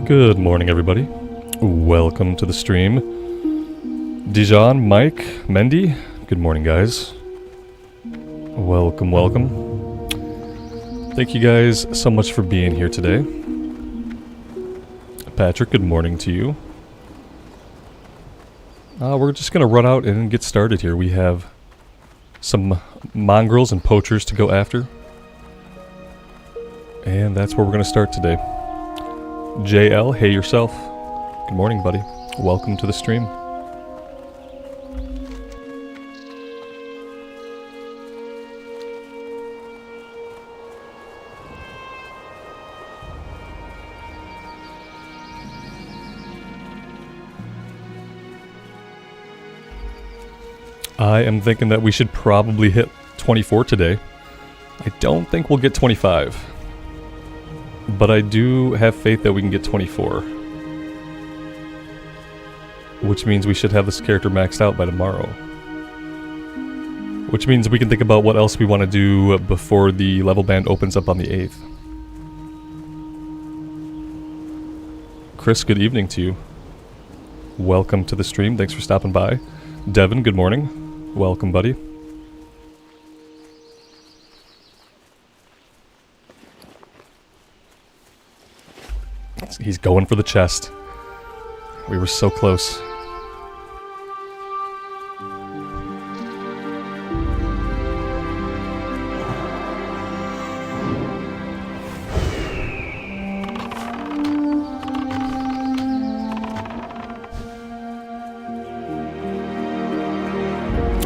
Good morning, everybody. Welcome to the stream. Dijon, Mike, Mendy, good morning, guys. Welcome, welcome. Thank you guys so much for being here today. Patrick, good morning to you. We're just going to run out and get started here. We have some mongrels and poachers to go after. And that's where we're going to start today. JL, hey yourself. Good morning, buddy. Welcome to the stream. I am thinking that we should probably hit 24 today. I don't think we'll get 25. But I do have faith that we can get 24. Which means we should have this character maxed out by tomorrow. Which means we can think about what else we want to do before the level band opens up on the 8th. Chris, good evening to you. Welcome to the stream. Thanks for stopping by. Devin, good morning. Welcome, buddy. He's going for the chest. We were so close.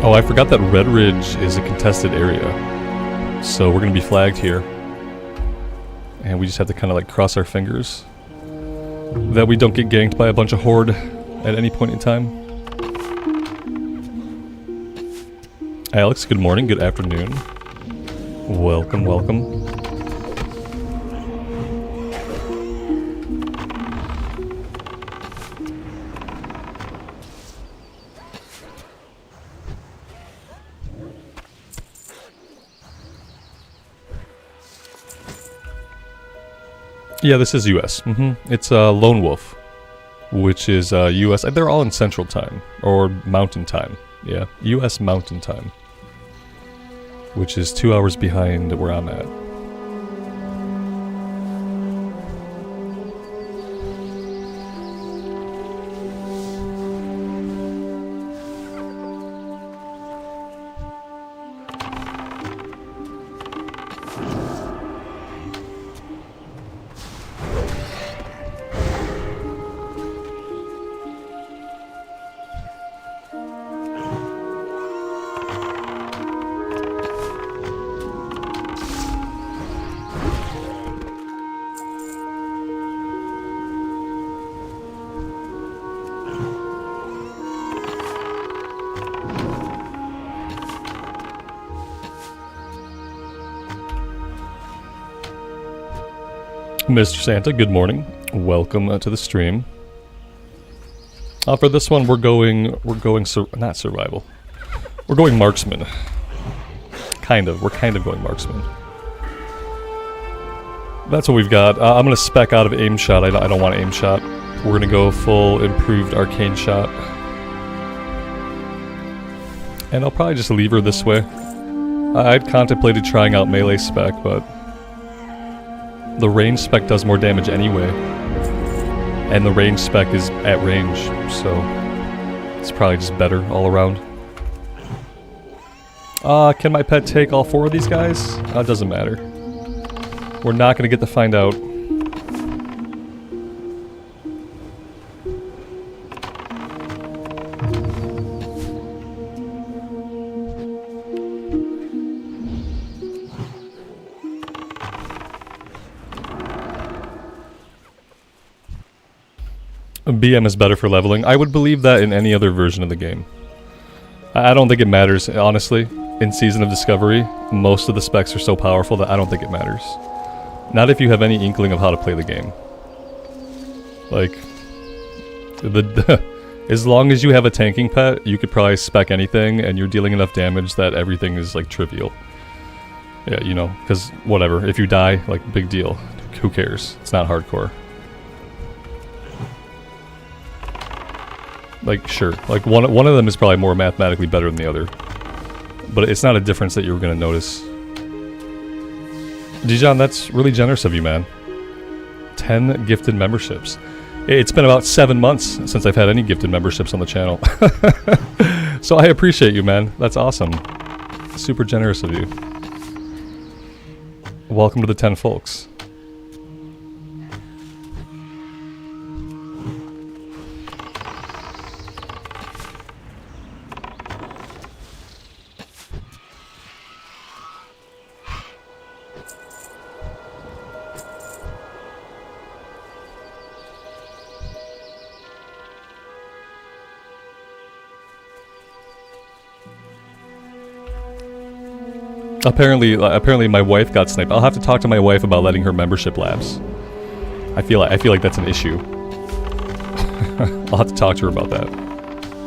Oh, I forgot that Redridge is a contested area. So we're going to be flagged here. And we just have to kind of like cross our fingers that we don't get ganked by a bunch of horde at any point in time. Alex, good morning, good afternoon. Welcome, welcome. Yeah, this is US. It's Lone Wolf, which is US. They're all in Central Time, or Mountain Time. Yeah, US Mountain Time, which is 2 hours behind where I'm at. Mr. Santa, good morning. Welcome to the stream. For this one, we're going not survival. We're going marksman. We're kind of going marksman. That's what we've got. I'm gonna spec out of aim shot. I don't want aim shot. We're gonna go full improved arcane shot. And I'll probably just leave her this way. I'd contemplated trying out melee spec, but the range spec does more damage anyway, and the range spec is at range, so it's probably just better all around. Can my pet take all 4 of these guys? It doesn't matter. We're not going to get to find out. BM is better for leveling. I would believe that in any other version of the game. I don't think it matters, honestly. In Season of Discovery, most of the specs are so powerful that I don't think it matters. Not if you have any inkling of how to play the game. Like, as long as you have a tanking pet, you could probably spec anything, and you're dealing enough damage that everything is, like, trivial. Yeah, you know, because whatever. If you die, like, big deal. Who cares? It's not hardcore. Like, sure. Like, one of them is probably more mathematically better than the other. But it's not a difference that you're going to notice. Dijon, that's really generous of you, man. 10 gifted memberships. It's been about 7 months since I've had any gifted memberships on the channel. So I appreciate you, man. That's awesome. Super generous of you. Welcome to the 10 folks. Apparently my wife got sniped. I'll have to talk to my wife about letting her membership lapse. I feel like that's an issue. I'll have to talk to her about that.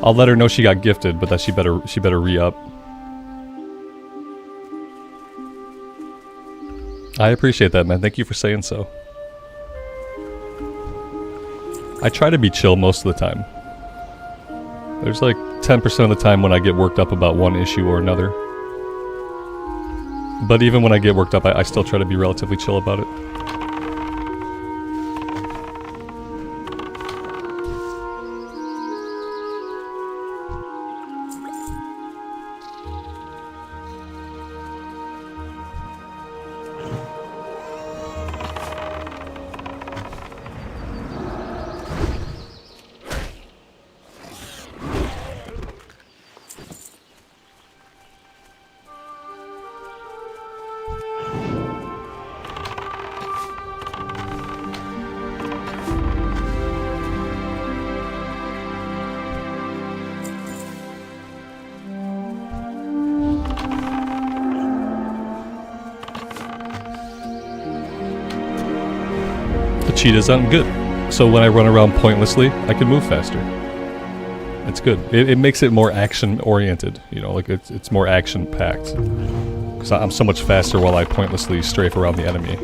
I'll let her know she got gifted, but that she better re-up. I appreciate that, man. Thank you for saying so. I try to be chill most of the time. There's like 10% of the time when I get worked up about one issue or another. But even when I get worked up, I still try to be relatively chill about it. The cheetahs aren't good. So when I run around pointlessly, I can move faster. It's good. It makes it more action-oriented, you know, like it's more action-packed. Because I'm so much faster while I pointlessly strafe around the enemy.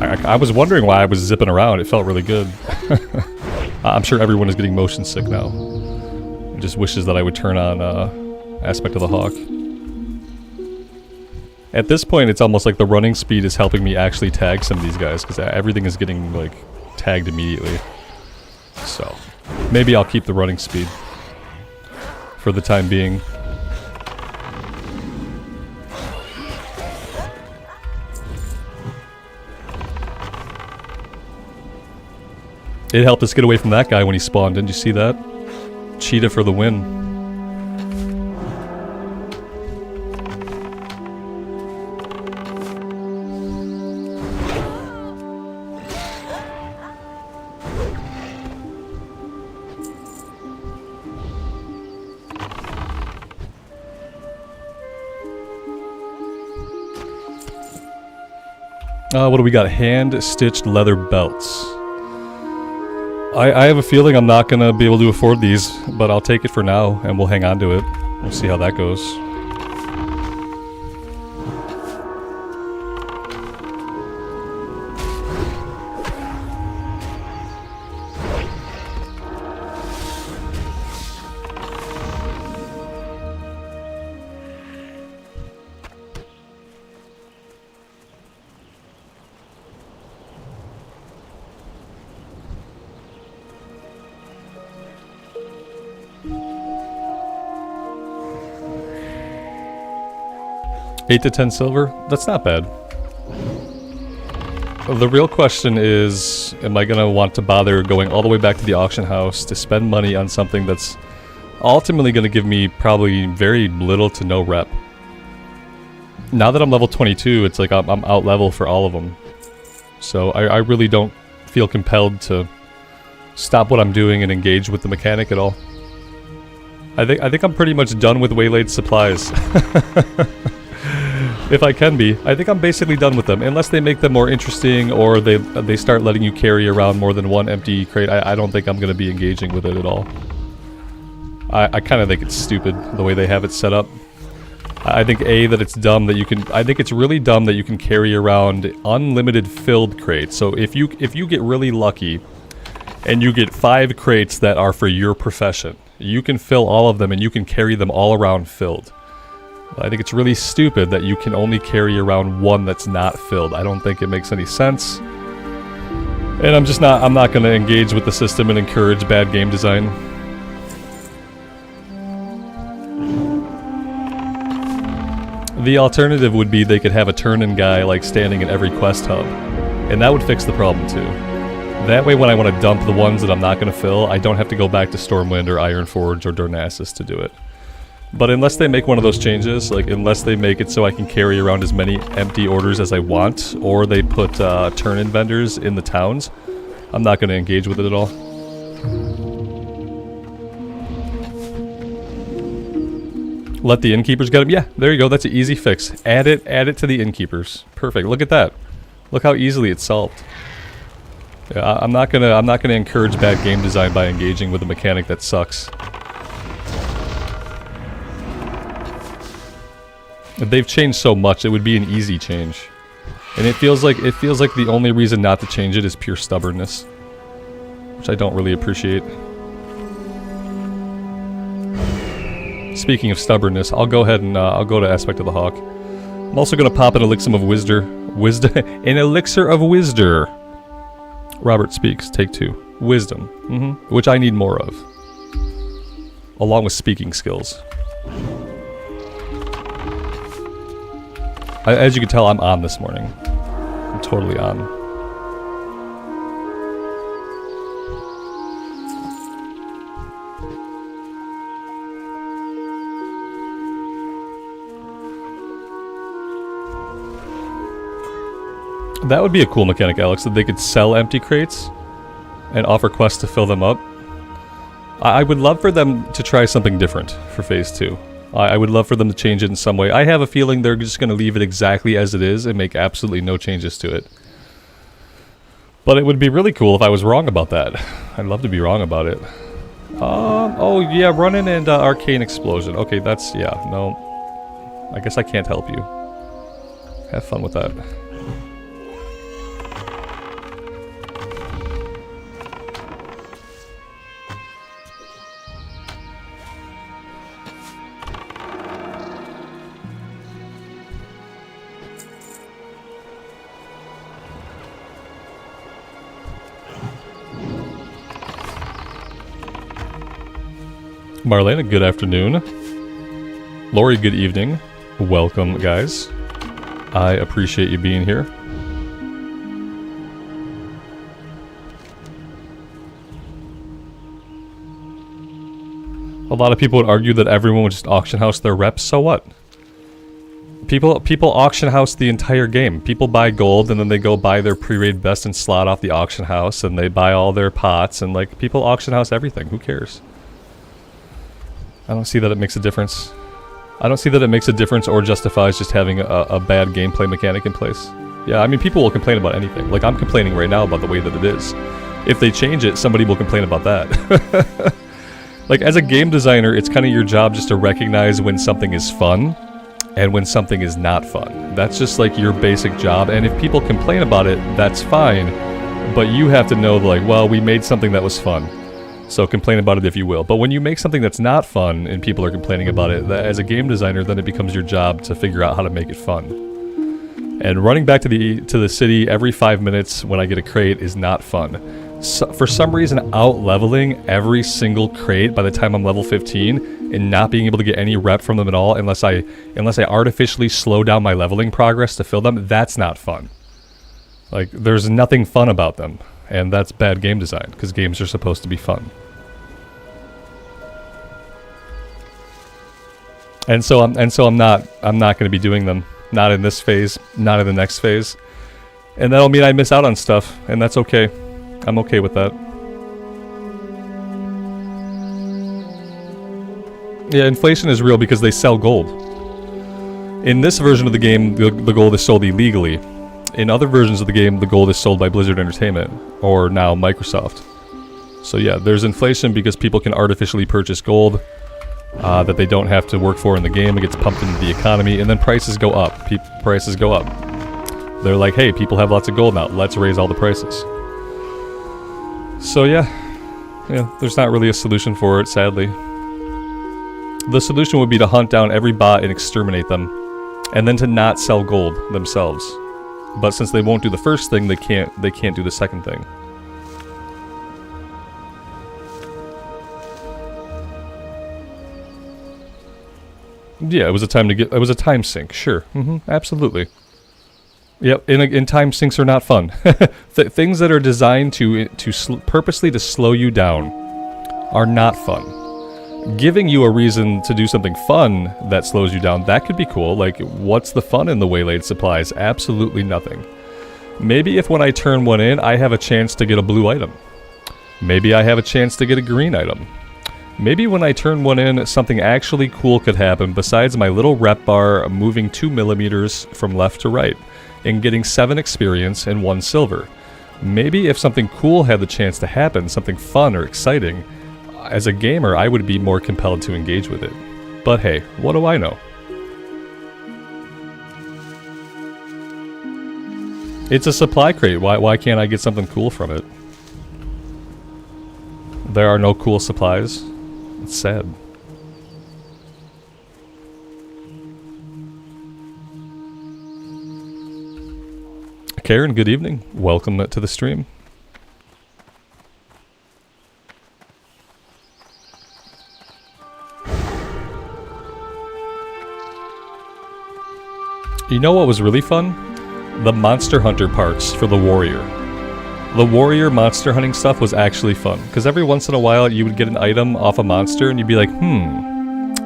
I was wondering why I was zipping around. It felt really good. I'm sure everyone is getting motion sick now. It just wishes that I would turn on Aspect of the Hawk. At this point, it's almost like the running speed is helping me actually tag some of these guys, because everything is getting, like, tagged immediately. So, maybe I'll keep the running speed for the time being. It helped us get away from that guy when he spawned. Didn't you see that? Cheetah for the win. What do we got? Hand-stitched leather belts. I have a feeling I'm not going to be able to afford these, but I'll take it for now, and we'll hang on to it. We'll see how that goes. $8 to 10 silver? That's not bad. The real question is, am I going to want to bother going all the way back to the auction house to spend money on something that's ultimately going to give me probably very little to no rep? Now that I'm level 22, it's like I'm out level for all of them. So I really don't feel compelled to stop what I'm doing and engage with the mechanic at all. I think I'm pretty much done with Waylaid supplies. If I can be. I think I'm basically done with them. Unless they make them more interesting or they start letting you carry around more than one empty crate, I don't think I'm going to be engaging with it at all. I kind of think it's stupid the way they have it set up. I think that it's dumb that you can... I think it's really dumb that you can carry around unlimited filled crates. So if you get really lucky and you get 5 crates that are for your profession, you can fill all of them and you can carry them all around filled. I think it's really stupid that you can only carry around one that's not filled. I don't think it makes any sense. And I'm not going to engage with the system and encourage bad game design. The alternative would be they could have a turn-in guy like standing in every quest hub. And that would fix the problem too. That way when I want to dump the ones that I'm not going to fill, I don't have to go back to Stormwind or Ironforge or Dornassus to do it. But unless they make one of those changes, like unless they make it so I can carry around as many empty orders as I want, or they put turn-in vendors in the towns, I'm not going to engage with it at all. Let the innkeepers get them? Yeah, there you go, that's an easy fix. Add it to the innkeepers. Perfect, look at that. Look how easily it's solved. Yeah, I'm not gonna encourage bad game design by engaging with a mechanic that sucks. If they've changed so much, it would be an easy change. And it feels like the only reason not to change it is pure stubbornness. Which I don't really appreciate. Speaking of stubbornness, I'll go ahead and I'll go to Aspect of the Hawk. I'm also going to pop an Elixir of Wisdom. An Elixir of Wisdom. Robert speaks, take 2. Wisdom. Which I need more of. Along with speaking skills. As you can tell, I'm on this morning. I'm totally on. That would be a cool mechanic, Alex, that they could sell empty crates and offer quests to fill them up. I would love for them to try something different for Phase 2. I would love for them to change it in some way. I have a feeling they're just going to leave it exactly as it is and make absolutely no changes to it. But it would be really cool if I was wrong about that. I'd love to be wrong about it. Oh yeah, run-in and arcane explosion. Okay, that's, yeah, no. I guess I can't help you. Have fun with that. Marlena, good afternoon. Lori, good evening. Welcome, guys. I appreciate you being here. A lot of people would argue that everyone would just auction house their reps, so what? People auction house the entire game. People buy gold and then they go buy their pre-raid best and slot off the auction house and they buy all their pots and like people auction house everything. Who cares? I don't see that it makes a difference. I don't see that it makes a difference or justifies just having a bad gameplay mechanic in place. Yeah, I mean, people will complain about anything. Like, I'm complaining right now about the way that it is. If they change it, somebody will complain about that. Like, as a game designer, it's kind of your job just to recognize when something is fun and when something is not fun. That's just, like, your basic job. And if people complain about it, that's fine. But you have to know, like, well, we made something that was fun. So complain about it if you will. But when you make something that's not fun and people are complaining about it, as a game designer, then it becomes your job to figure out how to make it fun. And running back to the city every 5 minutes when I get a crate is not fun. So, for some reason, out-leveling every single crate by the time I'm level 15 and not being able to get any rep from them at all unless I artificially slow down my leveling progress to fill them, that's not fun. Like, there's nothing fun about them. And that's bad game design, because games are supposed to be fun. And so I'm not going to be doing them. Not in this phase, not in the next phase. And that'll mean I miss out on stuff, and that's okay. I'm okay with that. Yeah, inflation is real because they sell gold. In this version of the game, the gold is sold illegally. In other versions of the game, the gold is sold by Blizzard Entertainment, or now Microsoft. So yeah, there's inflation because people can artificially purchase gold that they don't have to work for in the game. It gets pumped into the economy, and then prices go up. Prices go up. They're like, hey, people have lots of gold now. Let's raise all the prices. So yeah, there's not really a solution for it, sadly. The solution would be to hunt down every bot and exterminate them, and then to not sell gold themselves. But since they won't do the first thing, they can't do the second thing. Yeah, it was a time sink, sure. Absolutely. Yep, and time sinks are not fun. Things that are designed purposely to slow you down are not fun. Giving you a reason to do something fun that slows you down, that could be cool. Like, what's the fun in the Waylaid supplies? Absolutely nothing. Maybe if when I turn one in, I have a chance to get a blue item. Maybe I have a chance to get a green item. Maybe when I turn one in, something actually cool could happen besides my little rep bar moving 2 millimeters from left to right and getting 7 experience and 1 silver. Maybe if something cool had the chance to happen, something fun or exciting, as a gamer, I would be more compelled to engage with it. But hey, what do I know? It's a supply crate. Why can't I get something cool from it? There are no cool supplies. It's sad. Karen, good evening. Welcome to the stream. You know what was really fun? The Monster Hunter parts for the Warrior. The Warrior monster hunting stuff was actually fun, because every once in a while you would get an item off a monster and you'd be like,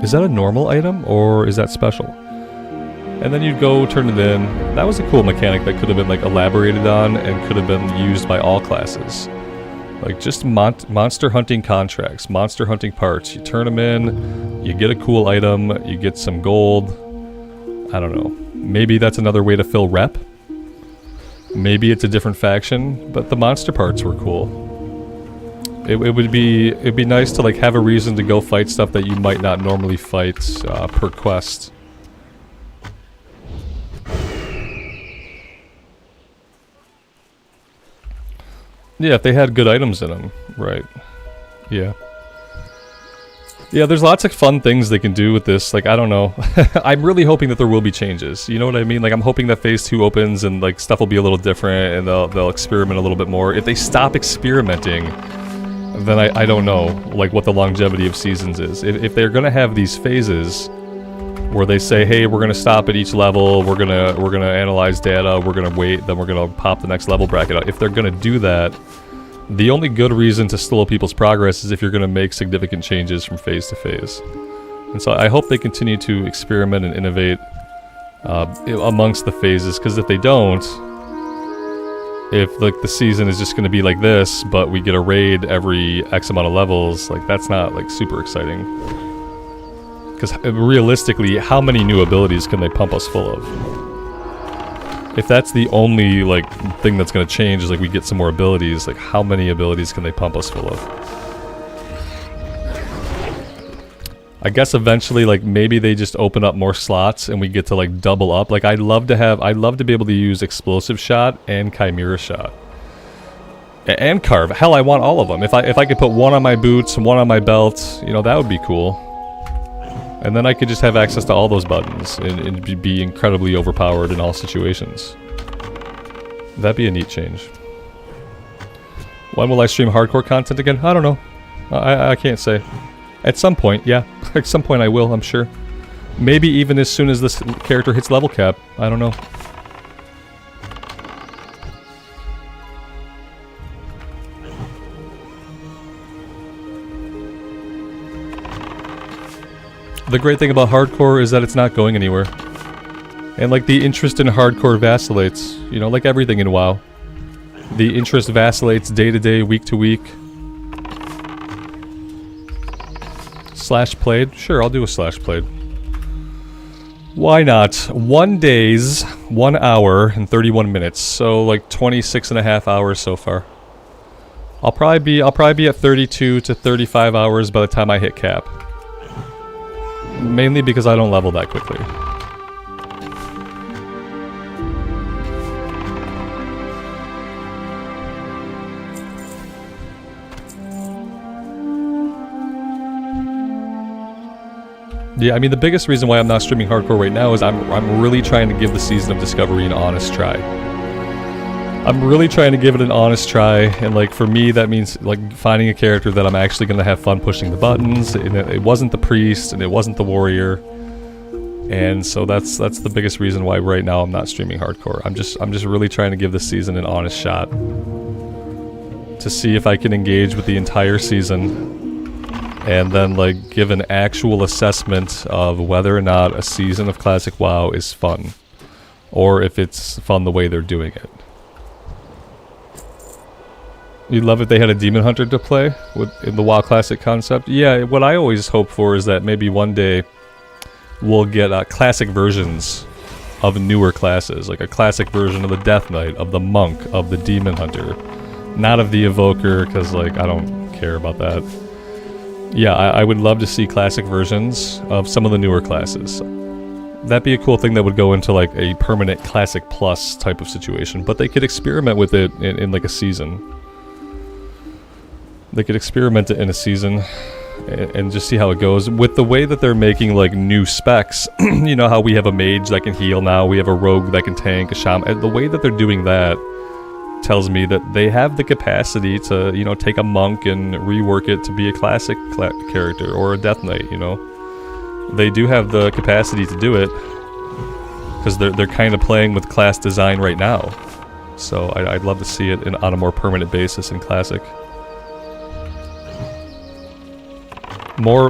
is that a normal item or is that special? And then you'd go turn it in. That was a cool mechanic that could have been like elaborated on and could have been used by all classes. Like just monster hunting contracts, monster hunting parts. You turn them in, you get a cool item, you get some gold. I don't know. Maybe that's another way to fill rep. Maybe it's a different faction, but the monster parts were cool. It'd be nice to like have a reason to go fight stuff that you might not normally fight per quest. Yeah, if they had good items in them, right? Yeah. Yeah, there's lots of fun things they can do with this. Like, I don't know. I'm really hoping that there will be changes. You know what I mean? Like, I'm hoping that Phase 2 opens and, like, stuff will be a little different and they'll experiment a little bit more. If they stop experimenting, then I don't know, like, what the longevity of seasons is. If they're gonna have these phases where they say, hey, we're gonna stop at each level, we're gonna analyze data, we're gonna wait, then we're gonna pop the next level bracket out. If they're gonna do that, the only good reason to slow people's progress is if you're going to make significant changes from phase to phase. And so I hope they continue to experiment and innovate amongst the phases, because if they don't, if like the season is just going to be like this, but we get a raid every X amount of levels, like that's not like super exciting. Because realistically, how many new abilities can they pump us full of? If that's the only, like, thing that's gonna change is, like, we get some more abilities, like, how many abilities can they pump us full of? I guess eventually, like, maybe they just open up more slots and we get to, like, double up. Like, I'd love to be able to use Explosive Shot and Chimera Shot. And Carve. Hell, I want all of them. If I could put one on my boots and one on my belt, you know, that would be cool. And then I could just have access to all those buttons and be incredibly overpowered in all situations. That'd be a neat change. When will I stream hardcore content again? I don't know. I can't say. At some point, yeah. At some point I will, I'm sure. Maybe even as soon as this character hits level cap. I don't know. The great thing about hardcore is that it's not going anywhere. And like the interest in hardcore vacillates, you know, like everything in WoW. The interest vacillates day to day, week to week. Slash played? Sure, I'll do a slash played. Why not? 1 days, 1 hour, and 31 minutes. So like 26.5 hours so far. I'll probably be at 32 to 35 hours by the time I hit cap. Mainly because I don't level that quickly. Yeah, I mean the biggest reason why I'm not streaming hardcore right now is I'm really trying to give the Season of Discovery an honest try. I'm really trying to give it an honest try, and like for me that means like finding a character that I'm actually going to have fun pushing the buttons. And it wasn't the priest and it wasn't the warrior, and so that's the biggest reason why right now I'm not streaming hardcore. I'm just really trying to give this season an honest shot to see if I can engage with the entire season, and then like give an actual assessment of whether or not a season of Classic WoW is fun, or if it's fun the way they're doing it. You'd love if they had a demon hunter to play in the WoW Classic concept. Yeah, what I always hope for is that maybe one day we'll get classic versions of newer classes, like a classic version of the Death Knight, of the Monk, of the Demon Hunter, not of the Evoker, because like I don't care about that. Yeah, I would love to see classic versions of some of the newer classes. That'd be a cool thing that would go into like a permanent Classic Plus type of situation, but they could experiment with it in like a season. They could experiment it in a season and just see how it goes. With the way that they're making like new specs, you know how we have a mage that can heal now, we have a rogue that can tank, a shaman. The way that they're doing that tells me that they have the capacity to, you know, take a monk and rework it to be a classic character or a death knight, you know. They do have the capacity to do it because they're kind of playing with class design right now. So I'd love to see it on a more permanent basis in classic. More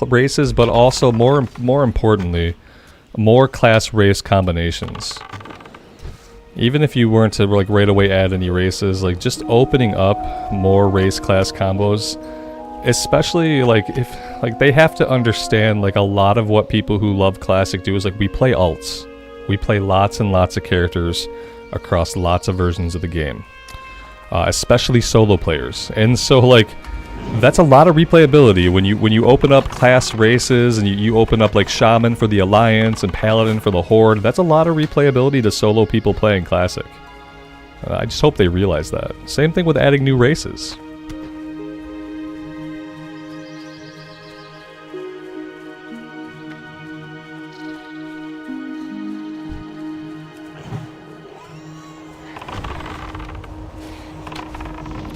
races, but also more importantly, more class race combinations. Even if you weren't to like right away add any races, like just opening up more race class combos, especially like if like they have to understand like a lot of what people who love classic do is like we play alts. We play lots and lots of characters across lots of versions of the game, especially solo players. And so, like, that's a lot of replayability when you open up class races and you open up like Shaman for the Alliance and Paladin for the Horde. That's a lot of replayability to solo people playing Classic. I just hope they realize that. Same thing with adding new races.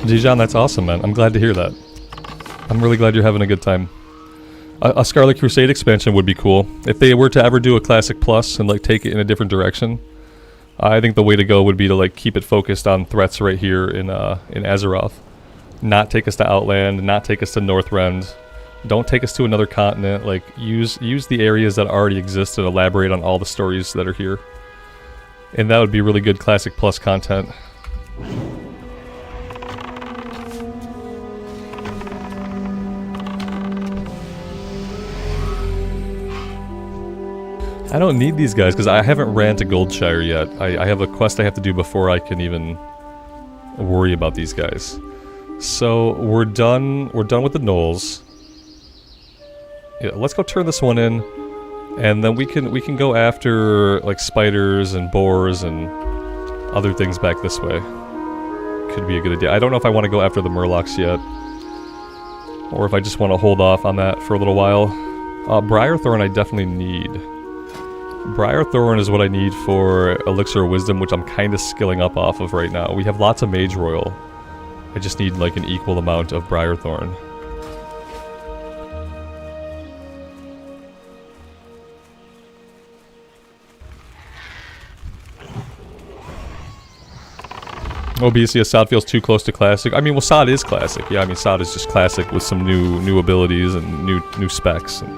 Dijon, that's awesome, man. I'm glad to hear that. I'm really glad you're having a good time. A Scarlet Crusade expansion would be cool. If they were to ever do a Classic Plus and like take it in a different direction, I think the way to go would be to like keep it focused on threats right here in Azeroth. Not take us to Outland, not take us to Northrend. Don't take us to another continent. Like use the areas that already exist and elaborate on all the stories that are here. And that would be really good Classic Plus content. I don't need these guys because I haven't ran to Goldshire yet. I have a quest I have to do before I can even worry about these guys. So we're done with the gnolls. Yeah, let's go turn this one in, and then we can go after like spiders and boars and other things back this way. Could be a good idea. I don't know if I want to go after the Murlocs yet, or if I just want to hold off on that for a little while. Briarthorn I definitely need. Briarthorn is what I need for Elixir of Wisdom, which I'm kind of skilling up off of right now. We have lots of Mage Royal. I just need like an equal amount of Briarthorn. Obviously, Sod feels too close to Classic. I mean, well, Sod is Classic. Yeah, I mean, Sod is just Classic with some new abilities and new specs. And,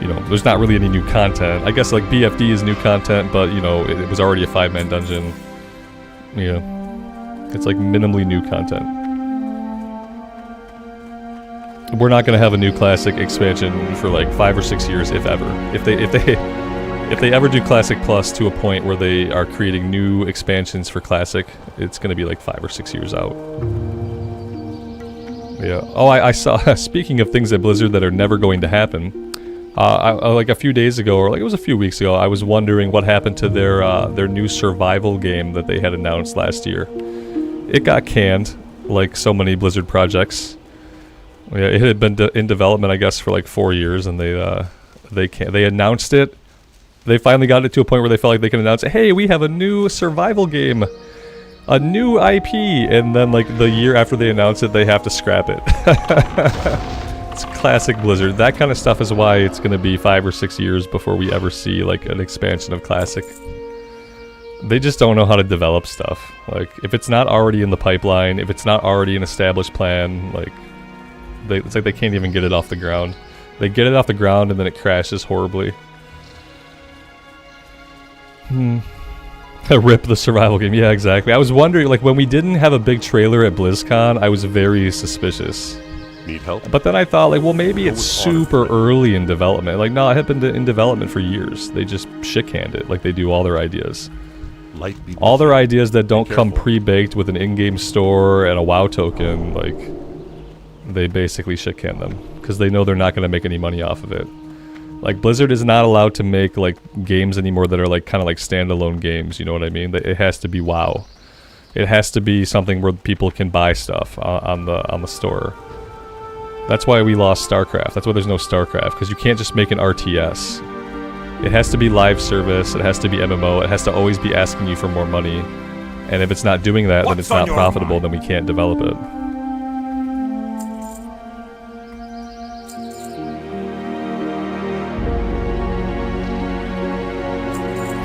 you know, there's not really any new content. I guess like BFD is new content, but you know, it was already a 5-man dungeon. Yeah, it's like minimally new content. We're not gonna have a new Classic expansion for like 5 or 6 years, if ever. If they ever do Classic Plus to a point where they are creating new expansions for Classic, it's gonna be like 5 or 6 years out. Yeah. Oh, I saw. Speaking of things at Blizzard that are never going to happen. Like a few days ago, or like it was a few weeks ago, I was wondering what happened to their new survival game that they had announced last year. It got canned, like so many Blizzard projects. Yeah, it had been in development, I guess, for like 4 years, and they announced it. They finally got it to a point where they felt like they can announce, "Hey, we have a new survival game, a new IP," and then like the year after they announce it, they have to scrap it. It's classic Blizzard. That kind of stuff is why it's going to be 5 or 6 years before we ever see like an expansion of Classic. They just don't know how to develop stuff. Like, if it's not already in the pipeline, if it's not already an established plan, like, it's like they can't even get it off the ground. They get it off the ground and then it crashes horribly. Rip the survival game. Yeah, exactly. I was wondering, like, when we didn't have a big trailer at BlizzCon, I was very suspicious. Need help? But then I thought, like, well, maybe it's super early in development. Like, no, it had been in development for years. They just shit-canned it, like they do all their ideas. All their ideas that don't come pre-baked with an in-game store and a WoW token, like, they basically shit-can them. Because they know they're not going to make any money off of it. Like, Blizzard is not allowed to make, like, games anymore that are, like, kind of like standalone games, you know what I mean? It has to be WoW. It has to be something where people can buy stuff on the store. That's why we lost StarCraft. That's why there's no StarCraft, because you can't just make an RTS. It has to be live service, it has to be MMO, it has to always be asking you for more money. And if it's not doing that, then it's not profitable, then we can't develop it.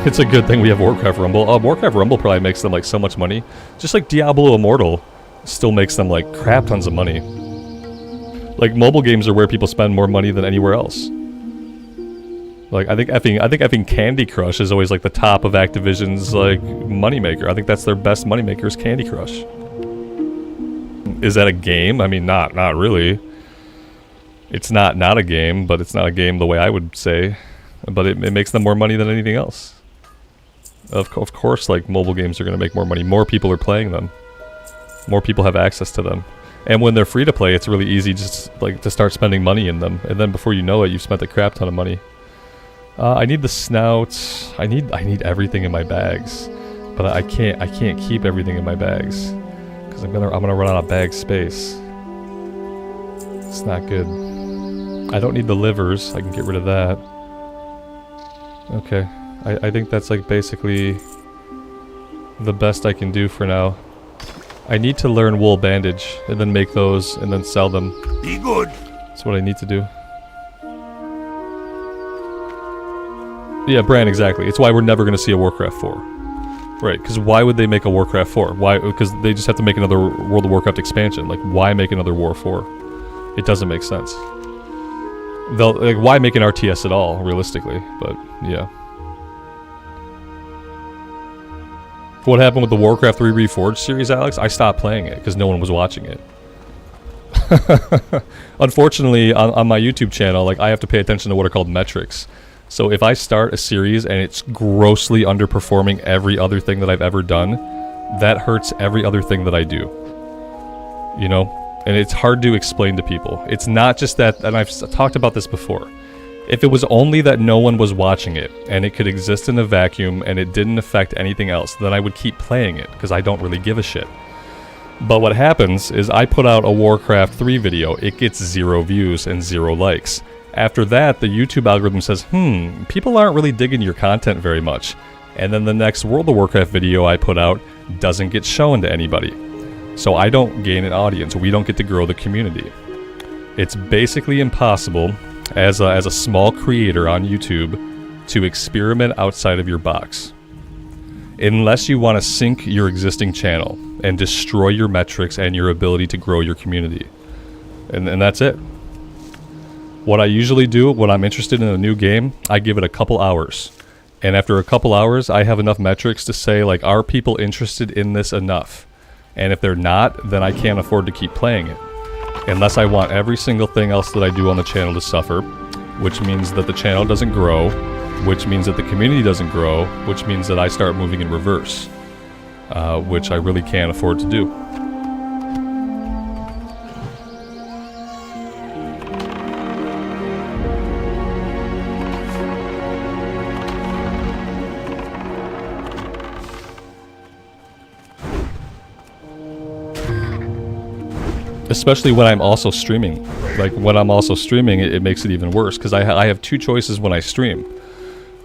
It's a good thing we have Warcraft Rumble. Warcraft Rumble probably makes them like so much money. Just like Diablo Immortal still makes them like crap tons of money. Like, mobile games are where people spend more money than anywhere else. Like, I think effing Candy Crush is always like the top of Activision's like moneymaker. I think that's their best moneymaker is Candy Crush. Is that a game? I mean, not really. It's not a game, but it's not a game the way I would say. But it makes them more money than anything else. Of course, like, mobile games are going to make more money. More people are playing them. More people have access to them. And when they're free to play, it's really easy just, like, to start spending money in them. And then before you know it, you've spent a crap ton of money. I need the snouts. I need everything in my bags. But I can't keep everything in my bags. Because I'm gonna run out of bag space. It's not good. I don't need the livers. I can get rid of that. Okay. I think that's, like, basically the best I can do for now. I need to learn wool bandage and then make those and then sell them. Be good. That's what I need to do. Yeah, Bran, exactly. It's why we're never going to see a Warcraft 4. Right, because why would they make a Warcraft 4? Why? Because they just have to make another World of Warcraft expansion. Like, why make another War 4? It doesn't make sense. They'll, like, why make an RTS at all, realistically? But, yeah. What happened with the Warcraft 3 Reforged series, Alex? I stopped playing it because no one was watching it. Unfortunately, on my YouTube channel, like, I have to pay attention to what are called metrics. So if I start a series and it's grossly underperforming every other thing that I've ever done, that hurts every other thing that I do. You know? And it's hard to explain to people. It's not just that, and I've talked about this before. If it was only that no one was watching it, and it could exist in a vacuum, and it didn't affect anything else, then I would keep playing it, because I don't really give a shit. But what happens is I put out a Warcraft 3 video, it gets 0 views and 0 likes. After that, the YouTube algorithm says, people aren't really digging your content very much. And then the next World of Warcraft video I put out doesn't get shown to anybody. So I don't gain an audience, we don't get to grow the community. It's basically impossible as a small creator on YouTube to experiment outside of your box. Unless you want to sink your existing channel and destroy your metrics and your ability to grow your community. And that's it. What I usually do when I'm interested in a new game, I give it a couple hours. And after a couple hours, I have enough metrics to say, like, are people interested in this enough? And if they're not, then I can't afford to keep playing it. Unless I want every single thing else that I do on the channel to suffer, which means that the channel doesn't grow, which means that the community doesn't grow, which means that I start moving in reverse, which I really can't afford to do. Especially when I'm also streaming. Like, when I'm also streaming, it makes it even worse, because I have two choices when I stream.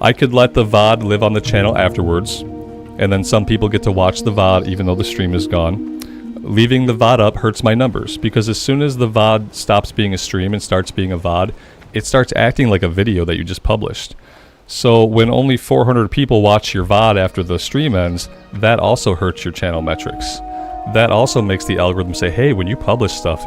I could let the VOD live on the channel afterwards, and then some people get to watch the VOD even though the stream is gone. Leaving the VOD up hurts my numbers, because as soon as the VOD stops being a stream and starts being a VOD, it starts acting like a video that you just published. So when only 400 people watch your VOD after the stream ends, that also hurts your channel metrics. That also makes the algorithm say, hey, when you publish stuff,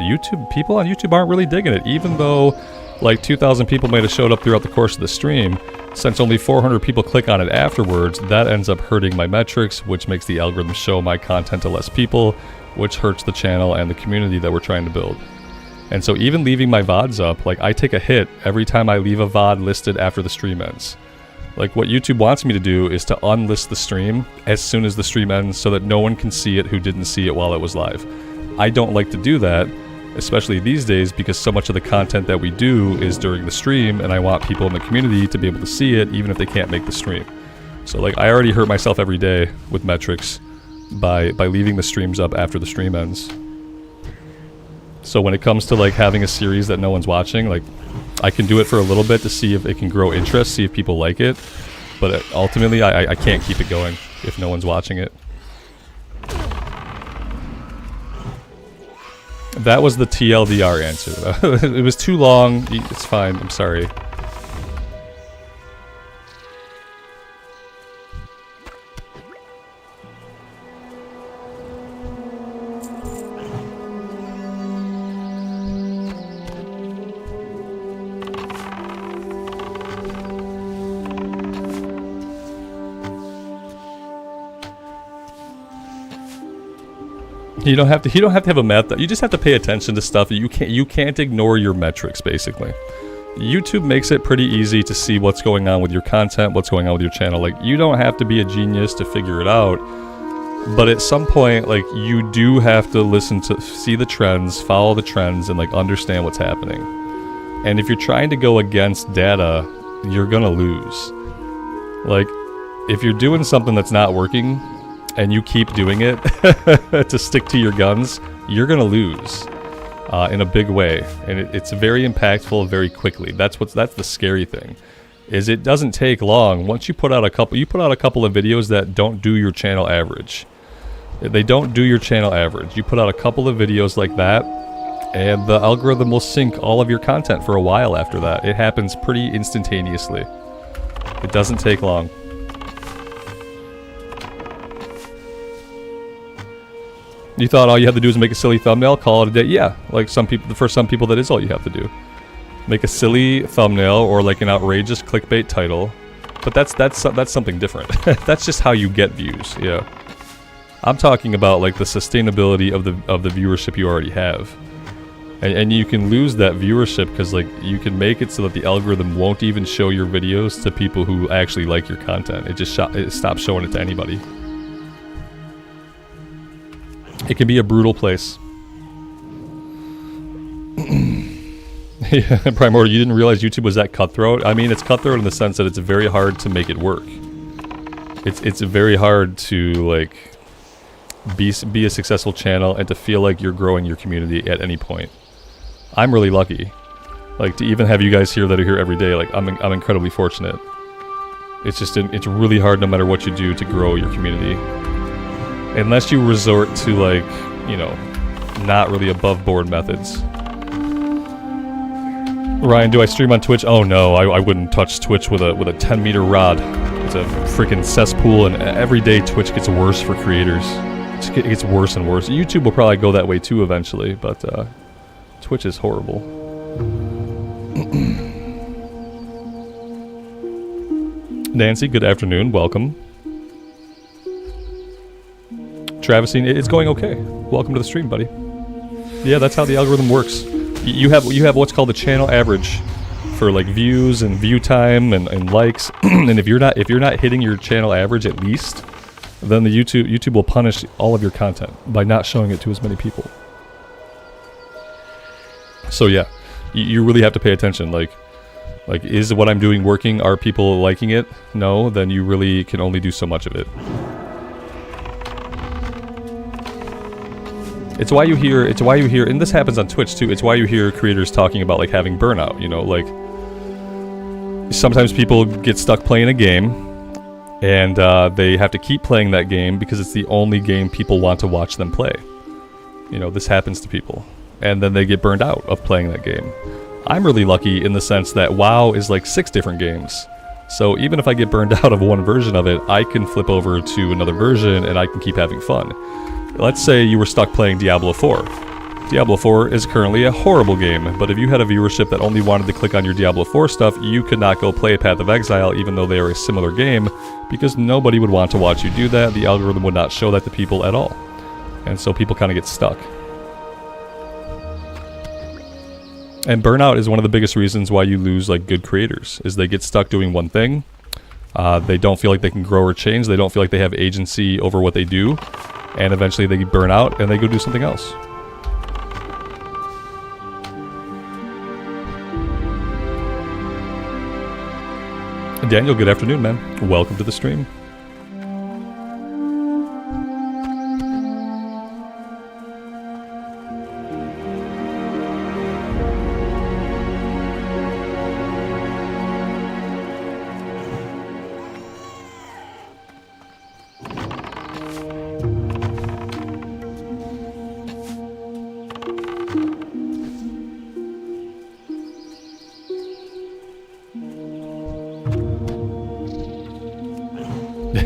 people on YouTube aren't really digging it, even though like 2,000 people might have showed up throughout the course of the stream. Since only 400 people click on it afterwards, that ends up hurting my metrics, which makes the algorithm show my content to less people, which hurts the channel and the community that we're trying to build. And so even leaving my VODs up, like, I take a hit every time I leave a VOD listed after the stream ends. Like, what YouTube wants me to do is to unlist the stream as soon as the stream ends so that no one can see it who didn't see it while it was live. I don't like to do that, especially these days, because so much of the content that we do is during the stream, and I want people in the community to be able to see it even if they can't make the stream. So, like, I already hurt myself every day with metrics by leaving the streams up after the stream ends. So when it comes to, like, having a series that no one's watching, like, I can do it for a little bit to see if it can grow interest, see if people like it, but ultimately I can't keep it going if no one's watching it. That was the TLDR answer. It was too long. It's fine. I'm sorry. You don't have to have a math. You just have to pay attention to stuff. You can't ignore your metrics, basically. YouTube makes it pretty easy to see what's going on with your content, what's going on with your channel. Like, you don't have to be a genius to figure it out, but at some point, like, you do have to listen to, see the trends, follow the trends, and like understand what's happening. And if you're trying to go against data, you're gonna lose. Like, if you're doing something that's not working and you keep doing it to stick to your guns, you're gonna lose in a big way, and it's very impactful very quickly. That's the scary thing, is it doesn't take long. Once you put out a couple of videos that don't do your channel average. They don't do your channel average. You put out a couple of videos like that, and the algorithm will sync all of your content for a while after that. It happens pretty instantaneously. It doesn't take long. You thought all you have to do is make a silly thumbnail, call it a day? Yeah, like some people, for some people that is all you have to do. Make a silly thumbnail or like an outrageous clickbait title, but that's something different. That's just how you get views. Yeah, I'm talking about like the sustainability of the viewership you already have, and you can lose that viewership because like you can make it so that the algorithm won't even show your videos to people who actually like your content. It stops showing it to anybody. It can be a brutal place. Yeah, Primordial, you didn't realize YouTube was that cutthroat? I mean, it's cutthroat in the sense that it's very hard to make it work. It's very hard to, like, be a successful channel and to feel like you're growing your community at any point. I'm really lucky. Like, to even have you guys here that are here every day, like, I'm incredibly fortunate. It's just, it's really hard no matter what you do to grow your community. Unless you resort to, like, you know, not really above board methods. Ryan, do I stream on Twitch? Oh no, I wouldn't touch Twitch with a 10-meter rod. It's a freaking cesspool, and every day Twitch gets worse for creators. It gets worse and worse. YouTube will probably go that way too eventually, but Twitch is horrible. Nancy, good afternoon. Welcome. Travisine, it's going okay. Welcome to the stream, buddy. Yeah, that's how the algorithm works. You have what's called the channel average for like views and view time and likes. And if you're not hitting your channel average at least, then the YouTube will punish all of your content by not showing it to as many people. So yeah, you really have to pay attention. Like is what I'm doing working? Are people liking it? No, then you really can only do so much of it. It's why you hear, and this happens on Twitch too, it's why you hear creators talking about like having burnout, you know, like sometimes people get stuck playing a game and they have to keep playing that game because it's the only game people want to watch them play. You know, this happens to people. And then they get burned out of playing that game. I'm really lucky in the sense that WoW is like 6 different games. So even if I get burned out of one version of it, I can flip over to another version and I can keep having fun. Let's say you were stuck playing Diablo 4. Diablo 4 is currently a horrible game, but if you had a viewership that only wanted to click on your Diablo 4 stuff, you could not go play Path of Exile even though they are a similar game, because nobody would want to watch you do that. The algorithm would not show that to people at all. And so people kind of get stuck. And burnout is one of the biggest reasons why you lose like good creators, is they get stuck doing one thing. They don't feel like they can grow or change. They don't feel like they have agency over what they do. And eventually they burn out and they go do something else. Daniel, good afternoon, man. Welcome to the stream.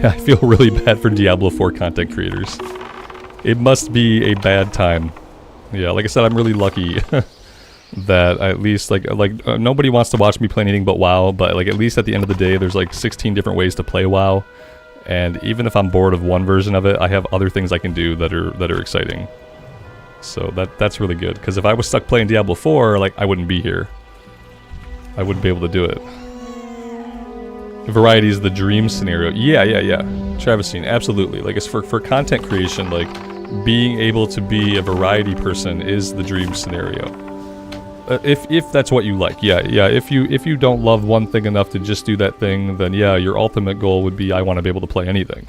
I feel really bad for Diablo 4 content creators. It must be a bad time. Yeah, like I said, I'm really lucky that at least nobody wants to watch me play anything but WoW, but like at least at the end of the day, there's like 16 different ways to play WoW, and even if I'm bored of one version of it, I have other things I can do that are exciting. So that's really good, because if I was stuck playing Diablo 4, like I wouldn't be here. I wouldn't be able to do it. Variety is the dream scenario. Yeah. Travestine, absolutely. Like, it's for content creation, like, being able to be a variety person is the dream scenario. If that's what you like, yeah. If you don't love one thing enough to just do that thing, then yeah, your ultimate goal would be I want to be able to play anything.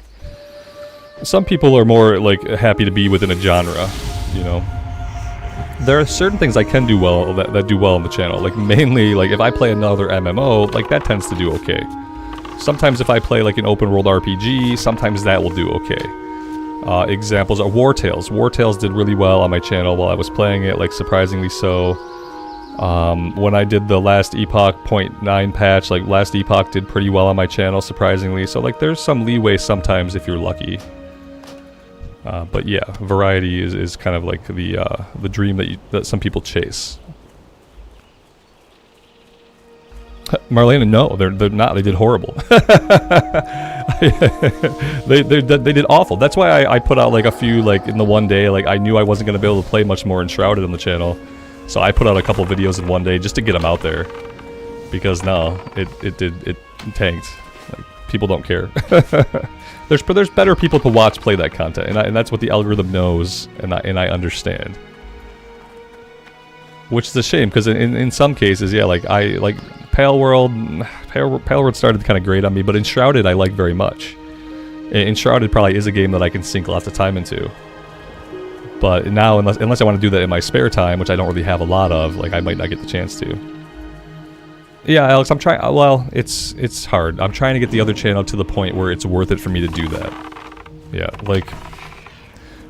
Some people are more like happy to be within a genre, you know. There are certain things I can do well that do well on the channel. Like mainly, like if I play another MMO, like that tends to do okay. Sometimes if I play like an open world RPG, sometimes that will do okay. Examples are War Tales. War Tales did really well on my channel while I was playing it, like surprisingly so. When I did the Last Epoch 0.9 patch, like Last Epoch did pretty well on my channel, surprisingly. So like there's some leeway sometimes if you're lucky. But yeah, variety is kind of like the dream that some people chase. Marlena, no, they're not. They did horrible. they did awful. That's why I put out like a few like in the one day. Like I knew I wasn't gonna be able to play much more Enshrouded on the channel, so I put out a couple videos in one day just to get them out there. Because no, it tanked. Like, people don't care. There's better people to watch play that content, and that's what the algorithm knows, and I understand. Which is a shame, because in some cases, yeah, like Pale World started kind of great on me, but Enshrouded I like very much. Enshrouded probably is a game that I can sink lots of time into. But now, unless I want to do that in my spare time, which I don't really have a lot of, like I might not get the chance to. Yeah, Alex, I'm trying. Well, it's hard. I'm trying to get the other channel to the point where it's worth it for me to do that. Yeah, like.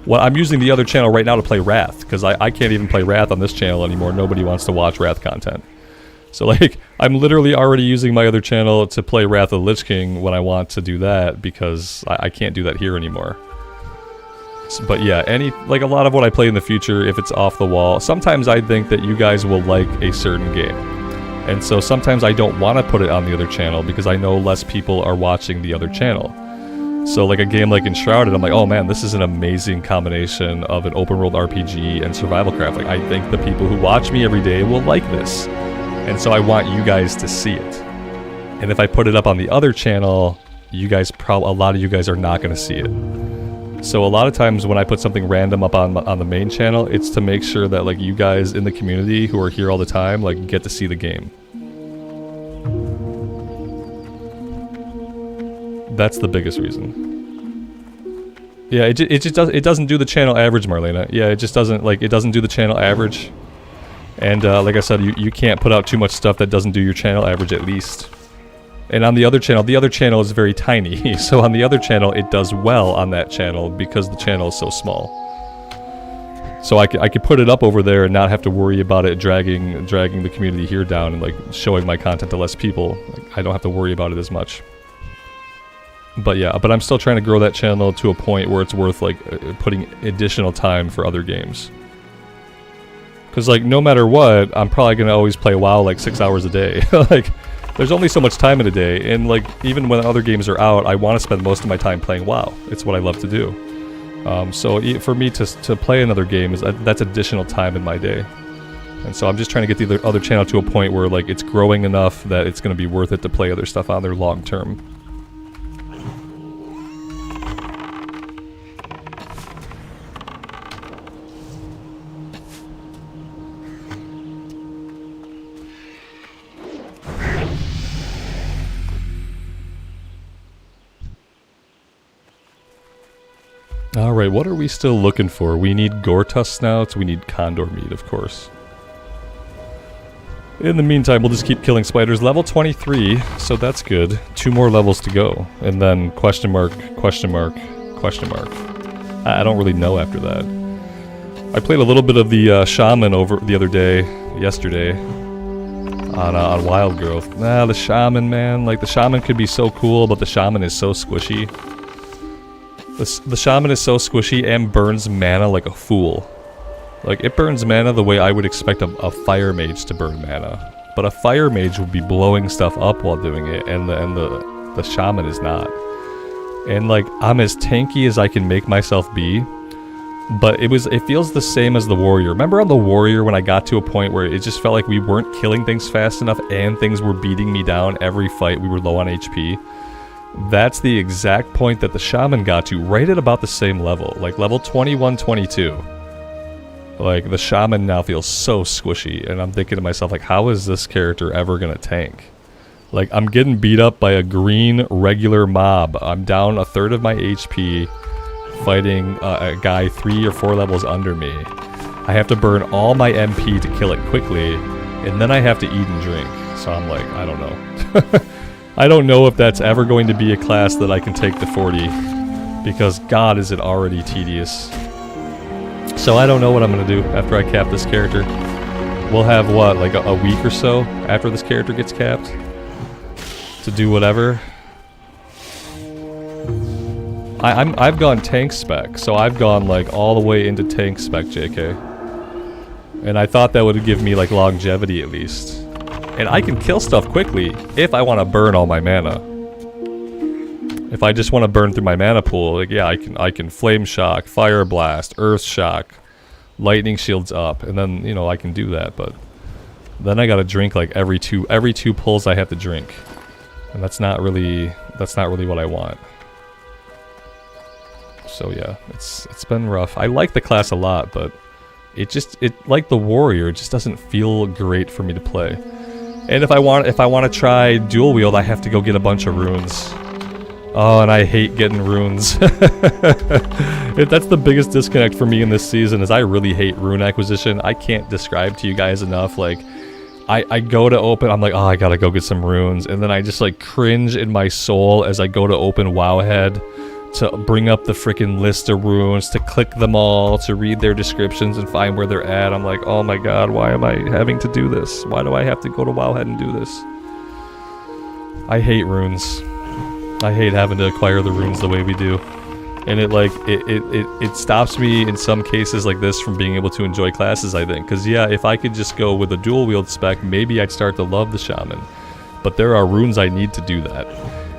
Well, I'm using the other channel right now to play Wrath, because I can't even play Wrath on this channel anymore. Nobody wants to watch Wrath content. So, like, I'm literally already using my other channel to play Wrath of the Lich King when I want to do that, because I can't do that here anymore. But yeah, like a lot of what I play in the future, if it's off the wall, sometimes I think that you guys will like a certain game. And so sometimes I don't want to put it on the other channel, because I know less people are watching the other channel. So like a game like Enshrouded, I'm like, oh man, this is an amazing combination of an open world RPG and survival craft. Like, I think the people who watch me every day will like this. And so I want you guys to see it. And if I put it up on the other channel, you guys a lot of you guys are not going to see it. So a lot of times when I put something random up on the main channel, it's to make sure that like you guys in the community who are here all the time, like get to see the game. That's the biggest reason. Yeah, it doesn't do the channel average, Marlena. Yeah, it just doesn't, like, it doesn't do the channel average. And like I said, you can't put out too much stuff that doesn't do your channel average at least. And on the other channel is very tiny. So on the other channel, it does well on that channel because the channel is so small. So I could put it up over there and not have to worry about it dragging the community here down and like showing my content to less people. Like, I don't have to worry about it as much. But yeah, but I'm still trying to grow that channel to a point where it's worth like putting additional time for other games. Because like no matter what, I'm probably going to always play WoW like 6 hours a day. Like there's only so much time in a day, and like even when other games are out, I want to spend most of my time playing WoW. It's what I love to do. So for me to play another game, that's additional time in my day. And so I'm just trying to get the other channel to a point where like it's growing enough that it's going to be worth it to play other stuff on there long term. Alright, what are we still looking for? We need Gortusk snouts, we need condor meat, of course. In the meantime, we'll just keep killing spiders. Level 23, so that's good. 2 more levels to go. And then question mark, question mark, question mark. I don't really know after that. I played a little bit of the Shaman over the other day, yesterday, on Wild Growth. The Shaman, man. Like, the Shaman could be so cool, but the Shaman is so squishy. The Shaman is so squishy and burns mana like a fool. Like, it burns mana the way I would expect a fire mage to burn mana. But a fire mage would be blowing stuff up while doing it, and the Shaman is not. And like, I'm as tanky as I can make myself be. But it feels the same as the warrior. Remember on the warrior when I got to a point where it just felt like we weren't killing things fast enough and things were beating me down every fight, we were low on HP? That's the exact point that the shaman got to, right at about the same level, like level 21, 22. Like, the shaman now feels so squishy, and I'm thinking to myself, like, how is this character ever gonna tank? Like, I'm getting beat up by a green regular mob. I'm down a third of my HP, fighting a guy 3 or 4 levels under me. I have to burn all my MP to kill it quickly, and then I have to eat and drink. So I'm like, I don't know. I don't know if that's ever going to be a class that I can take to 40, because God, is it already tedious. So I don't know what I'm going to do after I cap this character. We'll have, what, like a week or so after this character gets capped to do whatever. I've gone tank spec, so I've gone like all the way into tank spec, JK. And I thought that would give me like longevity at least. And I can kill stuff quickly if I want to burn all my mana. If I just want to burn through my mana pool, like yeah, I can flame shock, fire blast, earth shock, lightning shields up, and then you know I can do that. But then I gotta drink like every two pulls I have to drink, and that's not really what I want. So yeah, it's been rough. I like the class a lot, but it like the warrior, it just doesn't feel great for me to play. And if I want to try dual wield, I have to go get a bunch of runes. Oh, and I hate getting runes. That's the biggest disconnect for me in this season, is I really hate rune acquisition. I can't describe to you guys enough. Like, I go to open, I'm like, oh, I gotta go get some runes, and then I just like cringe in my soul as I go to open Wowhead to bring up the freaking list of runes, to click them all, to read their descriptions and find where they're at. I'm like, oh my god, why am I having to do this? Why do I have to go to Wowhead and do this? I hate runes. I hate having to acquire the runes the way we do. And it stops me in some cases like this from being able to enjoy classes, I think. Because yeah, if I could just go with a dual wield spec, maybe I'd start to love the shaman. But there are runes I need to do that.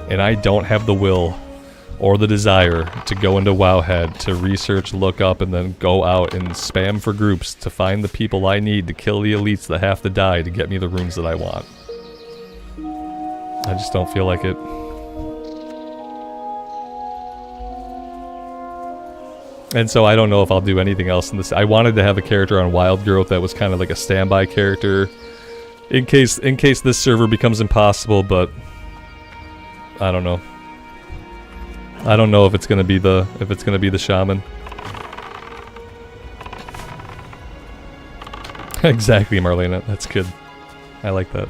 And I don't have the will or the desire to go into Wowhead to research, look up, and then go out and spam for groups to find the people I need to kill the elites that have to die to get me the runes that I want. I just don't feel like it. And so I don't know if I'll do anything else in this. I wanted to have a character on Wild Growth that was kind of like a standby character in case this server becomes impossible, but I don't know. I don't know if it's gonna be the shaman. Exactly, Marlena. That's good. I like that.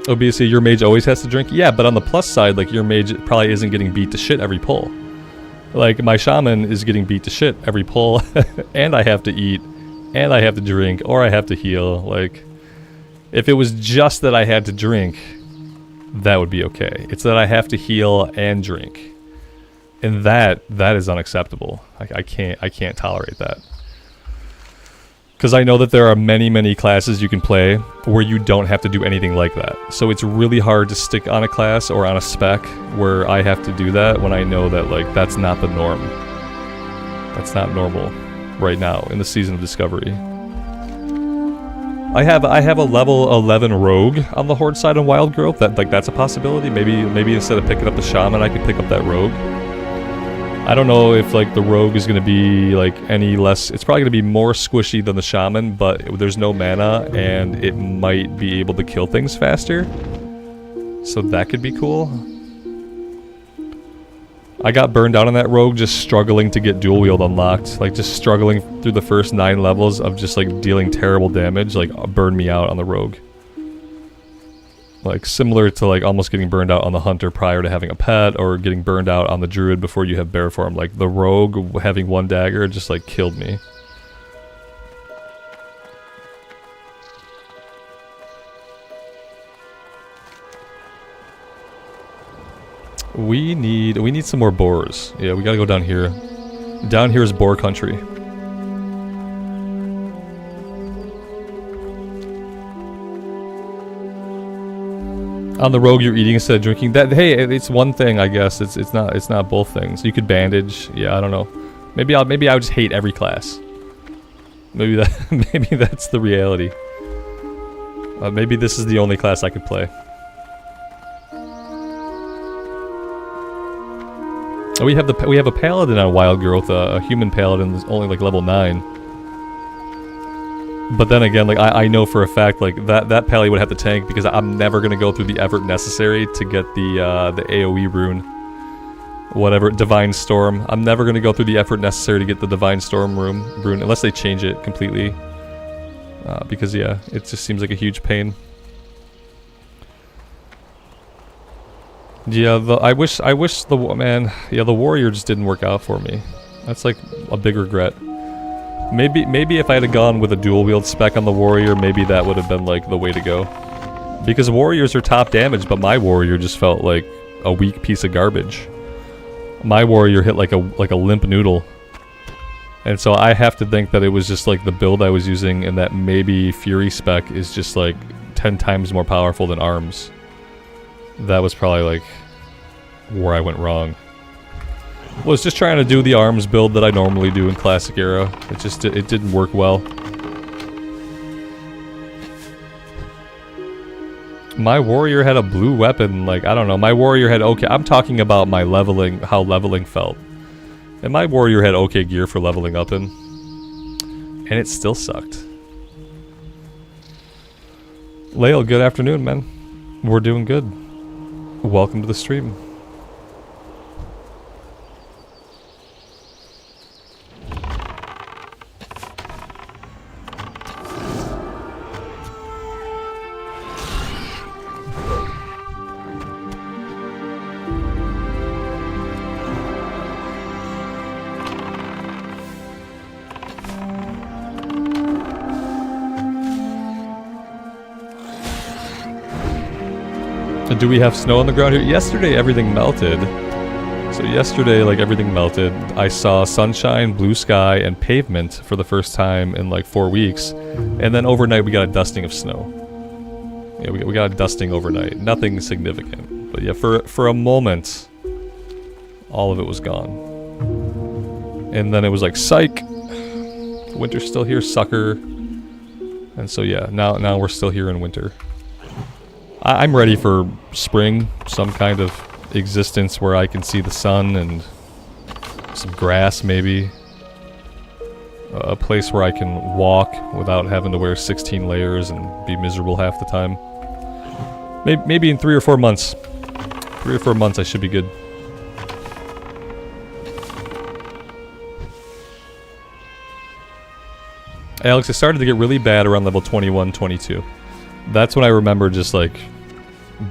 Obviously, your mage always has to drink? Yeah, but on the plus side, like, your mage probably isn't getting beat to shit every pull. Like, my shaman is getting beat to shit every pull, and I have to eat, and I have to drink, or I have to heal. Like, if it was just that I had to drink, that would be okay. It's that I have to heal and drink. And that is unacceptable. I can't tolerate that. Because I know that there are many classes you can play where you don't have to do anything like that. So it's really hard to stick on a class or on a spec where I have to do that when I know that, like, that's not the norm. That's not normal right now in the Season of Discovery. I have a level 11 rogue on the Horde side on Wild Growth. That's a possibility. Maybe instead of picking up the shaman, I could pick up that rogue. I don't know if, like, the rogue is going to be, like, any less... It's probably going to be more squishy than the shaman, but there's no mana, and it might be able to kill things faster. So that could be cool. I got burned out on that rogue just struggling to get dual wield unlocked. Like, just struggling through the first 9 levels of just, like, dealing terrible damage. Like, burned me out on the rogue. Like, similar to, like, almost getting burned out on the hunter prior to having a pet, or getting burned out on the druid before you have bear form. Like, the rogue having 1 dagger just, like, killed me. We need some more boars. Yeah, we gotta go down here. Down here is boar country. On the rogue, you're eating instead of drinking. That, hey, it's one thing, I guess. It's not both things. You could bandage. Yeah, I don't know. Maybe I would just hate every class. Maybe that's the reality. Maybe this is the only class I could play. Oh, we have a paladin on Wild Growth, a human paladin that's only like level 9. But then again, like I know for a fact, like that pally would have to tank because I'm never gonna go through the effort necessary to get the AOE rune, whatever, Divine Storm. I'm never gonna go through the effort necessary to get the Divine Storm rune unless they change it completely. Because yeah, it just seems like a huge pain. Yeah, I wish the warrior just didn't work out for me. That's like a big regret. Maybe if I had gone with a dual wield spec on the warrior, maybe that would have been like the way to go. Because warriors are top damage, but my warrior just felt like a weak piece of garbage. My warrior hit like a limp noodle. And so I have to think that it was just like the build I was using, and that maybe Fury spec is just like 10 times more powerful than arms. That was probably like where I went wrong. Was just trying to do the arms build that I normally do in Classic Era. It didn't work well. My warrior had a blue weapon, like, I don't know, my warrior had okay, I'm talking about my leveling, how leveling felt. And my warrior had okay gear for leveling up in. And it still sucked. Lael, good afternoon, man. We're doing good. Welcome to the stream. Do we have snow on the ground here? Yesterday everything melted. So yesterday, like, everything melted. I saw sunshine, blue sky, and pavement for the first time in like 4 weeks. And then overnight we got a dusting of snow. Yeah, we got a dusting overnight. Nothing significant. But yeah, for a moment, all of it was gone. And then it was like, psych! Winter's still here, sucker. And so yeah, now we're still here in winter. I'm ready for spring, some kind of existence where I can see the sun and some grass maybe. A place where I can walk without having to wear 16 layers and be miserable half the time. Maybe in 3 or 4 months. 3 or 4 months I should be good. Alex, it started to get really bad around level 21, 22. That's when I remember just like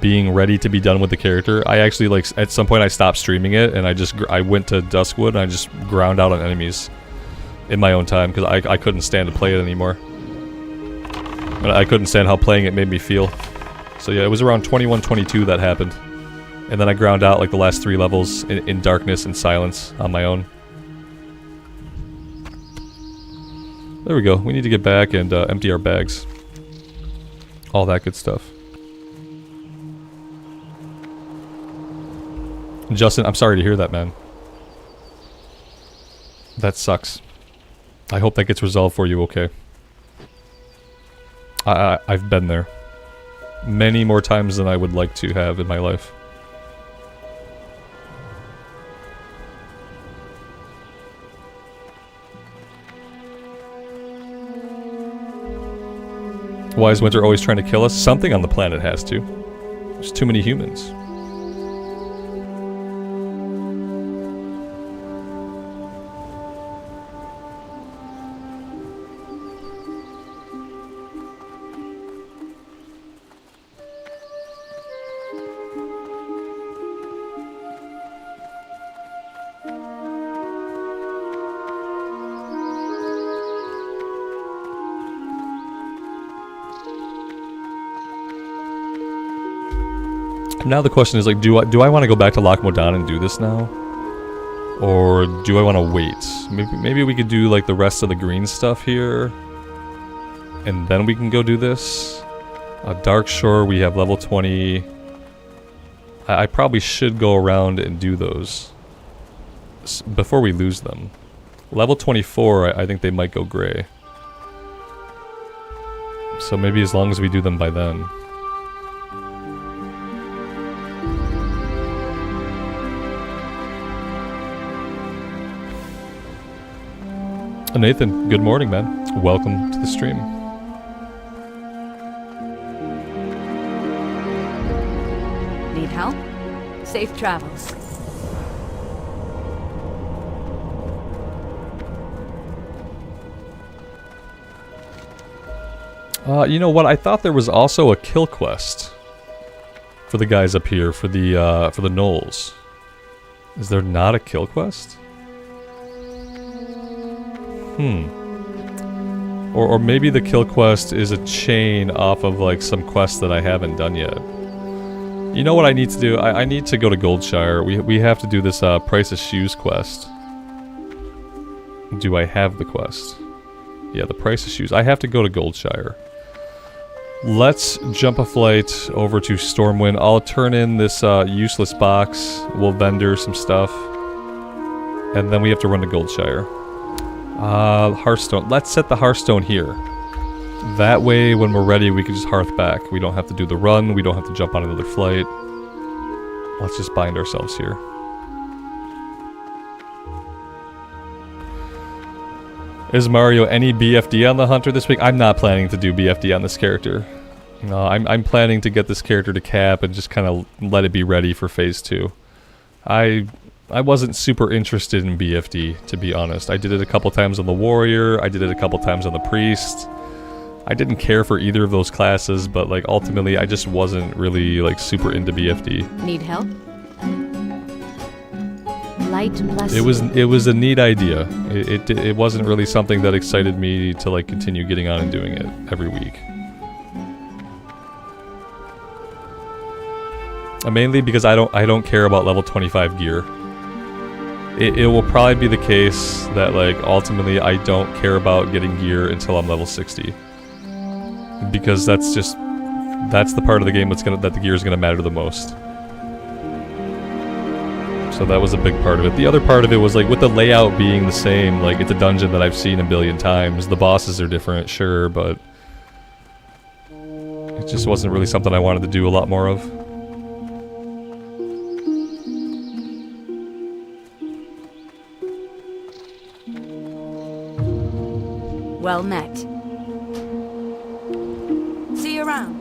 being ready to be done with the character. I actually, like, at some point I stopped streaming it and I went to Duskwood and I just ground out on enemies in my own time because I couldn't stand to play it anymore. And I couldn't stand how playing it made me feel. So yeah, it was around 21, 22 that happened. And then I ground out like the last 3 levels in darkness and silence on my own. There we go. We need to get back and empty our bags. All that good stuff. Justin, I'm sorry to hear that, man. That sucks. I hope that gets resolved for you, okay? I've been there. Many more times than I would like to have in my life. Why is winter always trying to kill us? Something on the planet has to. There's too many humans. Now the question is, like, do I want to go back to Loch Modan and do this now? Or do I want to wait? Maybe we could do, like, the rest of the green stuff here. And then we can go do this. Darkshore, we have level 20. I probably should go around and do those before we lose them. Level 24, I think they might go gray. So maybe as long as we do them by then. Nathan, good morning, man. Welcome to the stream. Need help? Safe travels. You know what? I thought there was also a kill quest for the guys up here, for the gnolls. Is there not a kill quest? Or maybe the kill quest is a chain off of like some quest that I haven't done yet. You know what I need to do? I need to go to Goldshire. We have to do this Price of Shoes quest. Do I have the quest? Yeah, the Price of Shoes. I have to go to Goldshire. Let's jump a flight over to Stormwind. I'll turn in this useless box. We'll vendor some stuff. And then we have to run to Goldshire. Hearthstone. Let's set the Hearthstone here. That way, when we're ready, we can just hearth back. We don't have to do the run. We don't have to jump on another flight. Let's just bind ourselves here. Is Mario any BFD on the Hunter this week? I'm not planning to do BFD on this character. No, I'm planning to get this character to cap and just kind of let it be ready for Phase 2. I wasn't super interested in BFD, to be honest. I did it a couple times on the Warrior, I did it a couple times on the Priest. I didn't care for either of those classes, but like ultimately I just wasn't really like super into BFD. Need help? Light bless. It was a neat idea. It wasn't really something that excited me to like continue getting on and doing it every week. Mainly because I don't care about level 25 gear. It will probably be the case that like ultimately I don't care about getting gear until I'm level 60. Because that's the part of the game that the gear is gonna matter the most. So that was a big part of it. The other part of it was like with the layout being the same, like it's a dungeon that I've seen a billion times. The bosses are different, sure, but it just wasn't really something I wanted to do a lot more of. Well met. See you around.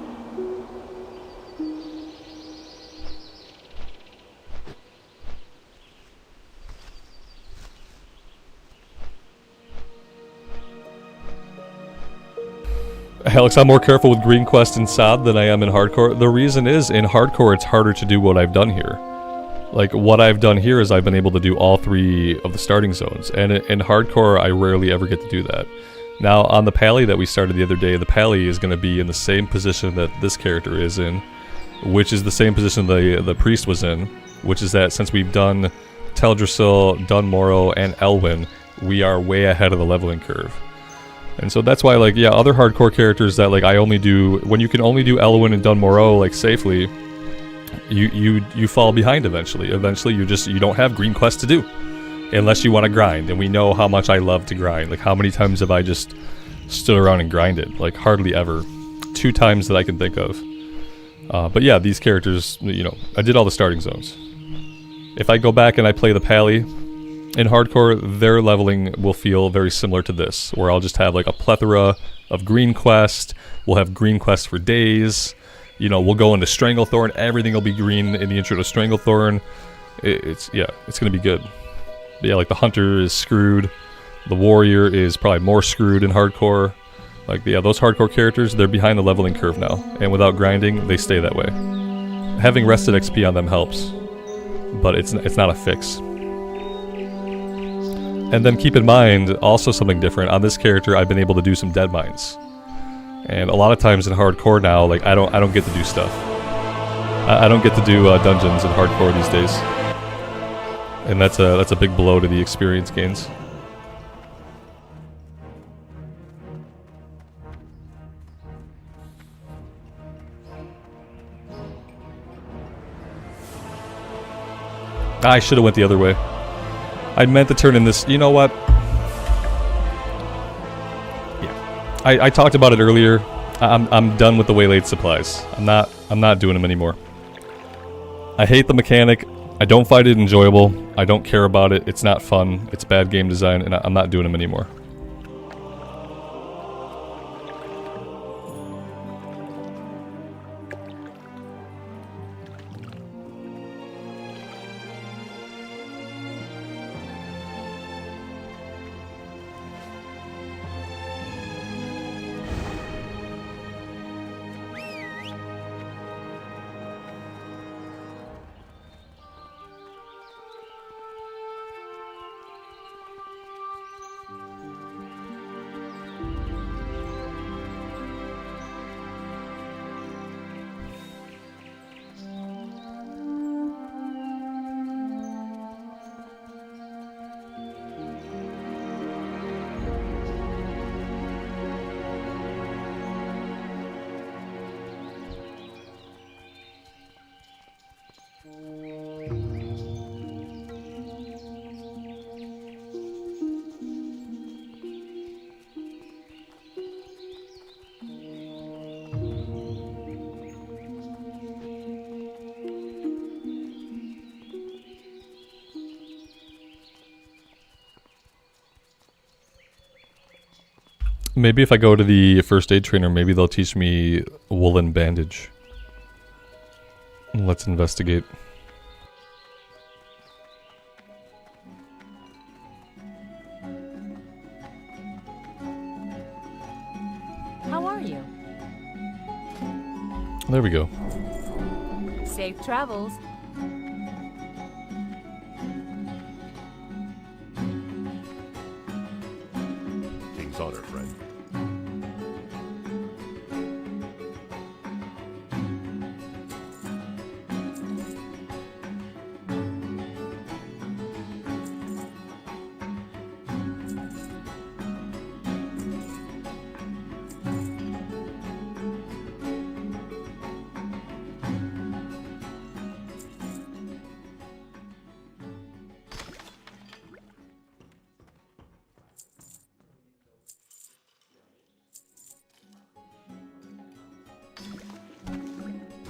Alex, I'm more careful with Green Quest and SOD than I am in Hardcore. The reason is, in Hardcore it's harder to do what I've done here. Like, what I've done here is I've been able to do all 3 of the starting zones, and in Hardcore I rarely ever get to do that. Now, on the Pally that we started the other day, the Pally is going to be in the same position that this character is in, which is the same position the Priest was in, which is that since we've done Teldrassil, done Moro, and Elwyn, we are way ahead of the leveling curve. And so that's why, like, yeah, other hardcore characters that, like, I only do... When you can only do Elwyn and Dun Morrow, like, safely, you fall behind eventually. Eventually, you don't have Green Quest to do. Unless you want to grind, and we know how much I love to grind. Like, how many times have I just stood around and grinded? Like, hardly ever. 2 times that I can think of. But yeah, these characters, you know, I did all the starting zones. If I go back and I play the Pally, in Hardcore, their leveling will feel very similar to this, where I'll just have, like, a plethora of Green Quest. We'll have Green Quest for days. You know, we'll go into Stranglethorn. Everything will be green in the intro to Stranglethorn. It's gonna be good. But yeah, like, the Hunter is screwed. The Warrior is probably more screwed in Hardcore. Like, yeah, those Hardcore characters, they're behind the leveling curve now. And without grinding, they stay that way. Having rested XP on them helps. But it's not a fix. And then keep in mind, also something different. On this character, I've been able to do some dead mines. And a lot of times in Hardcore now, like, I don't get to do stuff. I don't get to do dungeons in Hardcore these days. And that's a big blow to the experience gains. I should have went the other way. I meant to turn in this. You know what? Yeah. I talked about it earlier. I'm done with the Waylaid supplies. I'm not doing them anymore. I hate the mechanic. I don't find it enjoyable. I don't care about it. It's not fun. It's bad game design, and I'm not doing them anymore. Maybe if I go to the first aid trainer, maybe they'll teach me woolen bandage. Let's investigate. How are you? There we go. Safe travels. King's honor, friend.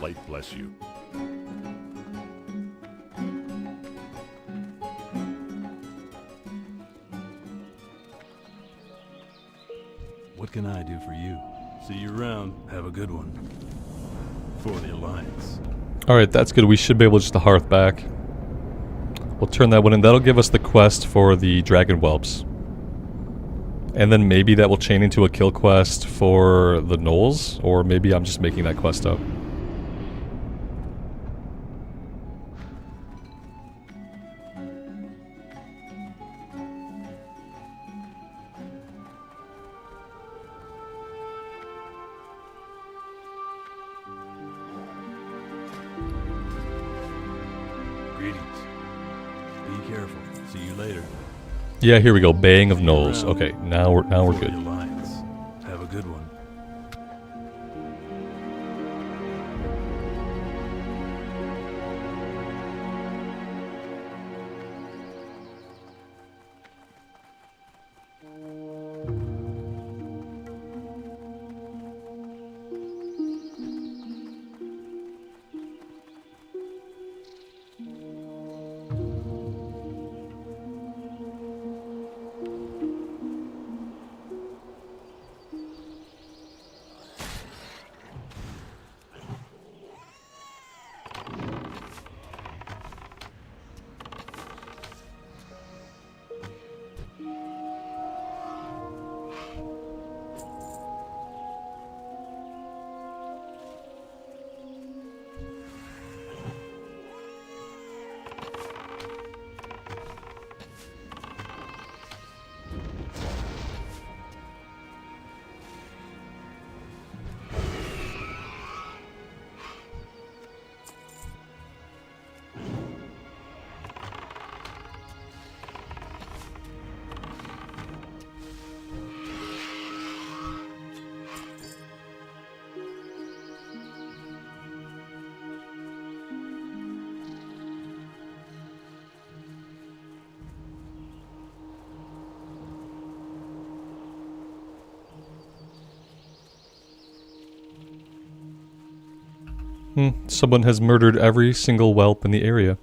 Light bless you. What can I do for you? See you around. Have a good one. For the Alliance. Alright, that's good. We should be able just to hearth back. We'll turn that one in. That'll give us the quest for the dragon whelps. And then maybe that will chain into a kill quest for the gnolls, or maybe I'm just making that quest up. Greetings. Be careful. See you later. Yeah, here we go. Baying of gnolls. Okay, now we're For good. the Alliance. Have a good one. Someone has murdered every single whelp in the area.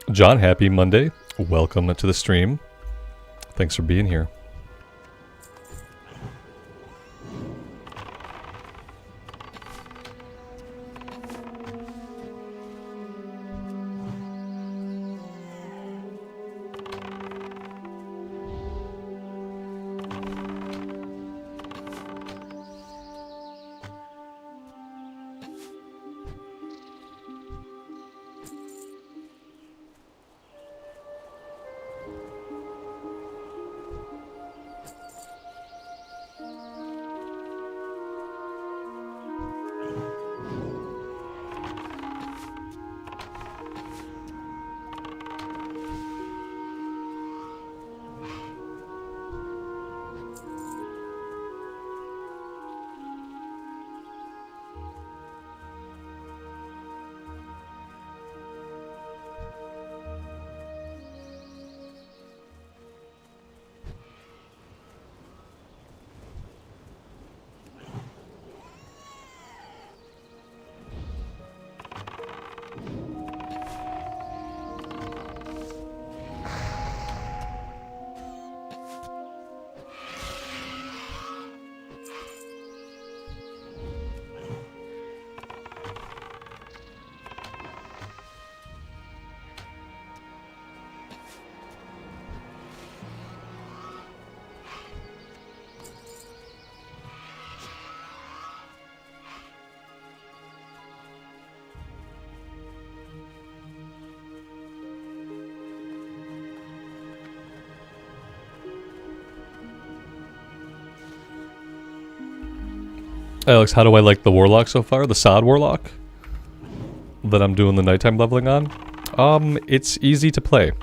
John, happy Monday. Welcome to the stream. Thanks for being here. Alex, how do I like the Warlock so far? The Sod Warlock? That I'm doing the nighttime leveling on? It's easy to play.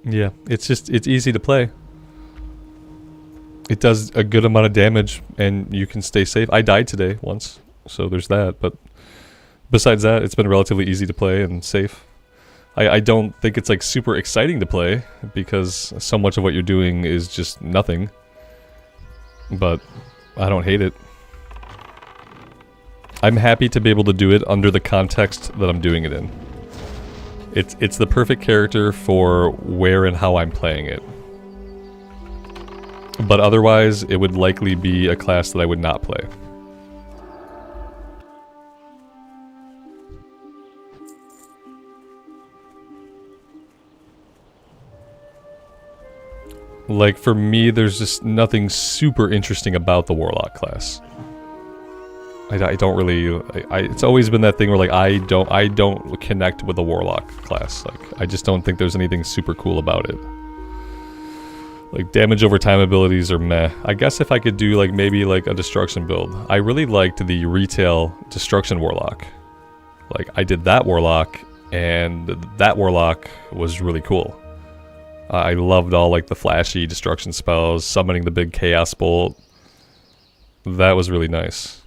Yeah, it's easy to play. It does a good amount of damage, and you can stay safe. I died today once, so there's that, but besides that, it's been relatively easy to play and safe. I don't think it's like super exciting to play, because so much of what you're doing is just nothing. But I don't hate it. I'm happy to be able to do it under the context that I'm doing it in. It's the perfect character for where and how I'm playing it. But otherwise, it would likely be a class that I would not play. Like, for me, there's just nothing super interesting about the Warlock class. I don't really... it's always been that thing where, like, I don't connect with the Warlock class. Like, I just don't think there's anything super cool about it. Like, damage over time abilities are meh. I guess if I could do, like, maybe, like, a destruction build. I really liked the retail destruction Warlock. Like, I did that Warlock, and that Warlock was really cool. I loved all, like, the flashy destruction spells, summoning the big chaos bolt. That was really nice.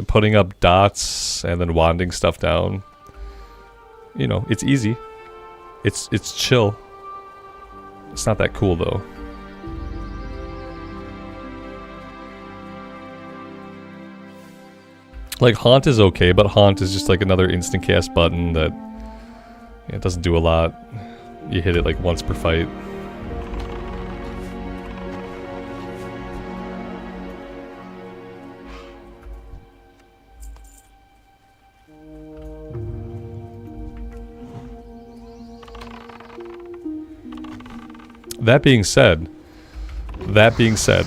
Putting up dots and then wanding stuff down. You know, it's easy. It's chill. It's not that cool, though. Like, Haunt is okay, but Haunt is just like another instant cast button that it doesn't do a lot. You hit it like once per fight. That being said,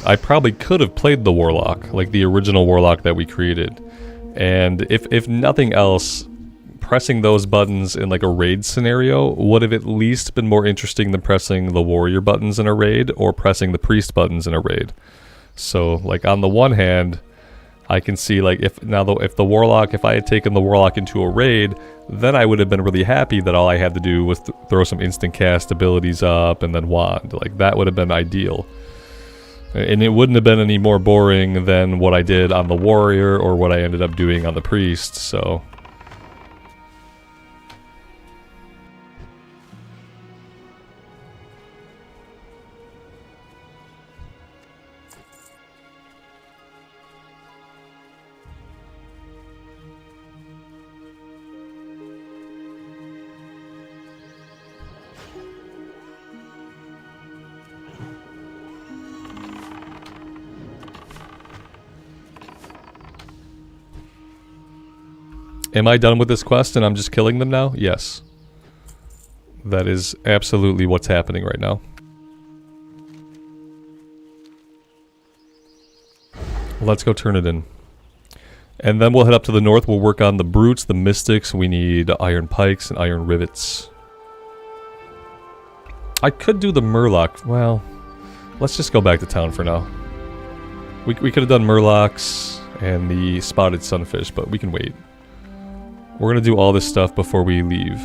I probably could have played the Warlock, like the original Warlock that we created. And if nothing else, pressing those buttons in like a raid scenario would have at least been more interesting than pressing the warrior buttons in a raid or pressing the priest buttons in a raid. So, like, on the one hand, I can see, like, if I had taken the Warlock into a raid, then I would have been really happy that all I had to do was throw some instant cast abilities up and then wand. Like, that would have been ideal. And it wouldn't have been any more boring than what I did on the warrior or what I ended up doing on the priest, so... Am I done with this quest and I'm just killing them now? Yes. That is absolutely what's happening right now. Let's go turn it in. And then we'll head up to the north. We'll work on the brutes, the mystics. We need iron pikes and iron rivets. I could do the Murloc. Well, let's just go back to town for now. We could have done Murlocs and the spotted sunfish, but we can wait. We're gonna do all this stuff before we leave.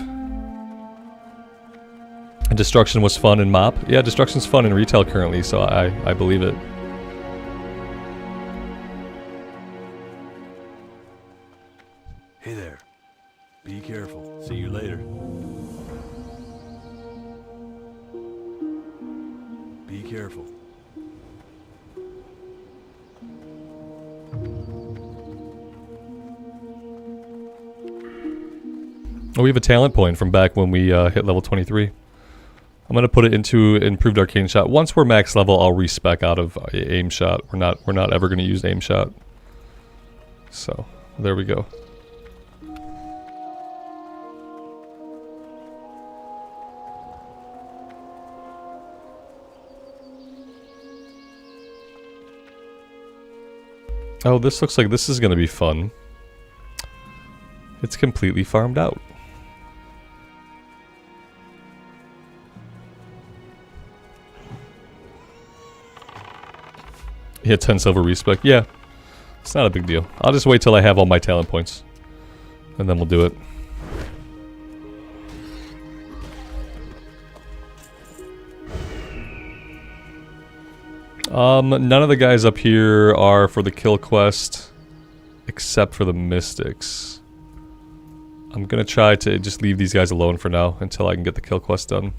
And destruction was fun in MOP. Yeah, destruction's fun in retail currently, so I believe it. Hey there. Be careful. See you later. Be careful. Oh, we have a talent point from back when we hit level 23. I'm gonna put it into improved arcane shot. Once we're max level, I'll respec out of aim shot. We're not ever gonna use aim shot. So there we go. Oh, this looks like this is gonna be fun. It's completely farmed out. Yeah, 10 silver respec. Yeah, it's not a big deal. I'll just wait till I have all my talent points. And then we'll do it. None of the guys up here are for the kill quest, except for the mystics. I'm gonna try to just leave these guys alone for now until I can get the kill quest done.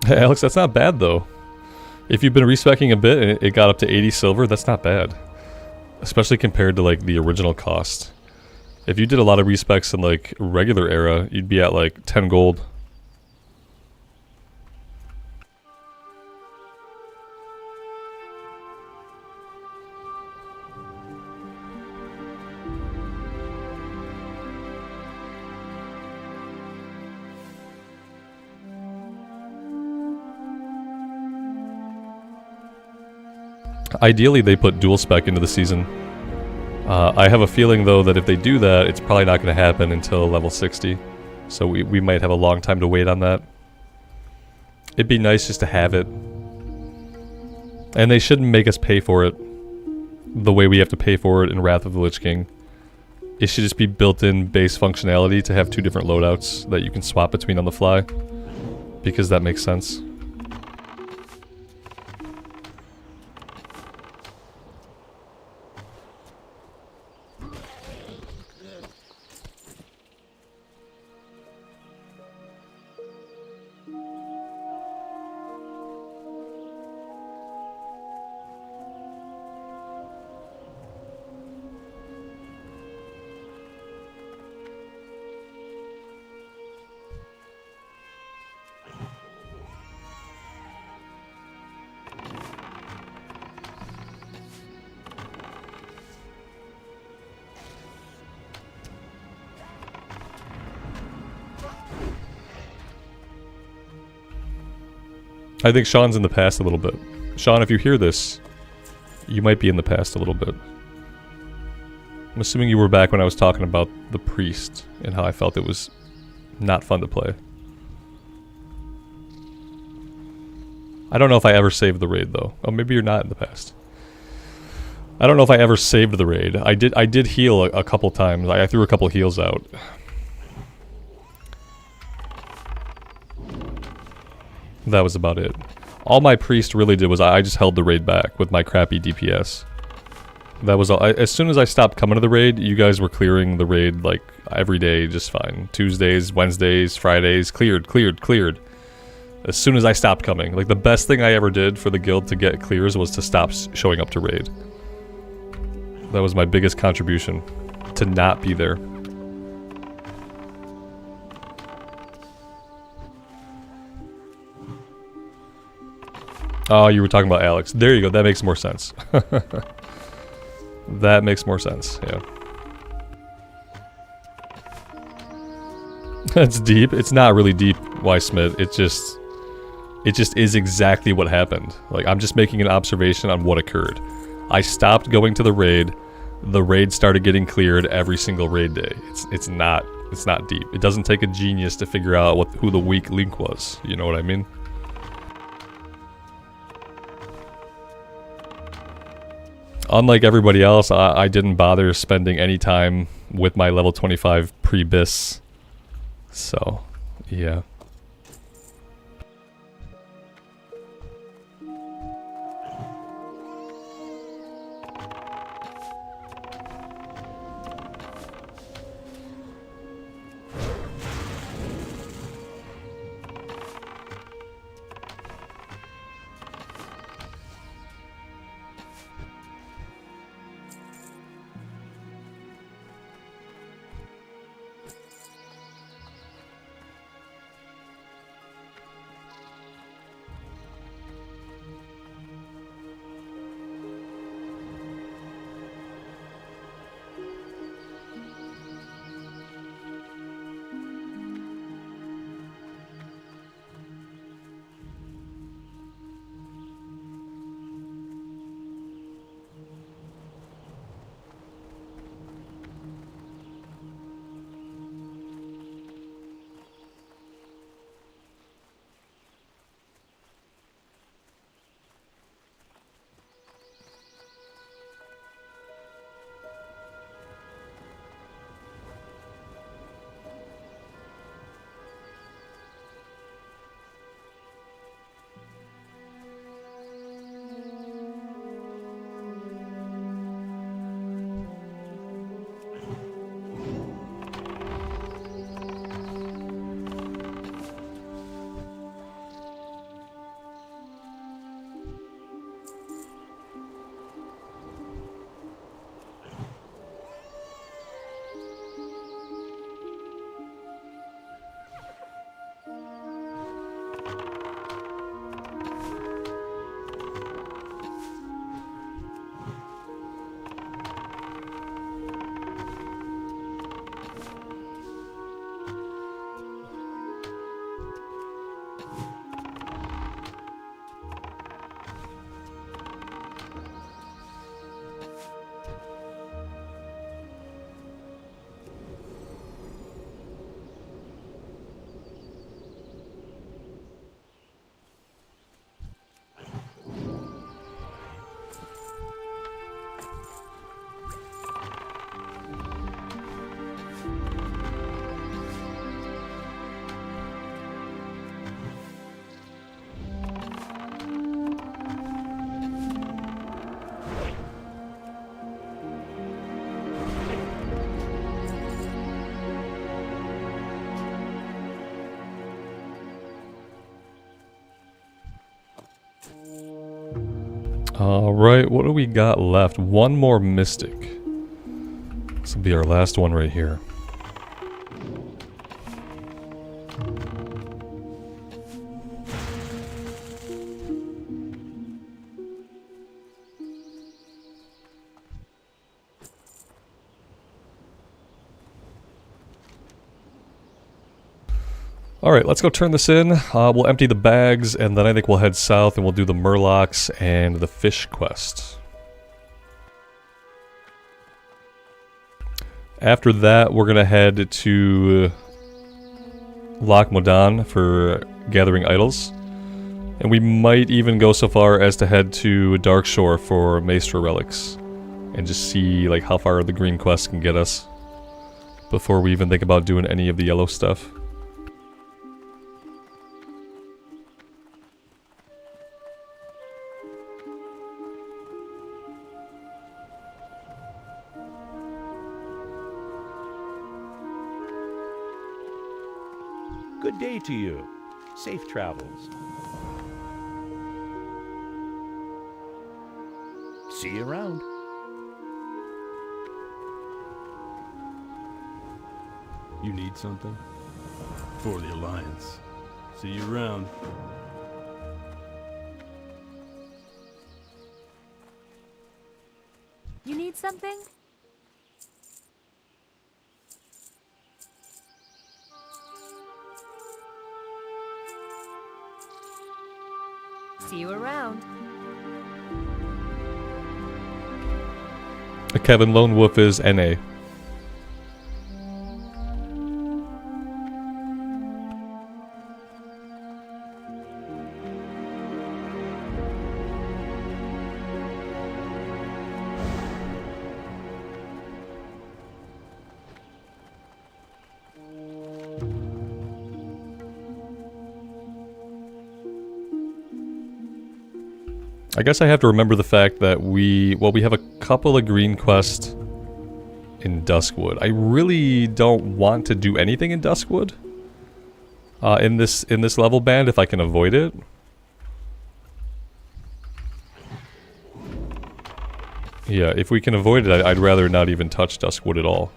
Hey, Alex, that's not bad though. If you've been respecking a bit and it got up to 80 silver, that's not bad. Especially compared to like the original cost. If you did a lot of respecs in like regular era, you'd be at like 10 gold. Ideally, they put dual spec into the season. I have a feeling, though, that if they do that, it's probably not going to happen until level 60. So we might have a long time to wait on that. It'd be nice just to have it. And they shouldn't make us pay for it the way we have to pay for it in Wrath of the Lich King. It should just be built-in base functionality to have 2 different loadouts that you can swap between on the fly. Because that makes sense. I think Sean's in the past a little bit. Sean, if you hear this, you might be in the past a little bit. I'm assuming you were back when I was talking about the priest and how I felt it was not fun to play. I don't know if I ever saved the raid though. Oh, maybe you're not in the past. I don't know if I ever saved the raid. I did heal a couple times. I threw a couple heals out. That was about it. All my priest really did was I just held the raid back with my crappy DPS. That was all. As soon as I stopped coming to the raid, you guys were clearing the raid like every day just fine. Tuesdays, Wednesdays, Fridays, cleared. As soon as I stopped coming. Like the best thing I ever did for the guild to get clears was to stop showing up to raid. That was my biggest contribution. To not be there. Oh, you were talking about Alex. There you go. That makes more sense. That makes more sense. Yeah. That's deep. It's not really deep, Y Smith. It just is exactly what happened. Like I'm just making an observation on what occurred. I stopped going to the raid. The raid started getting cleared every single raid day. It's not deep. It doesn't take a genius to figure out who the weak link was. You know what I mean? Unlike everybody else, I didn't bother spending any time with my level 25 pre-bis. So, yeah. Alright, what do we got left? One more mystic. This will be our last one right here. Alright, let's go turn this in. We'll empty the bags, and then I think we'll head south and we'll do the Murlocs and the fish quest. After that, we're gonna head to Loch Modan for gathering idols. And we might even go so far as to head to Darkshore for Maestra relics. And just see like how far the green quest can get us before we even think about doing any of the yellow stuff. Good day to you. Safe travels. See you around. You need something? For the Alliance. See you around. You need something? See you around. Kevin Lone Wolf is NA. I guess I have to remember the fact that we have a couple of green quests in Duskwood. I really don't want to do anything in Duskwood in this level band if I can avoid it. Yeah, if we can avoid it, I'd rather not even touch Duskwood at all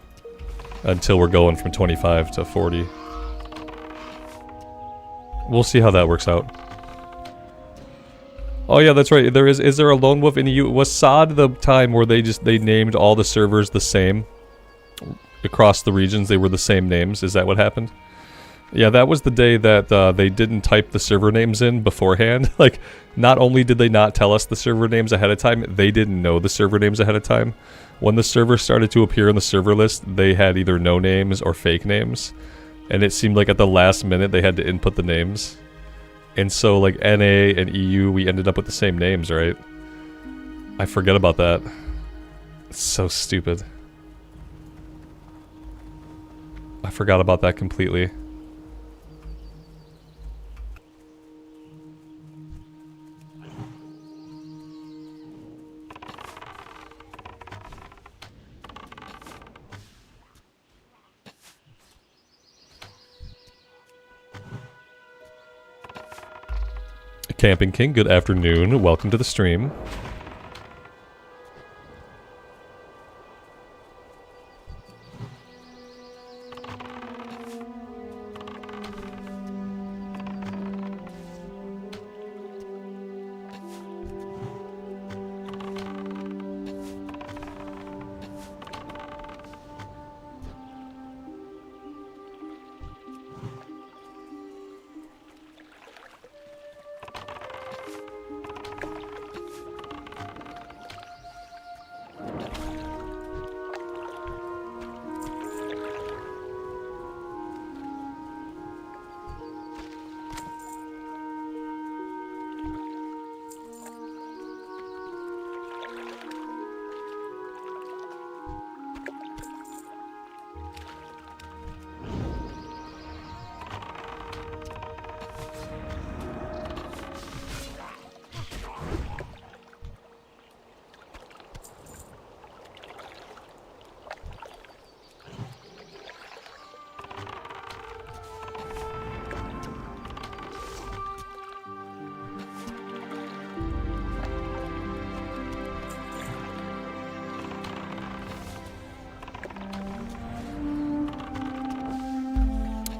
until we're going from 25 to 40. We'll see how that works out. Oh yeah, that's right. Is there a lone wolf in EU? Was SOD the time where they named all the servers the same across the regions? They were the same names. Is that what happened? Yeah, that was the day that they didn't type the server names in beforehand. Like, not only did they not tell us the server names ahead of time, they didn't know the server names ahead of time. When the servers started to appear in the server list, they had either no names or fake names. And it seemed like at the last minute they had to input the names. And so, like, NA and EU, we ended up with the same names, right? I forget about that. It's so stupid. I forgot about that completely. Camping King, good afternoon. Welcome to the stream.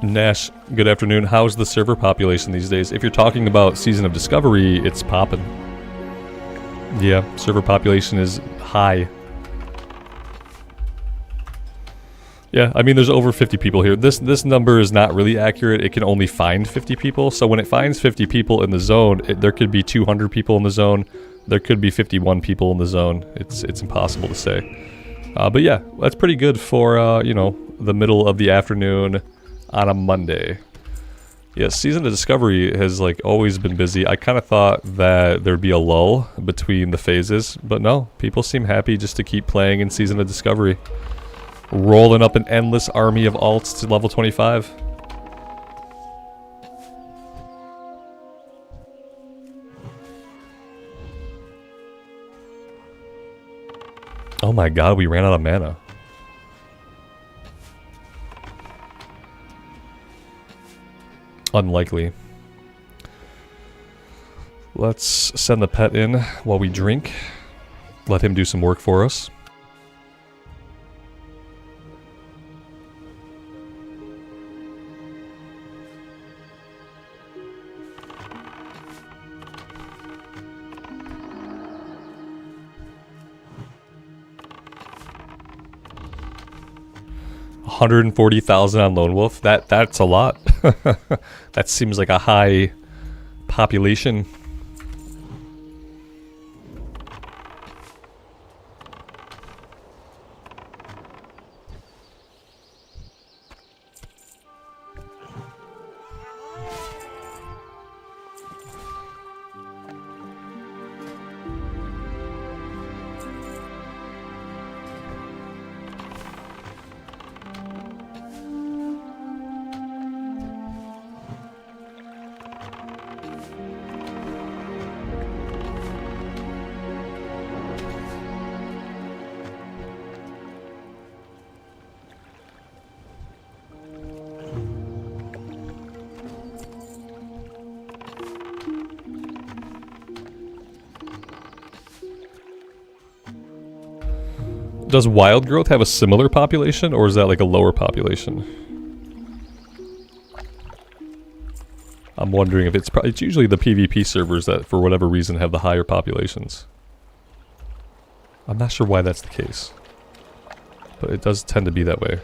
Nash, good afternoon. How's the server population these days? If you're talking about Season of Discovery, it's poppin'. Yeah, server population is high. Yeah, I mean, there's over 50 people here. This number is not really accurate. It can only find 50 people. So when it finds 50 people in the zone, there could be 200 people in the zone. There could be 51 people in the zone. It's impossible to say. But yeah, that's pretty good for, you know, the middle of the afternoon on a Monday. Yeah, Season of Discovery has, like, always been busy. I kind of thought that there'd be a lull between the phases, but no. People seem happy just to keep playing in Season of Discovery. Rolling up an endless army of alts to level 25. Oh my god, we ran out of mana. Unlikely. Let's send the pet in while we drink. Let him do some work for us. $140,000 on Lone Wolf. That's a lot. That seems like a high population. Does Wild Growth have a similar population, or is that like a lower population? I'm wondering if it's usually the PvP servers that, for whatever reason, have the higher populations. I'm not sure why that's the case, but it does tend to be that way.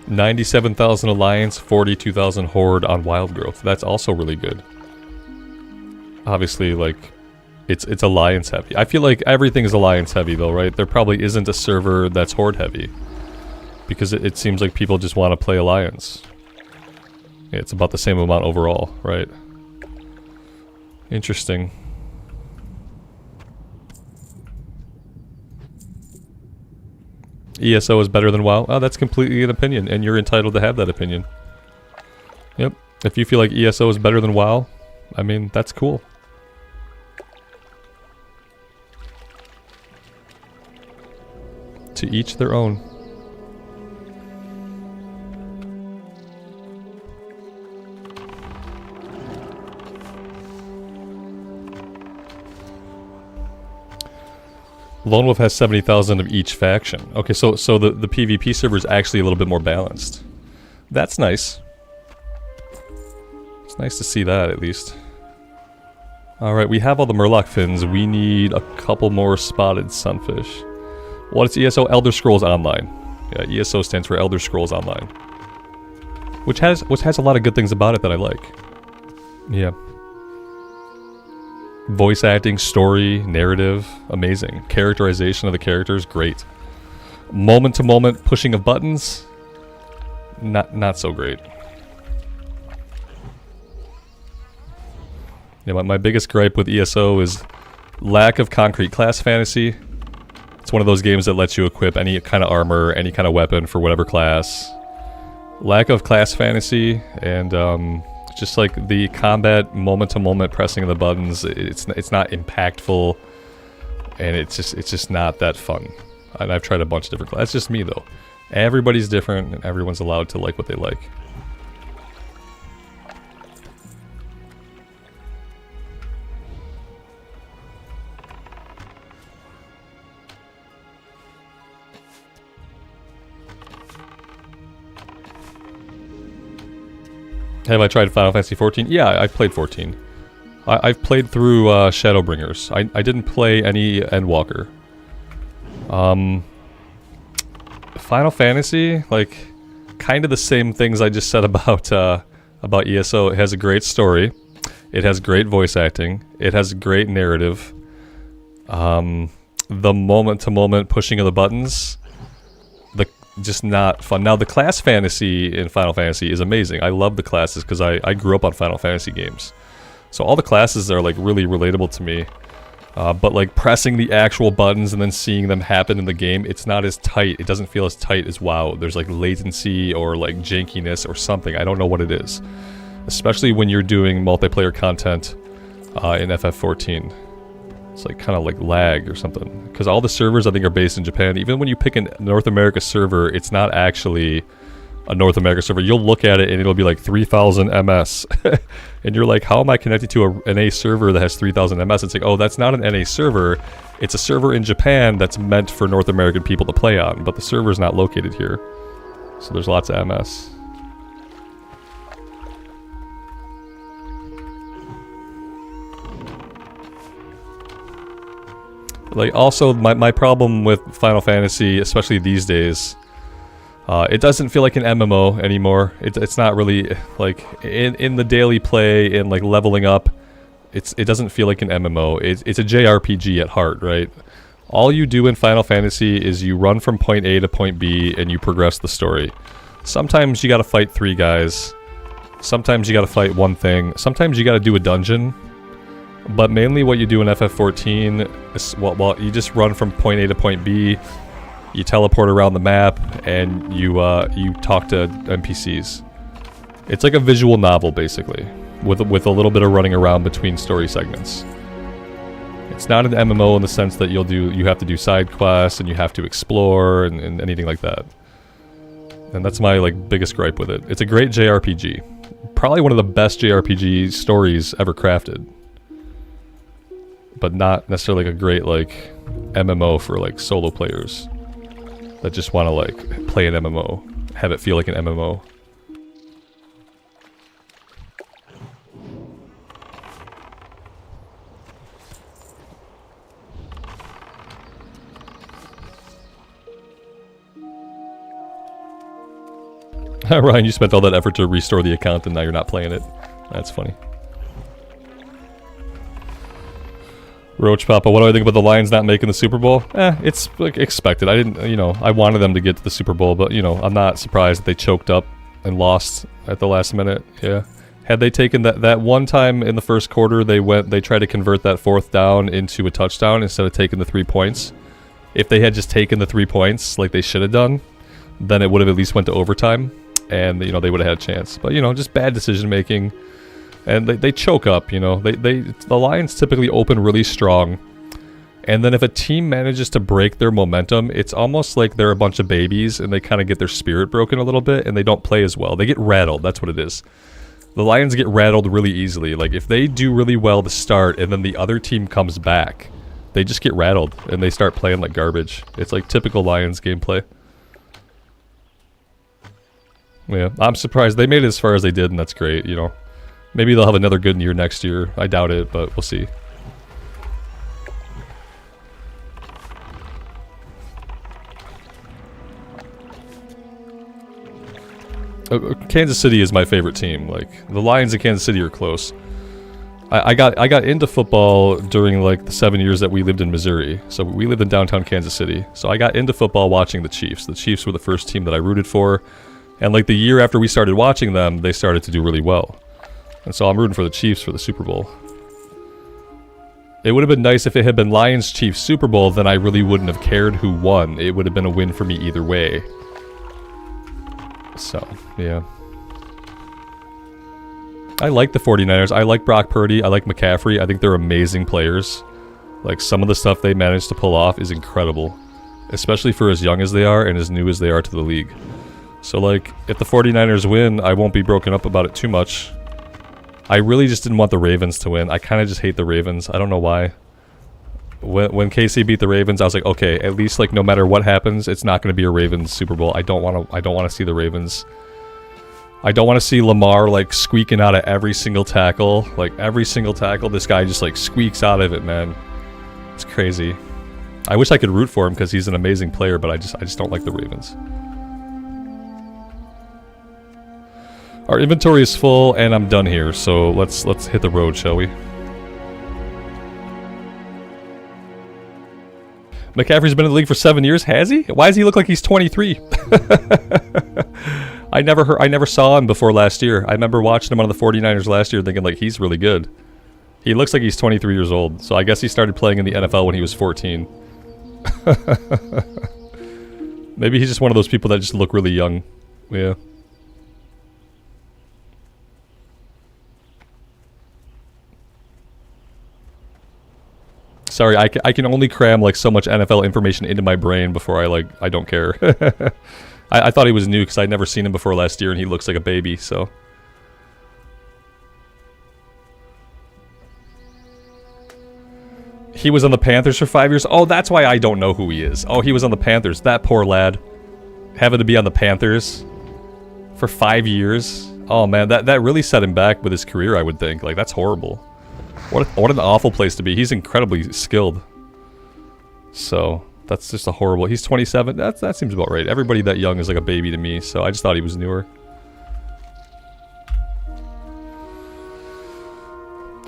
$97,000 Alliance, $42,000 Horde on Wild Growth. That's also really good. Obviously, like, it's Alliance heavy. I feel like everything is Alliance heavy though, right? There probably isn't a server that's Horde heavy. Because it seems like people just want to play Alliance. Yeah, it's about the same amount overall, right? Interesting. ESO is better than WoW. Oh, that's completely an opinion, and you're entitled to have that opinion. Yep. If you feel like ESO is better than WoW, I mean, that's cool. To each their own. Lone Wolf has 70,000 of each faction. Okay, so the PvP server is actually a little bit more balanced. That's nice. It's nice to see that, at least. Alright, we have all the Murloc fins. We need a couple more spotted sunfish. What is ESO? Elder Scrolls Online. Yeah, ESO stands for Elder Scrolls Online. Which has a lot of good things about it that I like. Yeah. Voice acting, story, narrative, amazing. Characterization of the characters, great. Moment-to-moment pushing of buttons, not so great. Yeah, my biggest gripe with ESO is lack of concrete class fantasy. It's one of those games that lets you equip any kind of armor, any kind of weapon for whatever class. Lack of class fantasy, and just like the combat moment-to-moment pressing of the buttons, it's not impactful, and it's just not that fun. And I've tried a bunch of different classes. That's just me though. Everybody's different, and everyone's allowed to like what they like. Have I tried Final Fantasy 14? Yeah, I've played 14. I've played through Shadowbringers. I didn't play any Endwalker. Final Fantasy, like, kind of the same things I just said about ESO. It has a great story. It has great voice acting. It has great narrative. The moment-to-moment pushing of the buttons, just not fun. Now, the class fantasy in Final Fantasy is amazing. I love the classes because I grew up on Final Fantasy games. So all the classes are like really relatable to me. But like pressing the actual buttons and then seeing them happen in the game, it's not as tight. It doesn't feel as tight as WoW. There's like latency or like jankiness or something. I don't know what it is. Especially when you're doing multiplayer content in FF14. It's like kind of like lag or something. Because all the servers I think are based in Japan. Even when you pick a North America server, it's not actually a North America server. You'll look at it and it'll be like 3000 MS. And you're like, how am I connected to an NA server that has 3000 MS? It's like, oh, that's not an NA server. It's a server in Japan that's meant for North American people to play on. But the server's not located here. So there's lots of MS. Like, also, my problem with Final Fantasy, especially these days, it doesn't feel like an MMO anymore. It's not really, like, in the daily play and, like, leveling up, it doesn't feel like an MMO. It's a JRPG at heart, right? All you do in Final Fantasy is you run from point A to point B and you progress the story. Sometimes you gotta fight 3 guys. Sometimes you gotta fight one thing. Sometimes you gotta do a dungeon. But mainly what you do in FF14 is, well, you just run from point A to point B, you teleport around the map, and you talk to NPCs. It's like a visual novel, basically, with a little bit of running around between story segments. It's not an MMO in the sense that you have to do side quests, and you have to explore, and anything like that. And that's my, like, biggest gripe with it. It's a great JRPG. Probably one of the best JRPG stories ever crafted. But not necessarily like a great, like, MMO for, like, solo players that just want to, like, play an MMO, have it feel like an MMO. Ryan, you spent all that effort to restore the account and now you're not playing it. That's funny. Roach Papa, what do I think about the Lions not making the Super Bowl? It's like expected. I didn't, I wanted them to get to the Super Bowl, but, I'm not surprised that they choked up and lost at the last minute. Yeah. Had they taken that one time in the first quarter, they tried to convert that 4th down into a touchdown instead of taking the 3 points. If they had just taken the 3 points like they should have done, then it would have at least went to overtime and, they would have had a chance. But, just bad decision making. And they choke up, the Lions typically open really strong. And then if a team manages to break their momentum, it's almost like they're a bunch of babies and they kind of get their spirit broken a little bit and they don't play as well. They get rattled, that's what it is. The Lions get rattled really easily. Like, if they do really well to start and then the other team comes back, they just get rattled and they start playing like garbage. It's like typical Lions gameplay. Yeah, I'm surprised. They made it as far as they did and that's great, Maybe they'll have another good year next year. I doubt it, but we'll see. Kansas City is my favorite team. Like, the Lions in Kansas City are close. I got into football during, like, the 7 years that we lived in Missouri. So we lived in downtown Kansas City. So I got into football watching the Chiefs. The Chiefs were the first team that I rooted for. And, like, the year after we started watching them, they started to do really well. And so I'm rooting for the Chiefs for the Super Bowl. It would have been nice if it had been Lions Chiefs Super Bowl, then I really wouldn't have cared who won. It would have been a win for me either way. So, yeah. I like the 49ers. I like Brock Purdy. I like McCaffrey. I think they're amazing players. Like, some of the stuff they managed to pull off is incredible. Especially for as young as they are and as new as they are to the league. So, like, if the 49ers win, I won't be broken up about it too much. I really just didn't want the Ravens to win. I kind of just hate the Ravens. I don't know why. When KC beat the Ravens, I was like, okay, at least, like, no matter what happens, it's not going to be a Ravens Super Bowl. I don't want to see the Ravens. I don't want to see Lamar, like, squeaking out of every single tackle. Like, every single tackle, this guy just, like, squeaks out of it, man. It's crazy. I wish I could root for him because he's an amazing player, but I just don't like the Ravens. Our inventory is full, and I'm done here, so let's hit the road, shall we? McCaffrey's been in the league for 7 years, has he? Why does he look like he's 23? I never saw him before last year. I remember watching him on the 49ers last year thinking, like, he's really good. He looks like he's 23 years old, so I guess he started playing in the NFL when he was 14. Maybe he's just one of those people that just look really young. Yeah. Sorry, I can only cram, like, so much NFL information into my brain before I don't care. I thought he was new because I'd never seen him before last year and he looks like a baby, so. He was on the Panthers for 5 years? Oh, that's why I don't know who he is. Oh, he was on the Panthers. That poor lad. Having to be on the Panthers for 5 years. Oh, man, that really set him back with his career, I would think. Like, that's horrible. What an awful place to be. He's incredibly skilled. So, that's just a horrible... He's 27. That seems about right. Everybody that young is like a baby to me, so I just thought he was newer.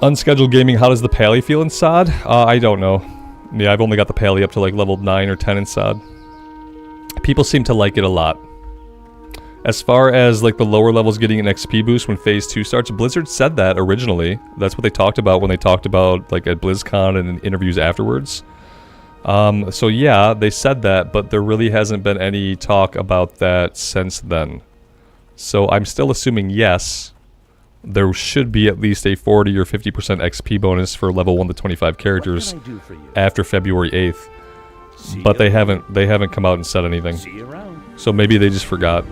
Unscheduled gaming, how does the Pally feel in SOD? I don't know. Yeah, I've only got the Pally up to like level 9 or 10 in SOD. People seem to like it a lot. As far as like the lower levels getting an XP boost when Phase 2 starts, Blizzard said that originally. That's what they talked about when they talked about like at BlizzCon and in interviews afterwards. So yeah, they said that, but there really hasn't been any talk about that since then. So I'm still assuming yes, there should be at least a 40 or 50% XP bonus for level 1 to 25 characters after February 8th. But they haven't come out and said anything. So maybe they just forgot.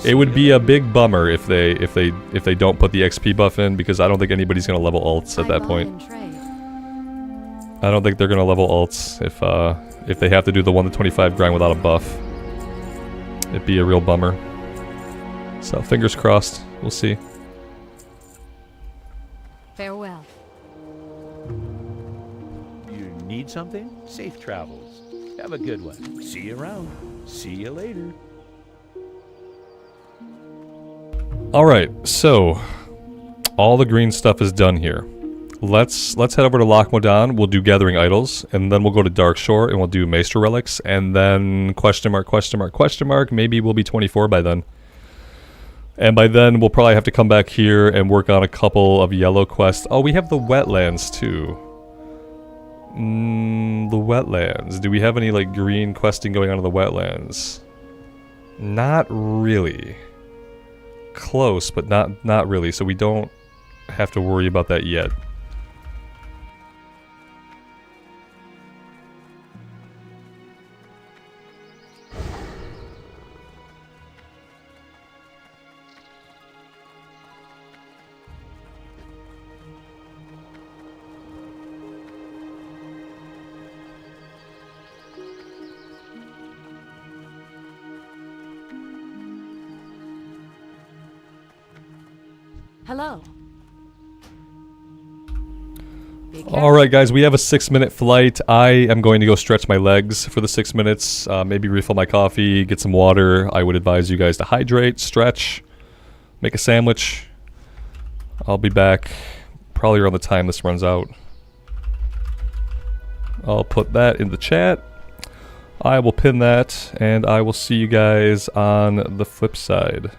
It would be a big bummer if they don't put the XP buff in, because I don't think anybody's gonna level alts at that point. I don't think they're gonna level alts if they have to do the 1 to 25 grind without a buff. It'd be a real bummer. So fingers crossed. We'll see. Farewell. You need something? Safe travels. Have a good one. See you around. See you later. Alright, so all the green stuff is done here. Let's head over to Loch Modan. We'll do Gathering Idols, and then we'll go to Darkshore and we'll do Maester Relics, and then question mark, maybe we'll be 24 by then. And by then we'll probably have to come back here and work on a couple of yellow quests. Oh, we have the Wetlands too. The Wetlands. Do we have any like green questing going on in the Wetlands? Not really. Close, but not really, so we don't have to worry about that yet. Hello. Alright guys, we have a 6-minute flight. I am going to go stretch my legs for the 6 minutes, maybe refill my coffee, get some water. I would advise you guys to hydrate, stretch, make a sandwich. I'll be back probably around the time this runs out. I'll put that in the chat. I will pin that, and I will see you guys on the flip side.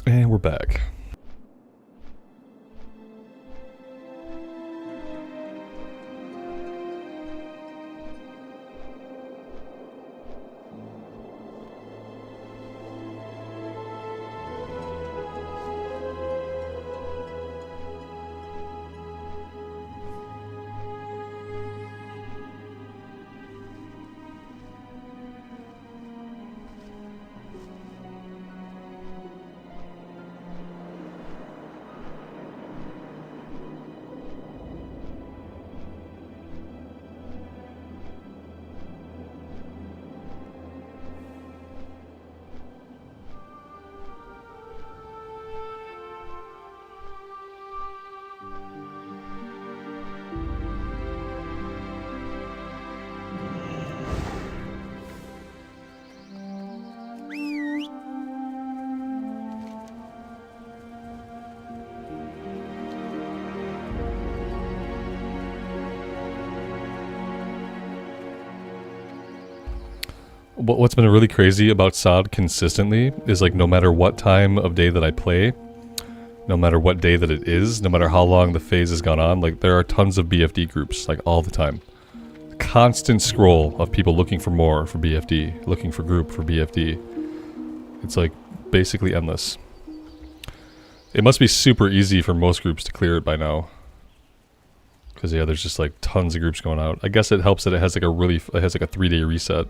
And we're back. What's been really crazy about SOD consistently is like no matter what time of day that I play, no matter what day that it is, no matter how long the phase has gone on, like there are tons of BFD groups, like all the time. Constant scroll of people looking for more for BFD, looking for group for BFD. It's like basically endless. It must be super easy for most groups to clear it by now. Because yeah, there's just like tons of groups going out. I guess it helps that it has like a 3-day reset.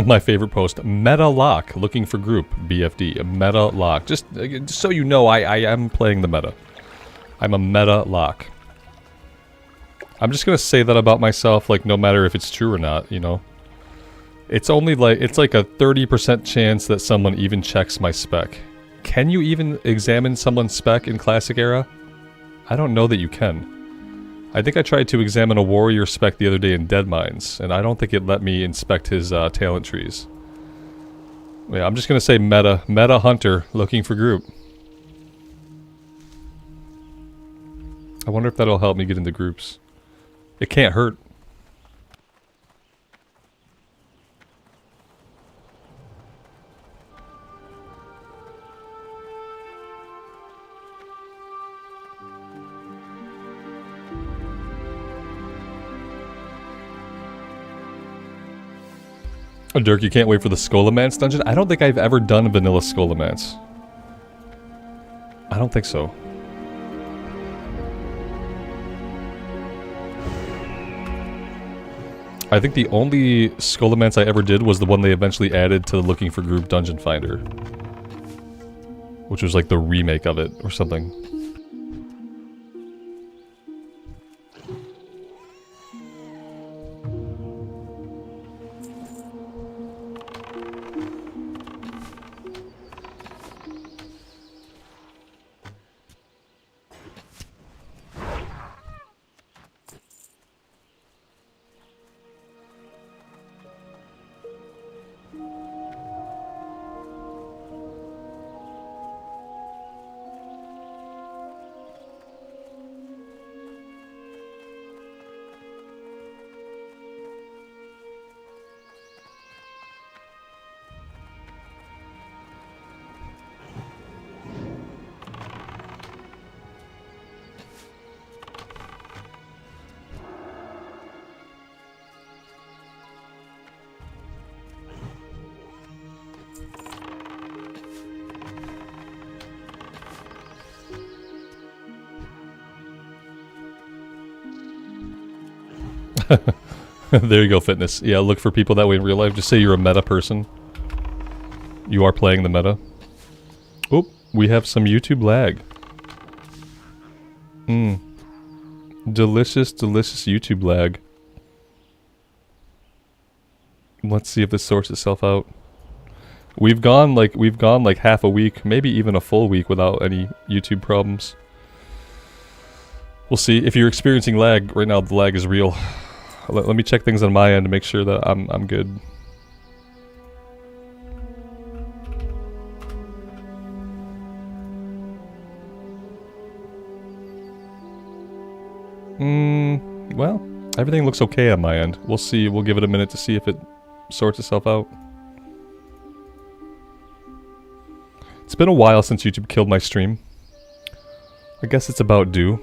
My favorite post, meta lock, looking for group, BFD, meta lock. Just so you know, I am playing the meta. I'm a meta lock. I'm just gonna say that about myself, like no matter if it's true or not, you know. It's only like, it's like a 30% chance that someone even checks my spec. Can you even examine someone's spec in Classic Era? I don't know that you can. I think I tried to examine a warrior spec the other day in Deadmines, and I don't think it let me inspect his talent trees. Yeah, I'm just gonna say meta hunter looking for group. I wonder if that'll help me get into groups. It can't hurt. Oh, Dirk, you can't wait for the Scholomance dungeon? I don't think I've ever done a vanilla Scholomance. I don't think so. I think the only Scholomance I ever did was the one they eventually added to the Looking for Group Dungeon Finder. Which was like the remake of it, or something. There you go, fitness. Yeah, look for people that way in real life. Just say you're a meta person. You are playing the meta. Oh, we have some YouTube lag. Delicious, delicious YouTube lag. Let's see if this sorts itself out. We've gone like half a week, maybe even a full week without any YouTube problems. We'll see. If you're experiencing lag right now, the lag is real. Let me check things on my end to make sure that I'm good. Well, everything looks okay on my end. We'll see. We'll give it a minute to see if it sorts itself out. It's been a while since YouTube killed my stream. I guess it's about due.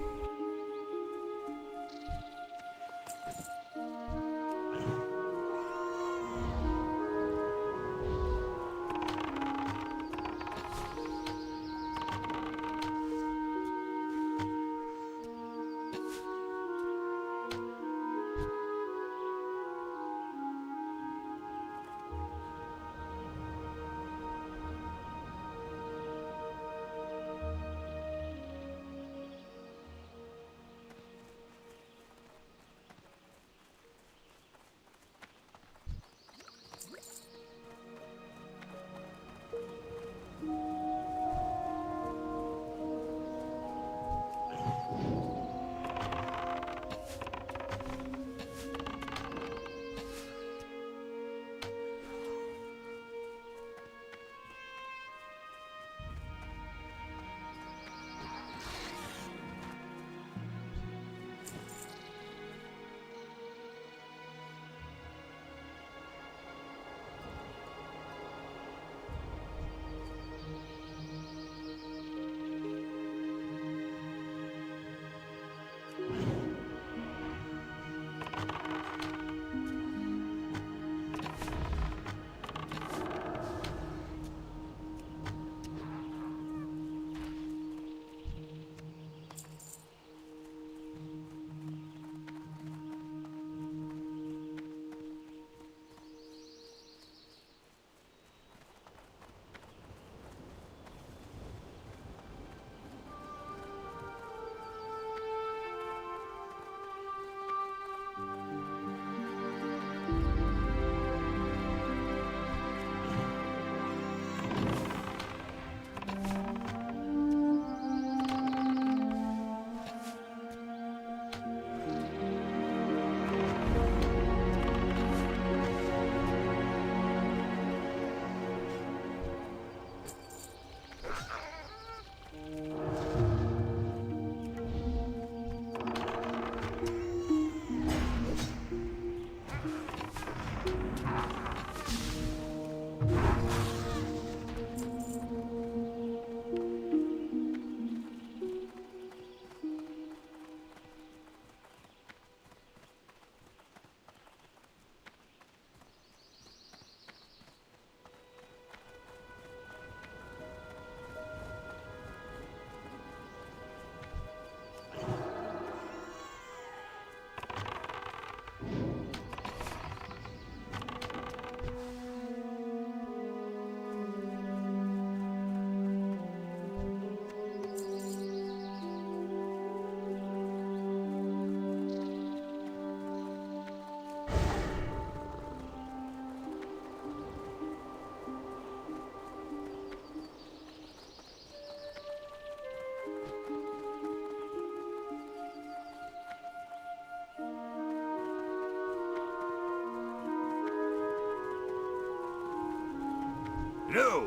No!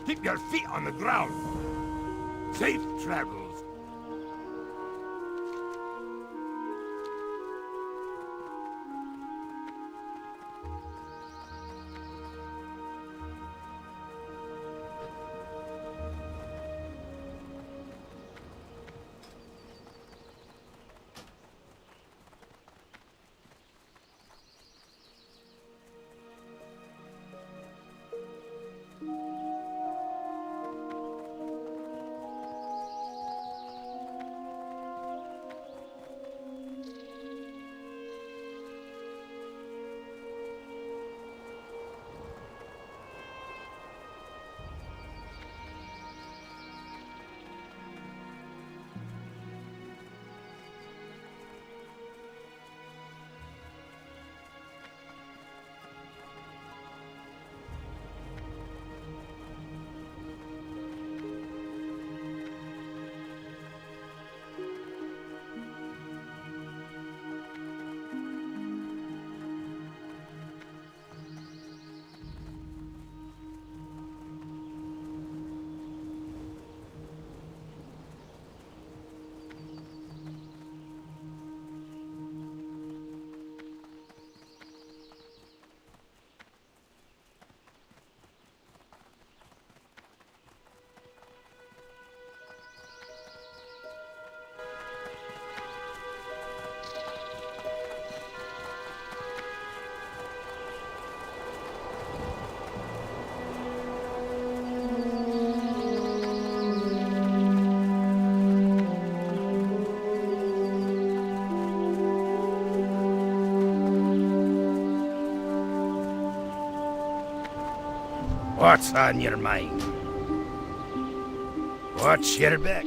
Keep your feet on the ground! Safe travels! What's on your mind? What's your back?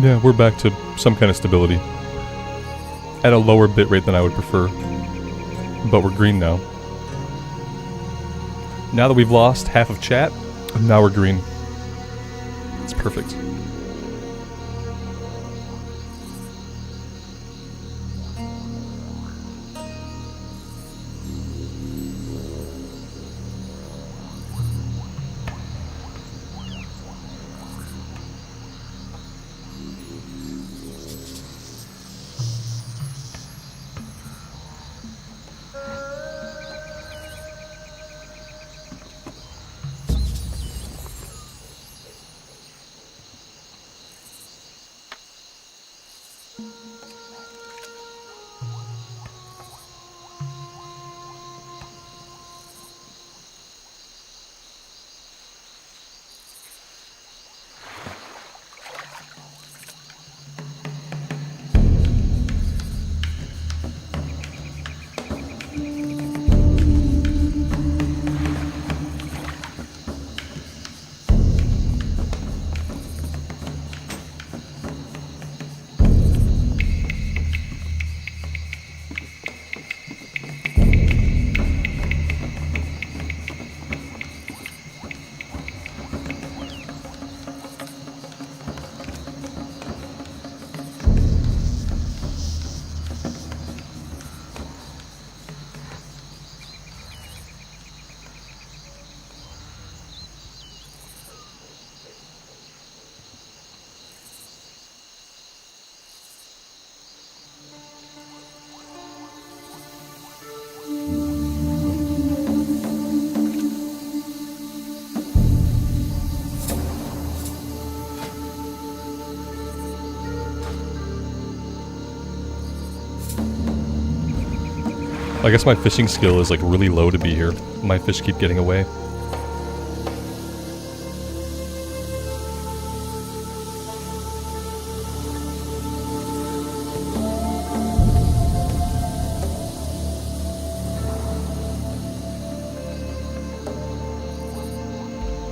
Yeah, we're back to some kind of stability. At a lower bitrate than I would prefer. But we're green now. Now that we've lost half of chat, now we're green. It's perfect. I guess my fishing skill is like really low to be here. My fish keep getting away.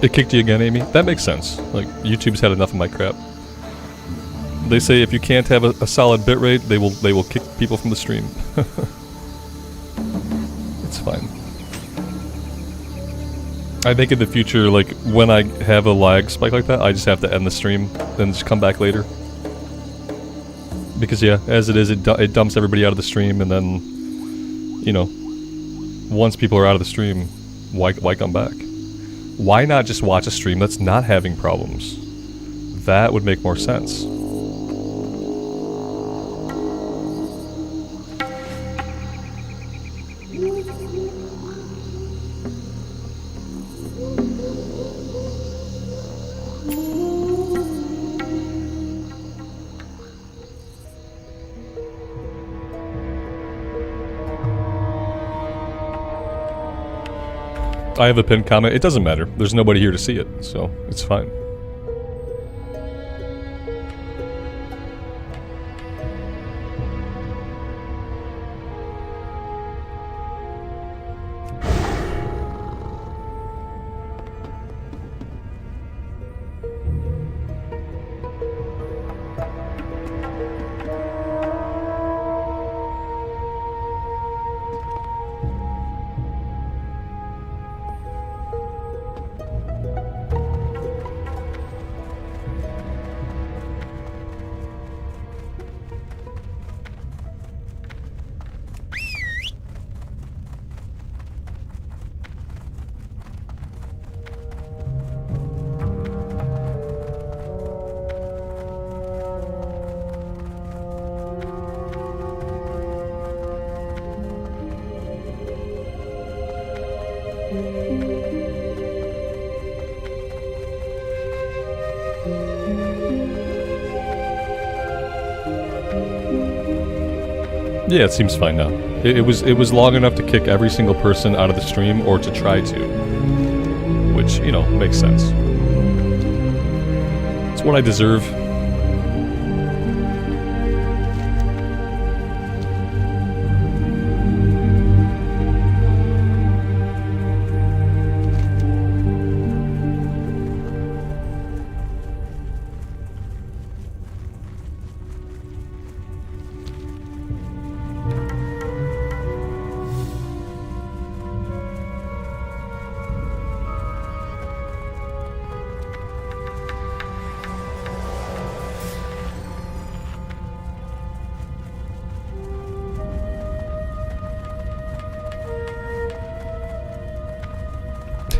It kicked you again, Amy? That makes sense. Like, YouTube's had enough of my crap. They say if you can't have a solid bitrate, they will kick people from the stream. It's fine. I think in the future, like, when I have a lag spike like that, I just have to end the stream, then just come back later. Because yeah, as it is, it dumps everybody out of the stream, and then, you know, once people are out of the stream, why come back? Why not just watch a stream that's not having problems? That would make more sense. I have a pinned comment. It doesn't matter. There's nobody here to see it, so it's fine. Yeah, it seems fine now. It was long enough to kick every single person out of the stream, or to try to. Which, you know, makes sense. It's what I deserve.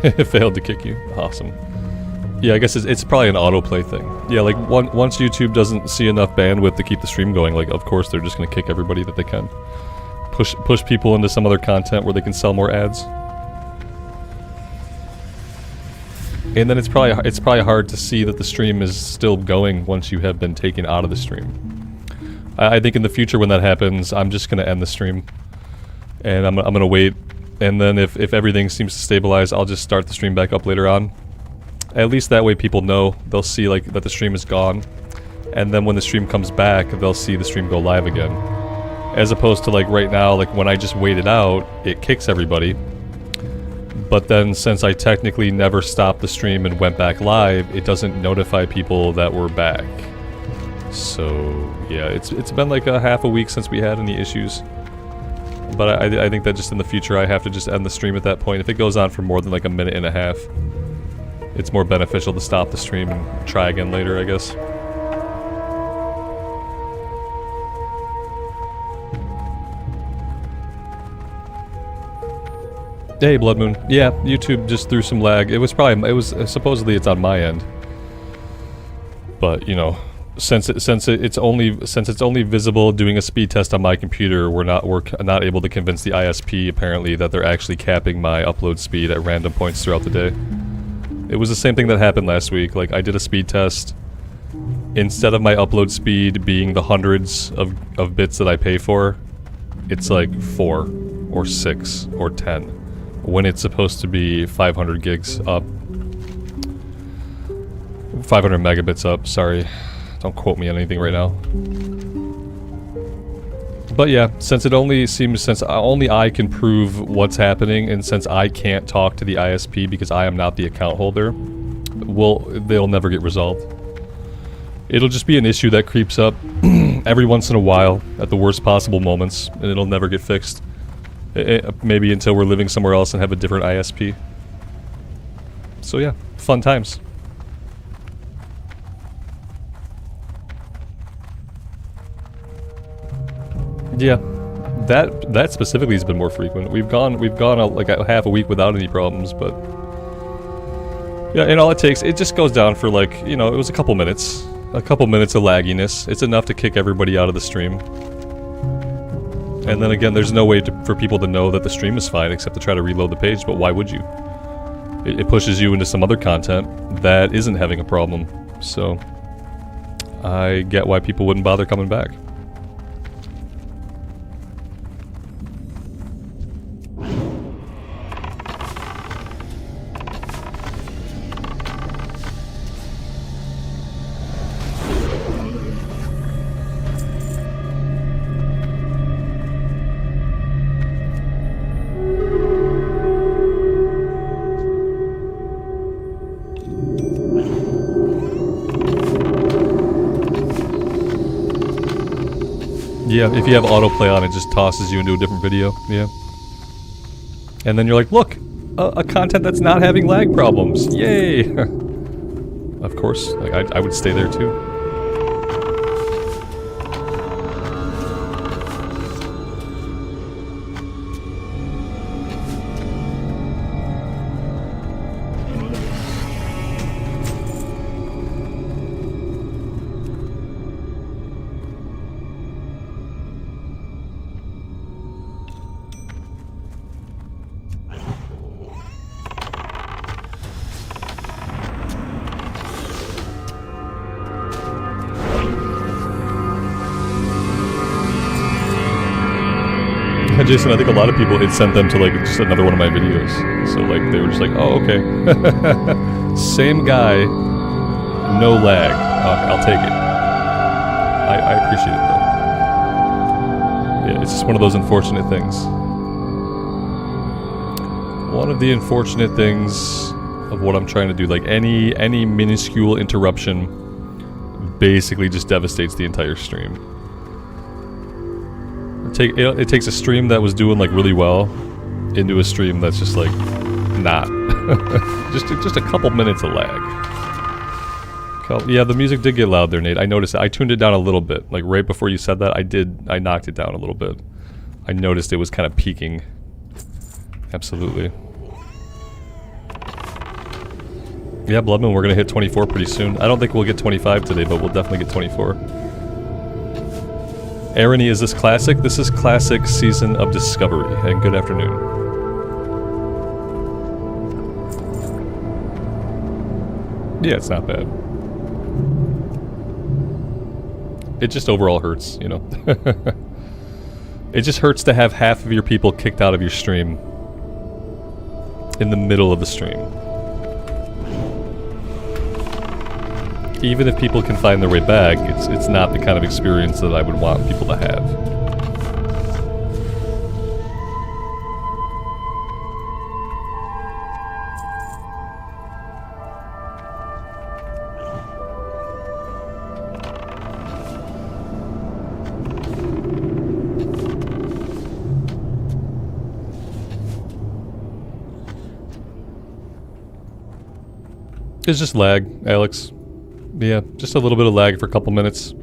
It failed to kick you. Awesome. Yeah, I guess it's probably an autoplay thing. Yeah, like once YouTube doesn't see enough bandwidth to keep the stream going, like of course they're just gonna kick everybody that they can. Push people into some other content where they can sell more ads. And then it's probably hard to see that the stream is still going once you have been taken out of the stream. I think in the future when that happens, I'm just gonna end the stream. And I'm gonna wait. And then if everything seems to stabilize, I'll just start the stream back up later on. At least that way people know. They'll see like that the stream is gone. And then when the stream comes back, they'll see the stream go live again. As opposed to like right now, like when I just wait it out, it kicks everybody. But then since I technically never stopped the stream and went back live, it doesn't notify people that we're back. So yeah, it's been like a half a week since we had any issues. But I think that just in the future I have to just end the stream at that point. If it goes on for more than like a minute and a half, it's more beneficial to stop the stream and try again later, I guess. Hey, Blood Moon. Yeah, YouTube just threw some lag. Supposedly it's on my end. But, you know, since it's only visible doing a speed test on my computer, we're not able to convince the ISP apparently that they're actually capping my upload speed at random points throughout the day. It was the same thing that happened last week. Like I did a speed test. Instead of my upload speed being the hundreds of bits that I pay for, it's like 4 or 6 or 10 when it's supposed to be 500 gigs up. 500 megabits up, sorry. Don't quote me on anything right now. But yeah, since it only seems, since only I can prove what's happening, and since I can't talk to the ISP because I am not the account holder, they'll never get resolved. It'll just be an issue that creeps up every once in a while at the worst possible moments, and it'll never get fixed. Maybe until we're living somewhere else and have a different ISP. So yeah, fun times. Yeah, that specifically has been more frequent. We've gone like a half a week without any problems, but yeah, and all it takes, it just goes down for like, you know, it was a couple minutes of lagginess. It's enough to kick everybody out of the stream. And then again, there's no way for people to know that the stream is fine except to try to reload the page, but why would you? It pushes you into some other content that isn't having a problem, so I get why people wouldn't bother coming back. Yeah, if you have autoplay on, it just tosses you into a different video, yeah. And then you're like, look, a content that's not having lag problems, yay! Of course, like I would stay there too. Jason, I think a lot of people, it sent them to like just another one of my videos. So like they were just like, oh, okay. Same guy, no lag. Okay, I'll take it. I appreciate it though. Yeah, it's just one of those unfortunate things. One of the unfortunate things of what I'm trying to do, like any minuscule interruption basically just devastates the entire stream. It takes a stream that was doing like really well into a stream that's just like not. just a couple minutes of lag. Yeah, the music did get loud there, Nate. I noticed it. I tuned it down a little bit. Like right before you said that, I knocked it down a little bit. I noticed it was kind of peaking. Absolutely. Yeah, Bloodman, we're gonna hit 24 pretty soon. I don't think we'll get 25 today, but we'll definitely get 24. Irony, is this classic? This is classic Season of Discovery, and good afternoon. Yeah, it's not bad. It just overall hurts, you know. It just hurts to have half of your people kicked out of your stream in the middle of the stream. Even if people can find their way back, it's not the kind of experience that I would want people to have. It's just lag, Alex. Yeah, just a little bit of lag for a couple minutes.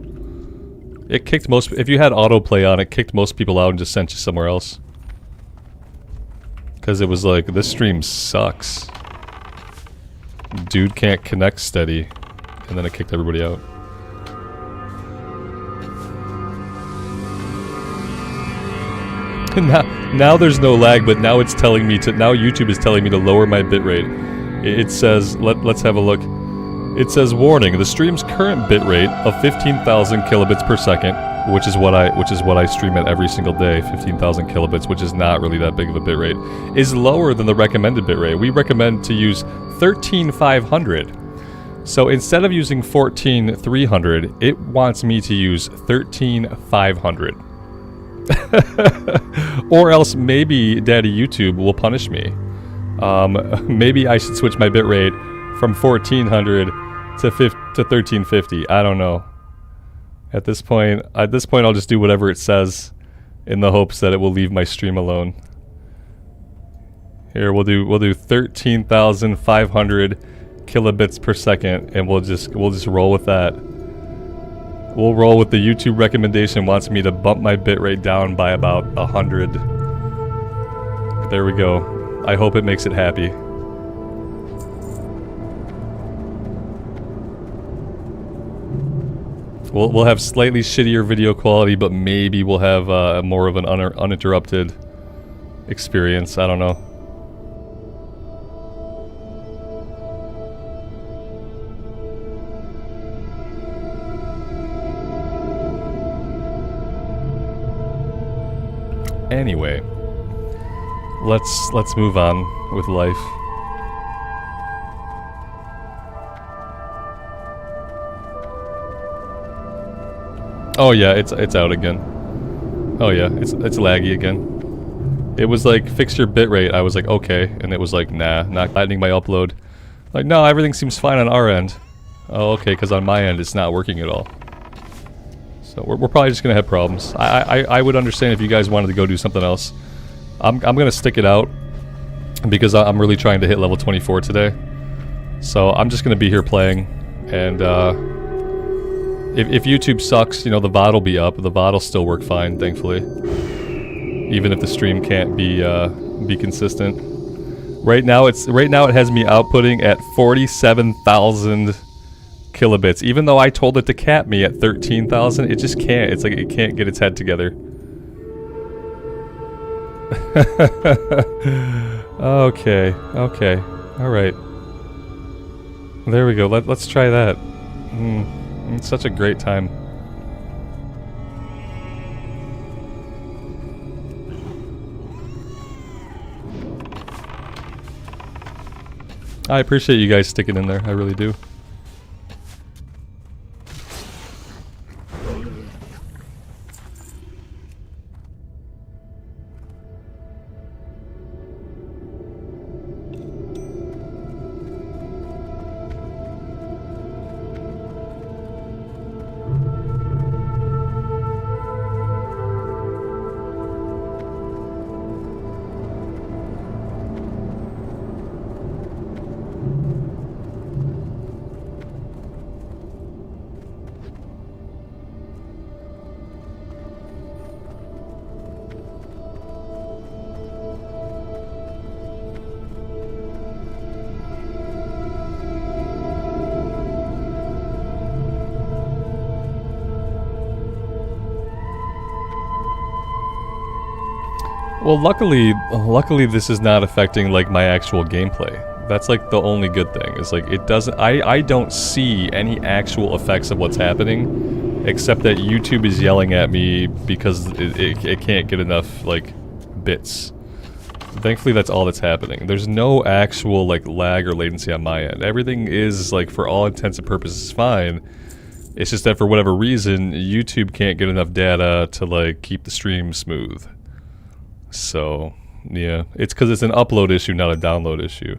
It kicked most... If you had autoplay on, it kicked most people out and just sent you somewhere else. Because it was like, this stream sucks. Dude can't connect steady. And then it kicked everybody out. Now there's no lag, but now it's telling me to... Now YouTube is telling me to lower my bitrate. It says... Let's have a look. It says, warning, the stream's current bitrate of 15,000 kilobits per second which is what I stream at every single day, 15,000 kilobits, which is not really that big of a bitrate, is lower than the recommended bitrate. We recommend to use 13,500. So instead of using 14,300, it wants me to use 13,500. Or else maybe Daddy YouTube will punish me. Maybe I should switch my bitrate from 1400 to 1350. I don't know. At this point, I'll just do whatever it says, in the hopes that it will leave my stream alone. Here, we'll do 13,500 kilobits per second, and we'll just roll with that. We'll roll with the YouTube recommendation. Wants me to bump my bitrate down by about 100. There we go. I hope it makes it happy. We'll have slightly shittier video quality, but maybe we'll have more of an uninterrupted experience. I don't know. Anyway, let's move on with life. Oh yeah, it's out again. Oh yeah, it's laggy again. It was like, fix your bitrate. I was like, okay, and it was like, nah, not letting my upload. Like, no, everything seems fine on our end. Oh, okay, because on my end it's not working at all. So we're probably just gonna have problems. I would understand if you guys wanted to go do something else. I'm gonna stick it out because I'm really trying to hit level 24 today. So I'm just gonna be here playing, and if YouTube sucks, you know, the VOD will be up. The VOD will still work fine, thankfully. Even if the stream can't be consistent. Right now it has me outputting at 47,000 kilobits. Even though I told it to cap me at 13,000, it just can't. It's like it can't get its head together. Okay, alright. There we go, let's try that. It's such a great time. I appreciate you guys sticking in there, I really do. Well, luckily this is not affecting like my actual gameplay. That's like the only good thing. Is like it doesn't. I don't see any actual effects of what's happening, except that YouTube is yelling at me because it can't get enough like bits. Thankfully, that's all that's happening. There's no actual like lag or latency on my end. Everything is like, for all intents and purposes, fine. It's just that for whatever reason, YouTube can't get enough data to like keep the stream smooth. So, yeah, it's because it's an upload issue, not a download issue.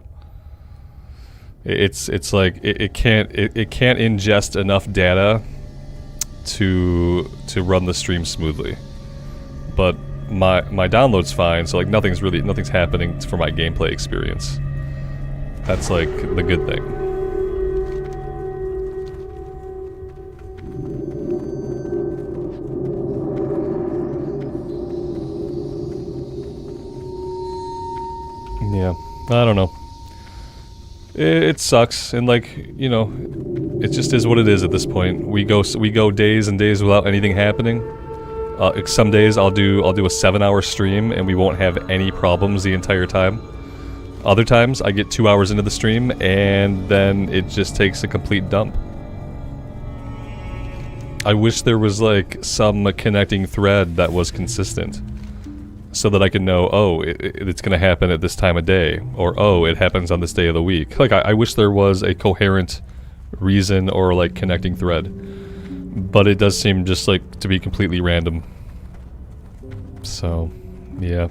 It's like it can't ingest enough data to run the stream smoothly. But my download's fine, so like nothing's happening for my gameplay experience. That's like the good thing. Yeah, I don't know. It sucks, and like, you know, it just is what it is at this point. We go days and days without anything happening. Some days I'll do a 7-hour stream and we won't have any problems the entire time. Other times I get 2 hours into the stream and then it just takes a complete dump. I wish there was like some connecting thread that was consistent. So that I could know, oh, it's going to happen at this time of day. Or, oh, it happens on this day of the week. Like, I wish there was a coherent reason or, like, connecting thread. But it does seem just, like, to be completely random. So, yeah.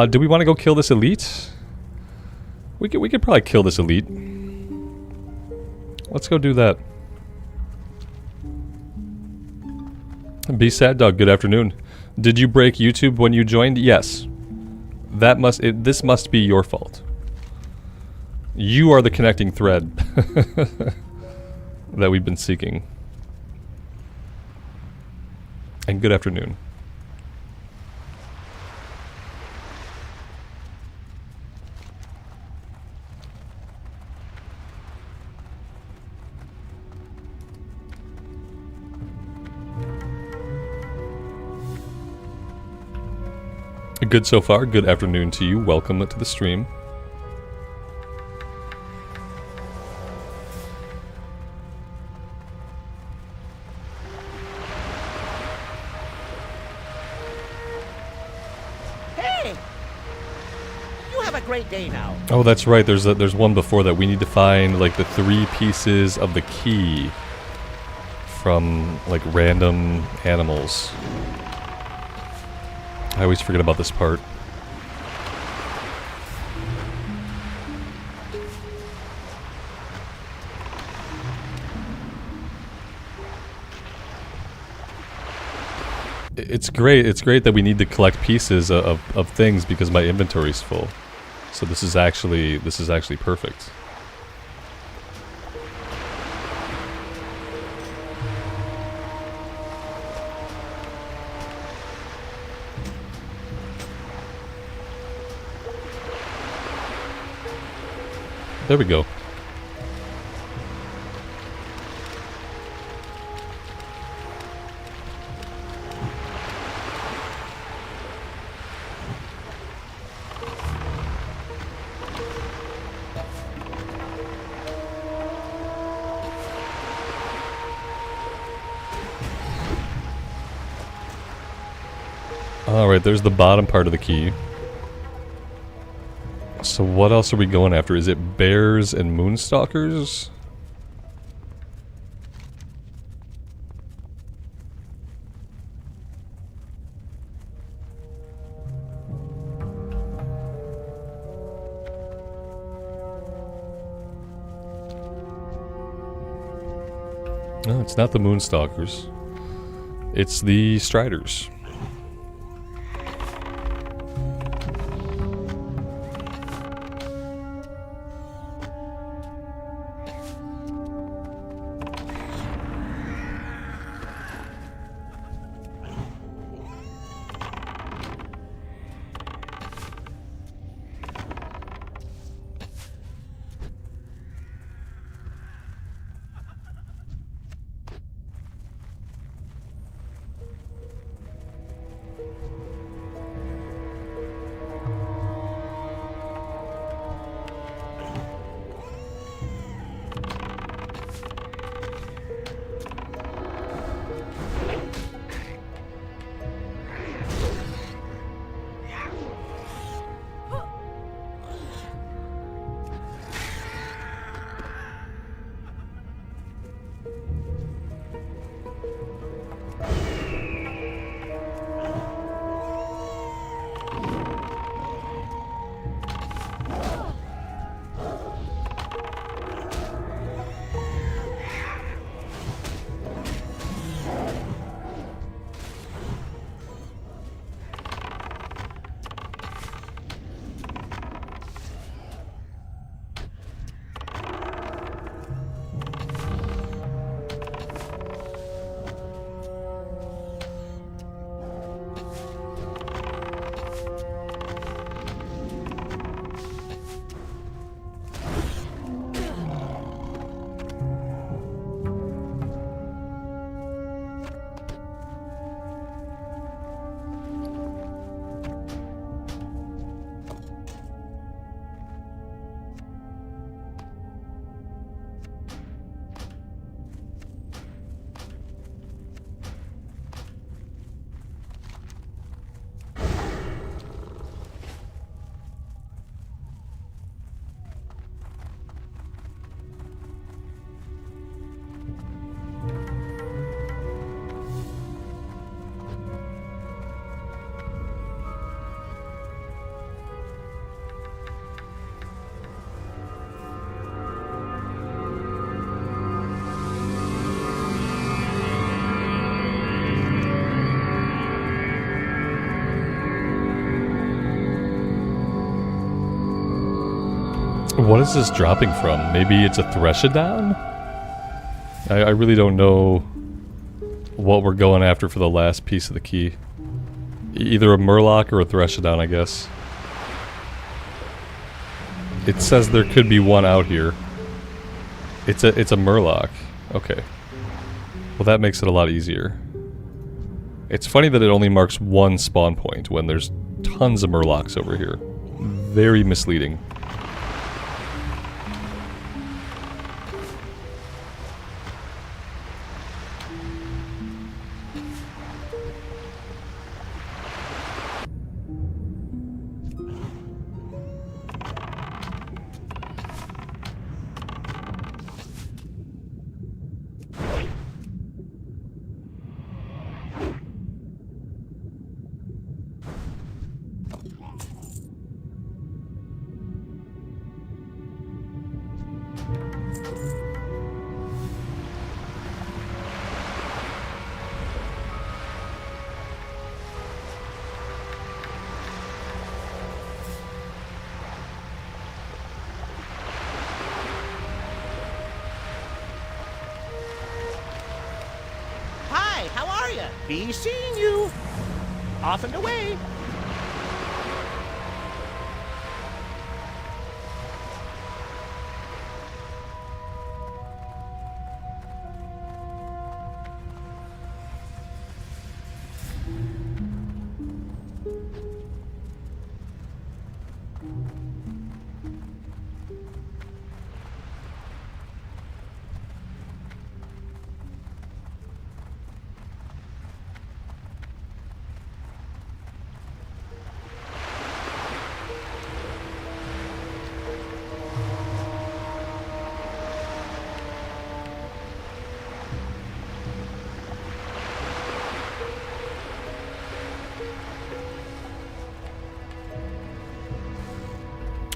Do we want to go kill this elite? We could probably kill this elite. Let's go do that. Be sad dog, good afternoon. Did you break YouTube when you joined? Yes. This must be your fault. You are the connecting thread that we've been seeking. And good afternoon. Good so far. Good afternoon to you. Welcome to the stream. Hey! You have a great day now. Oh, that's right. There's one before that. We need to find like the 3 pieces of the key from like random animals. I always forget about this part. It's great that we need to collect pieces of things because my inventory's full. So this is actually perfect. There we go. Alright, there's the bottom part of the key. So what else are we going after? Is it bears and moonstalkers? No, it's not the moonstalkers. It's the striders. What is this dropping from? Maybe it's a Threshodon? I really don't know what we're going after for the last piece of the key. Either a Murloc or a Threshodon, I guess. It says there could be one out here. It's a Murloc. Okay. Well, that makes it a lot easier. It's funny that it only marks one spawn point when there's tons of Murlocs over here. Very misleading. Hi, how are you? Be seeing you. Off and away.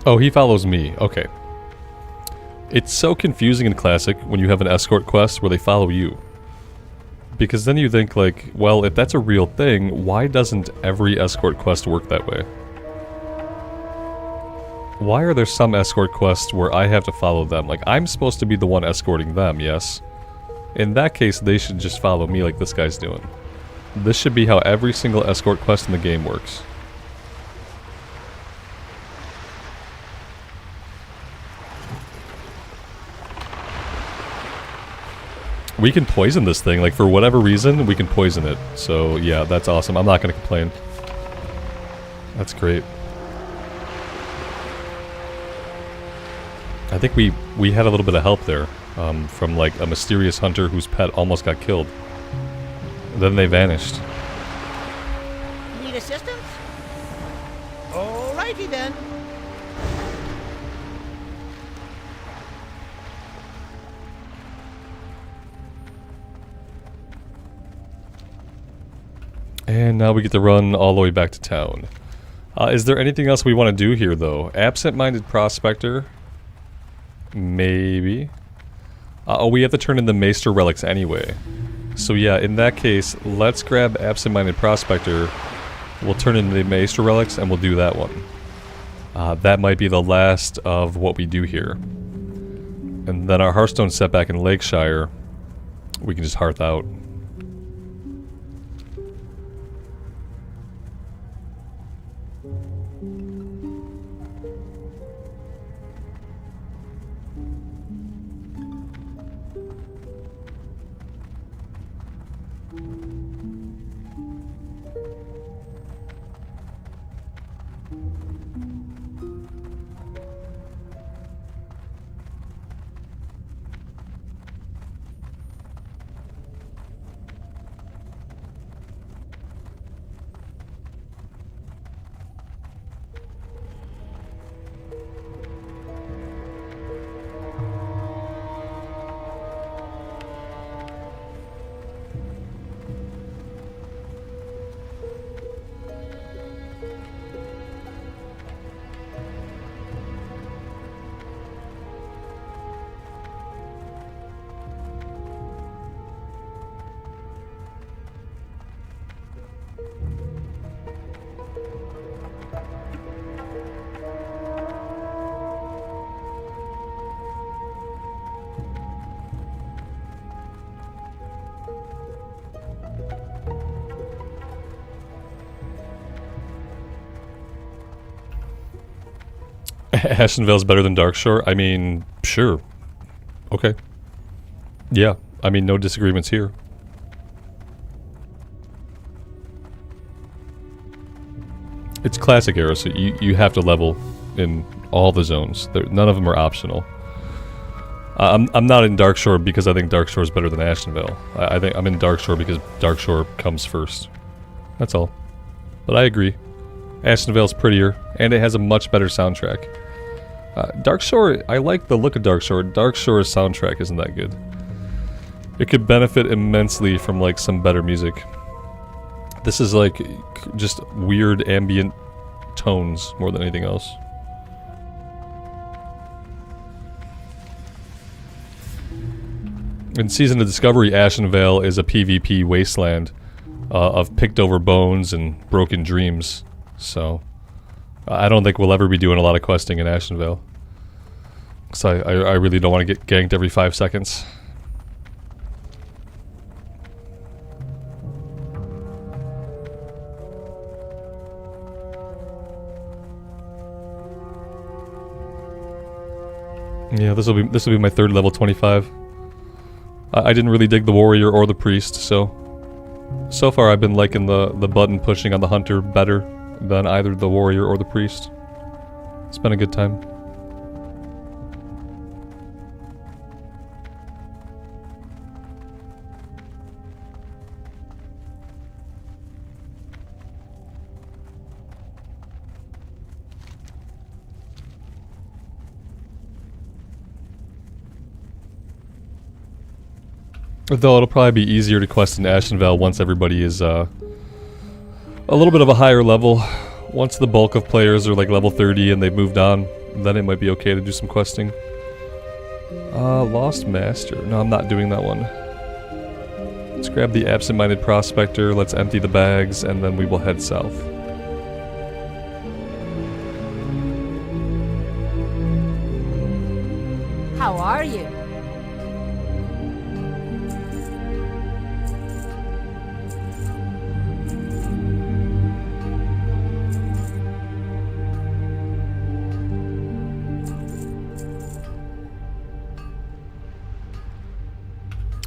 Oh, he follows me. Okay. It's so confusing in Classic when you have an escort quest where they follow you. Because then you think like, well, if that's a real thing, why doesn't every escort quest work that way? Why are there some escort quests where I have to follow them? Like, I'm supposed to be the one escorting them, yes? In that case, they should just follow me like this guy's doing. This should be how every single escort quest in the game works. We can poison this thing, like for whatever reason, we can poison it. So yeah, that's awesome. I'm not gonna complain. That's great. I think we had a little bit of help there, from like a mysterious hunter whose pet almost got killed. Then they vanished. Need assistance? Alrighty then. And now we get to run all the way back to town. Is there anything else we want to do here, though? Absent-minded prospector? Maybe. Oh, we have to turn in the Maester relics anyway. So yeah, in that case, let's grab absent-minded prospector. We'll turn in the Maester relics, and we'll do that one. That might be the last of what we do here. And then our Hearthstone setback in Lakeshire, we can just hearth out. Ashenvale's better than Darkshore? I mean, sure. Okay. Yeah, I mean, no disagreements here. It's classic era, so you have to level in all the zones. None of them are optional. I'm not in Darkshore because I think Darkshore is better than Ashenvale. I think I'm in Darkshore because Darkshore comes first. That's all. But I agree. Ashenvale's prettier, and it has a much better soundtrack. Darkshore, I like the look of Darkshore. Darkshore's soundtrack isn't that good. It could benefit immensely from like some better music. This is like just weird ambient tones more than anything else. In Season of Discovery, Ashenvale is a PvP wasteland of picked over bones and broken dreams. So, I don't think we'll ever be doing a lot of questing in Ashenvale. Because I really don't want to get ganked every 5 seconds. Yeah, this will be my third level 25. I didn't really dig the warrior or the priest, so far I've been liking the button pushing on the hunter better than either the warrior or the priest. It's been a good time. Though it'll probably be easier to quest in Ashenvale once everybody is a little bit of a higher level. Once the bulk of players are like level 30 and they've moved on, then it might be okay to do some questing. Lost Master. No, I'm not doing that one. Let's grab the Absent-Minded Prospector, let's empty the bags, and then we will head south. How are you?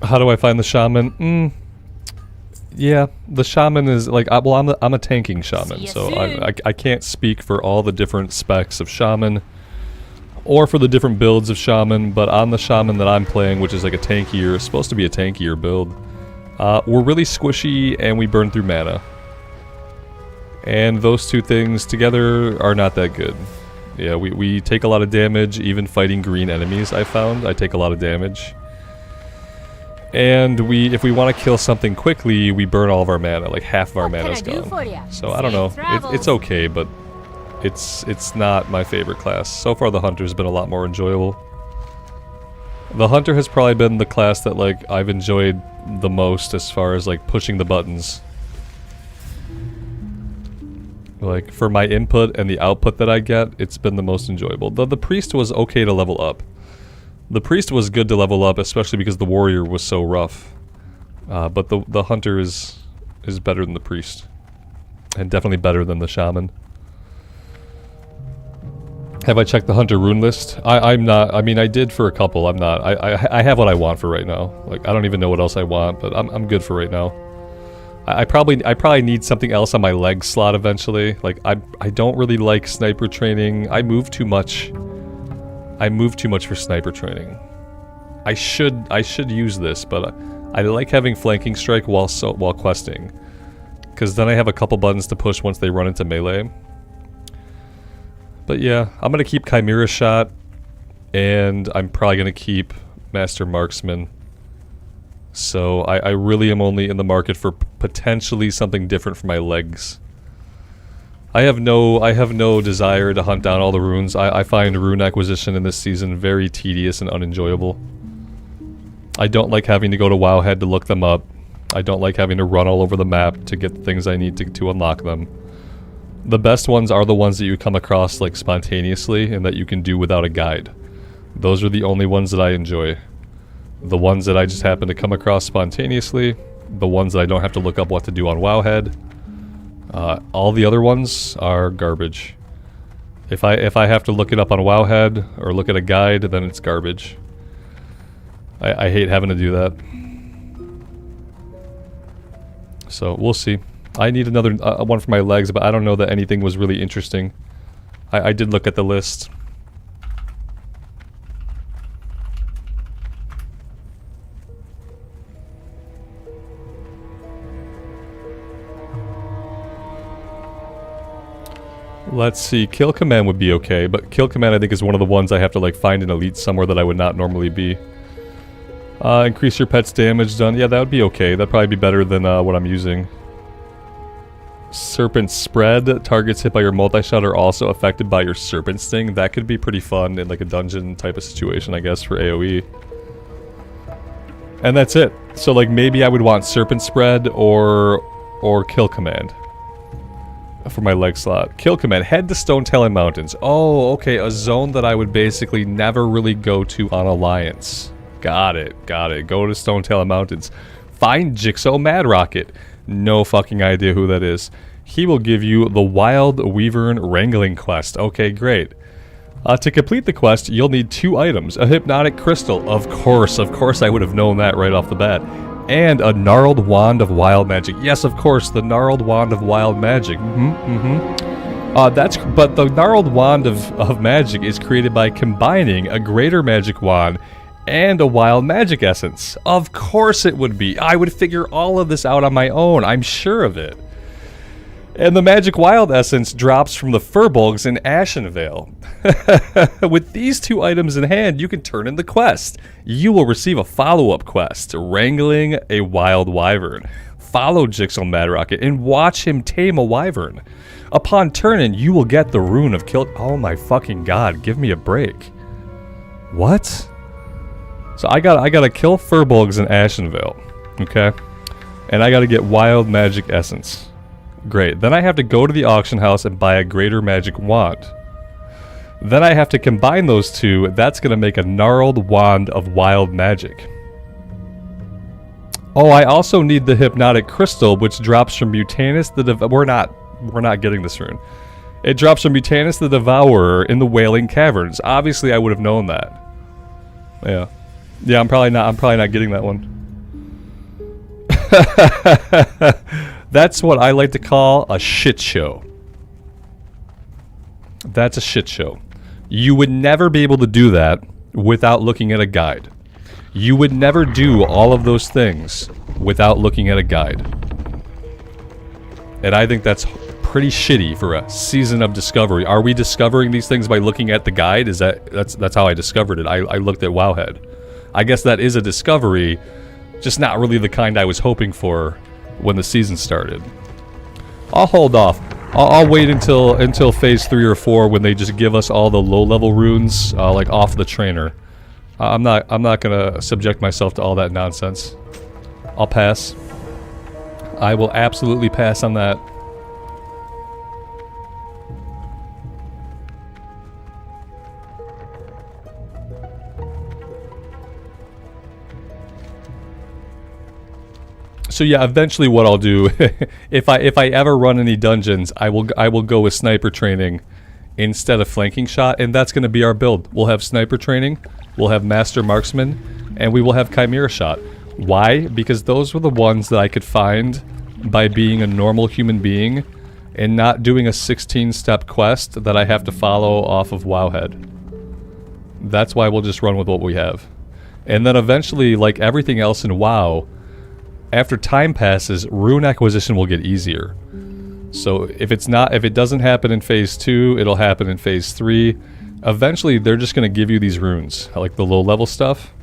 How do I find the shaman? Yeah, the shaman is like, well, I'm a tanking shaman, so I can't speak for all the different specs of shaman, or for the different builds of shaman, but on the shaman that I'm playing, which is like a tankier, supposed to be a tankier build, we're really squishy and we burn through mana. And those two things together are not that good. Yeah, we take a lot of damage, even fighting green enemies, I found. I take a lot of damage. And if we want to kill something quickly, we burn all of our mana, like half of our mana is gone. So I don't know, it's okay, but it's not my favorite class. So far the hunter's been a lot more enjoyable. The hunter has probably been the class that like I've enjoyed the most as far as like pushing the buttons. Like for my input and the output that I get, it's been the most enjoyable. The priest was okay to level up. The priest was good to level up, especially because the warrior was so rough. But the hunter is better than the priest. And definitely better than the shaman. Have I checked the hunter rune list? I'm not. I mean, I did for a couple. I'm not. I have what I want for right now. Like, I don't even know what else I want, but I'm good for right now. I probably need something else on my leg slot eventually. Like, I don't really like sniper training. I move too much. I move too much for sniper training. I should use this, but I like having flanking strike while questing, because then I have a couple buttons to push once they run into melee. But yeah, I'm gonna keep Chimera Shot, and I'm probably gonna keep Master Marksman. So I really am only in the market for potentially something different for my legs. I have no desire to hunt down all the runes. I find rune acquisition in this season very tedious and unenjoyable. I don't like having to go to Wowhead to look them up. I don't like having to run all over the map to get the things I need to unlock them. The best ones are the ones that you come across like spontaneously and that you can do without a guide. Those are the only ones that I enjoy. The ones that I just happen to come across spontaneously, the ones that I don't have to look up what to do on Wowhead. All the other ones are garbage. If I have to look it up on Wowhead or look at a guide, then it's garbage. I hate having to do that. So we'll see. I need another one for my legs, but I don't know that anything was really interesting. I did look at the list. Let's see, Kill Command would be okay, but Kill Command I think is one of the ones I have to like find an elite somewhere that I would not normally be. Increase your pet's damage done. Yeah, that would be okay. That'd probably be better than what I'm using. Serpent Spread. Targets hit by your multi-shot are also affected by your Serpent Sting. That could be pretty fun in like a dungeon type of situation, I guess, for AoE. And that's it. So like maybe I would want Serpent Spread or Kill Command for my leg slot. Kill Command. Head to Stone Talon Mountains. Oh, okay. A zone that I would basically never really go to on Alliance. Got it. Got it. Go to Stone Talon Mountains. Find Jigsaw Mad Rocket. No fucking idea who that is. He will give you the Wild Wyvern Wrangling quest. Okay, great. To complete the quest, you'll need 2 items. A Hypnotic Crystal. Of course I would have known that right off the bat. And a Gnarled Wand of Wild Magic. Yes, of course, the Gnarled Wand of Wild Magic. But the Gnarled Wand of Magic is created by combining a Greater Magic Wand and a Wild Magic Essence. Of course it would be. I would figure all of this out on my own. I'm sure of it. And the Magic Wild Essence drops from the Furbolgs in Ashenvale. With these 2 items in hand, you can turn in the quest. You will receive a follow-up quest, Wrangling a Wild Wyvern. Follow Jigsaw Mad Rocket and watch him tame a wyvern. Upon turn-in, you will get the Rune of Kill... Oh my fucking god, give me a break. What? So I gotta kill Furbolgs in Ashenvale, okay? And I gotta get Wild Magic Essence. Great. Then I have to go to the auction house and buy a Greater Magic Wand. Then I have to combine those 2. That's gonna make a Gnarled Wand of Wild Magic. Oh, I also need the Hypnotic Crystal, which drops from Mutanus the We're not getting this rune. It drops from Mutanus the Devourer in the Wailing Caverns. Obviously, I would have known that. Yeah. Yeah, I'm probably not getting that one. That's what I like to call a shit show. That's a shit show. You would never be able to do that without looking at a guide. You would never do all of those things without looking at a guide. And I think that's pretty shitty for a season of discovery. Are we discovering these things by looking at the guide? That's how I discovered it. I looked at Wowhead. I guess that is a discovery, just not really the kind I was hoping for when the season started. I'll hold off. I'll wait until phase 3 or 4 when they just give us all the low-level runes, like off the trainer. I'm not gonna subject myself to all that nonsense. I'll pass. I will absolutely pass on that. So yeah, eventually what I'll do, if I ever run any dungeons, I will go with sniper training instead of flanking shot, and that's going to be our build. We'll have sniper training, we'll have master marksman, and we will have chimera shot. Why? Because those were the ones that I could find by being a normal human being and not doing a 16-step quest that I have to follow off of Wowhead. That's why we'll just run with what we have. And then eventually, like everything else in WoW, after time passes, rune acquisition will get easier. So if it doesn't happen in phase 2, it'll happen in phase 3. Eventually, they're just going to give you these runes, like the low-level stuff,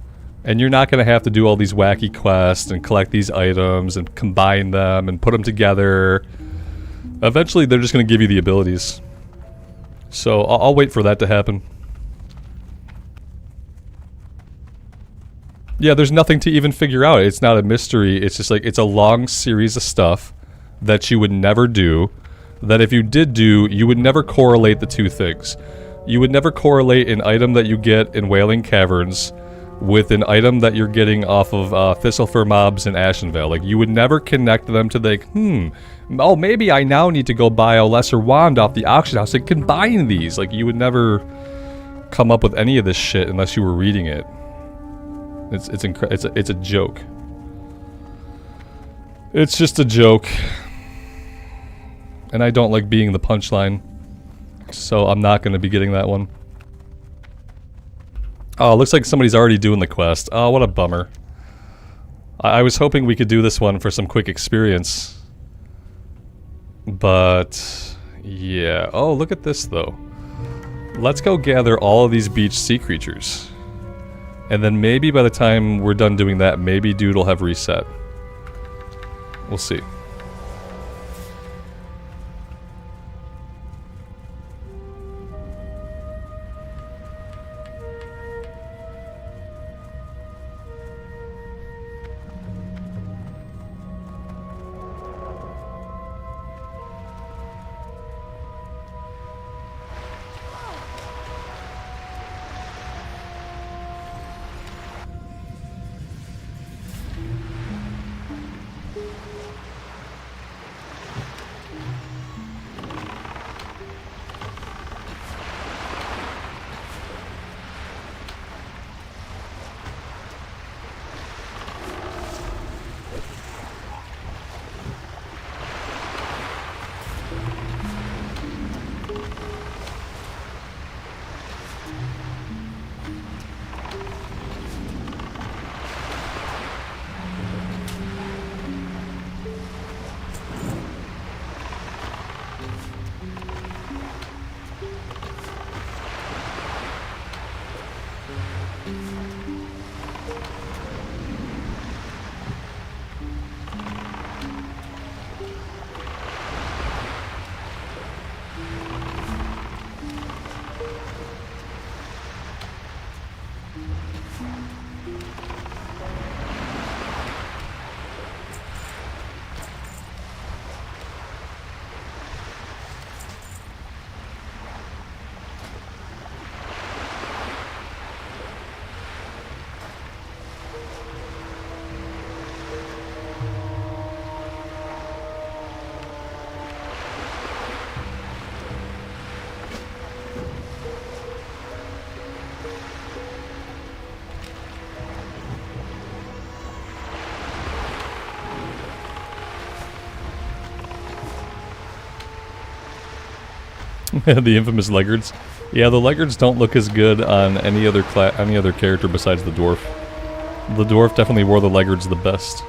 and you're not going to have to do all these wacky quests and collect these items and combine them and put them together. Eventually, they're just going to give you the abilities. So I'll wait for that to happen. Yeah, there's nothing to even figure out. It's not a mystery. It's just like, it's a long series of stuff that you would never do, that if you did do, you would never correlate the 2 things. You would never correlate an item that you get in Wailing Caverns with an item that you're getting off of Thistlefur mobs in Ashenvale. Like, you would never connect them to the, oh, maybe I now need to go buy a lesser wand off the auction house and combine these. Like, you would never come up with any of this shit unless you were reading it. It's a joke. It's just a joke. And I don't like being the punchline. So I'm not going to be getting that one. Oh, looks like somebody's already doing the quest. Oh, what a bummer. I was hoping we could do this one for some quick experience. But, yeah. Oh, look at this, though. Let's go gather all of these beach sea creatures. And then maybe by the time we're done doing that, maybe dude will have reset. We'll see. The infamous leggards. Yeah, the leggards don't look as good on any other character besides the dwarf. The dwarf definitely wore the leggards the best.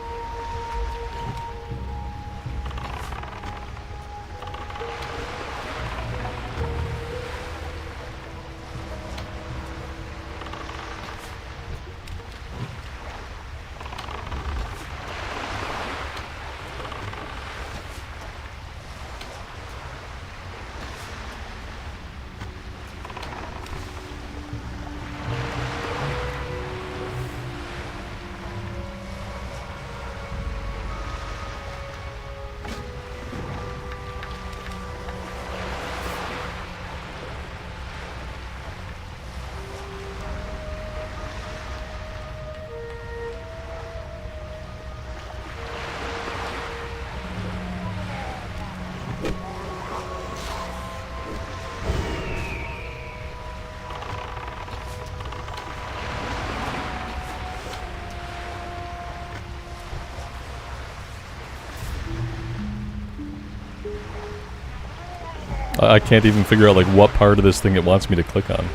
I can't even figure out like what part of this thing it wants me to click on.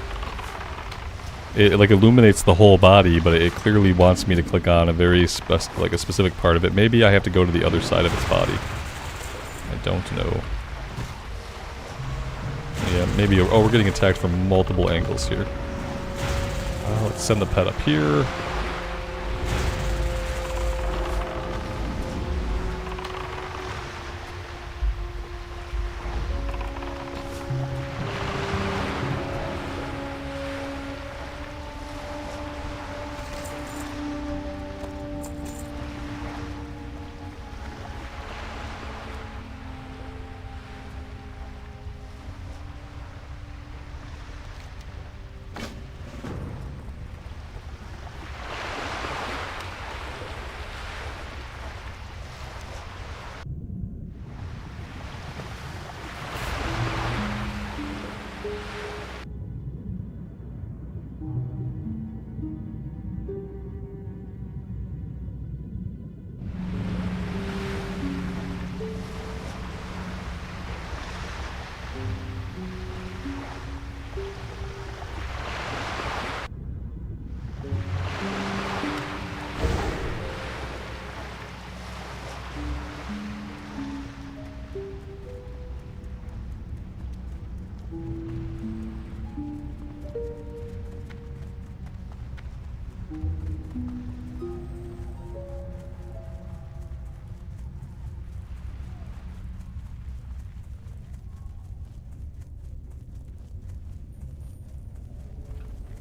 It like illuminates the whole body, but it clearly wants me to click on a very like a specific part of it. Maybe I have to go to the other side of its body. I don't know. Yeah, maybe. Oh, we're getting attacked from multiple angles here. Let's send the pet up here.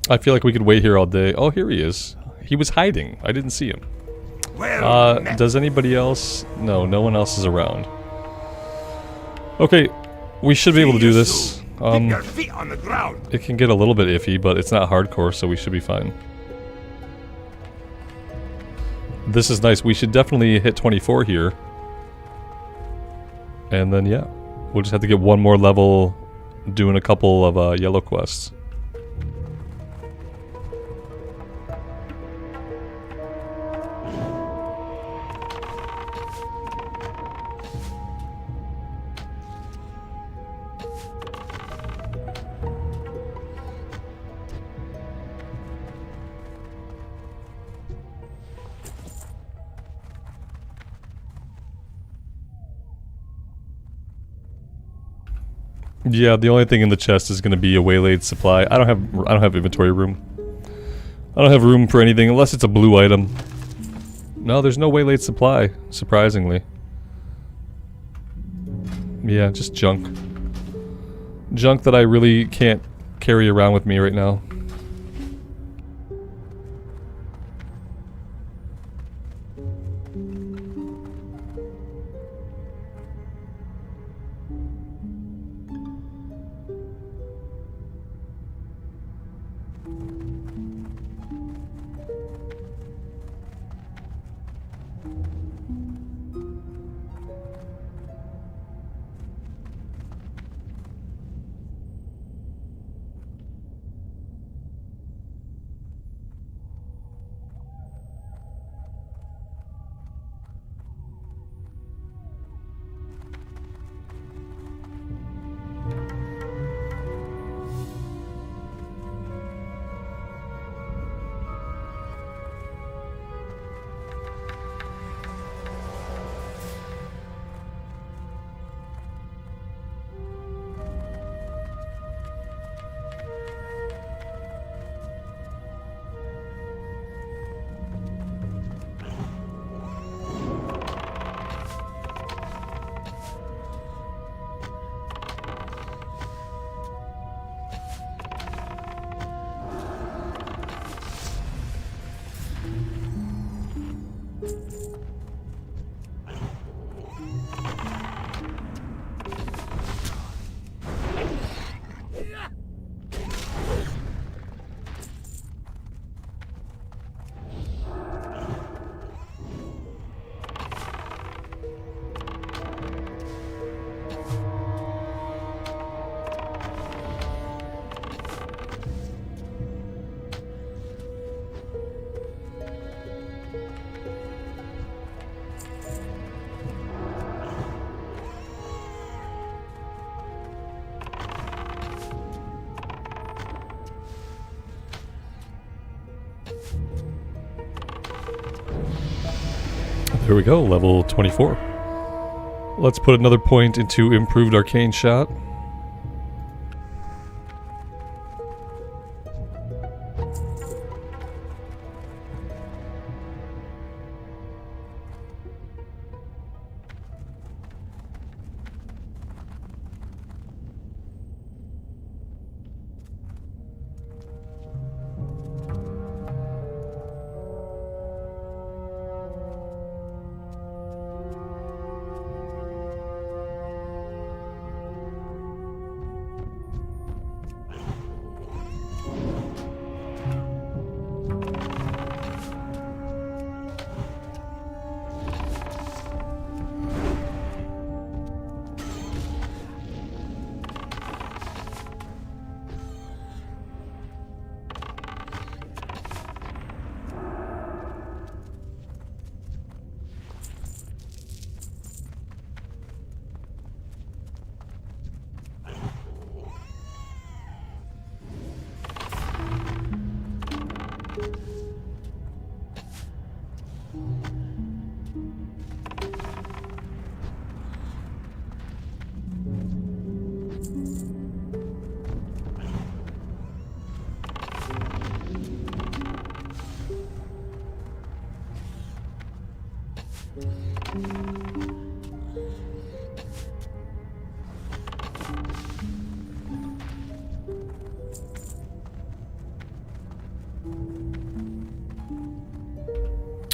I feel like we could wait here all day. Oh, here he is. He was hiding. I didn't see him. Well met. Does anybody else? No, no one else is around. Okay, we should be able to do this. Keep your feet on the ground. It can get a little bit iffy, but it's not hardcore, so we should be fine. This is nice. We should definitely hit 24 here. And then, yeah, we'll just have to get one more level doing a couple of yellow quests. Yeah, the only thing in the chest is going to be a Waylaid supply. I don't have inventory room. I don't have room for anything unless it's a blue item. No, there's no Waylaid supply, surprisingly. Yeah, just junk. Junk that I really can't carry around with me right now. Here we go, level 24. Let's put another point into improved arcane shot.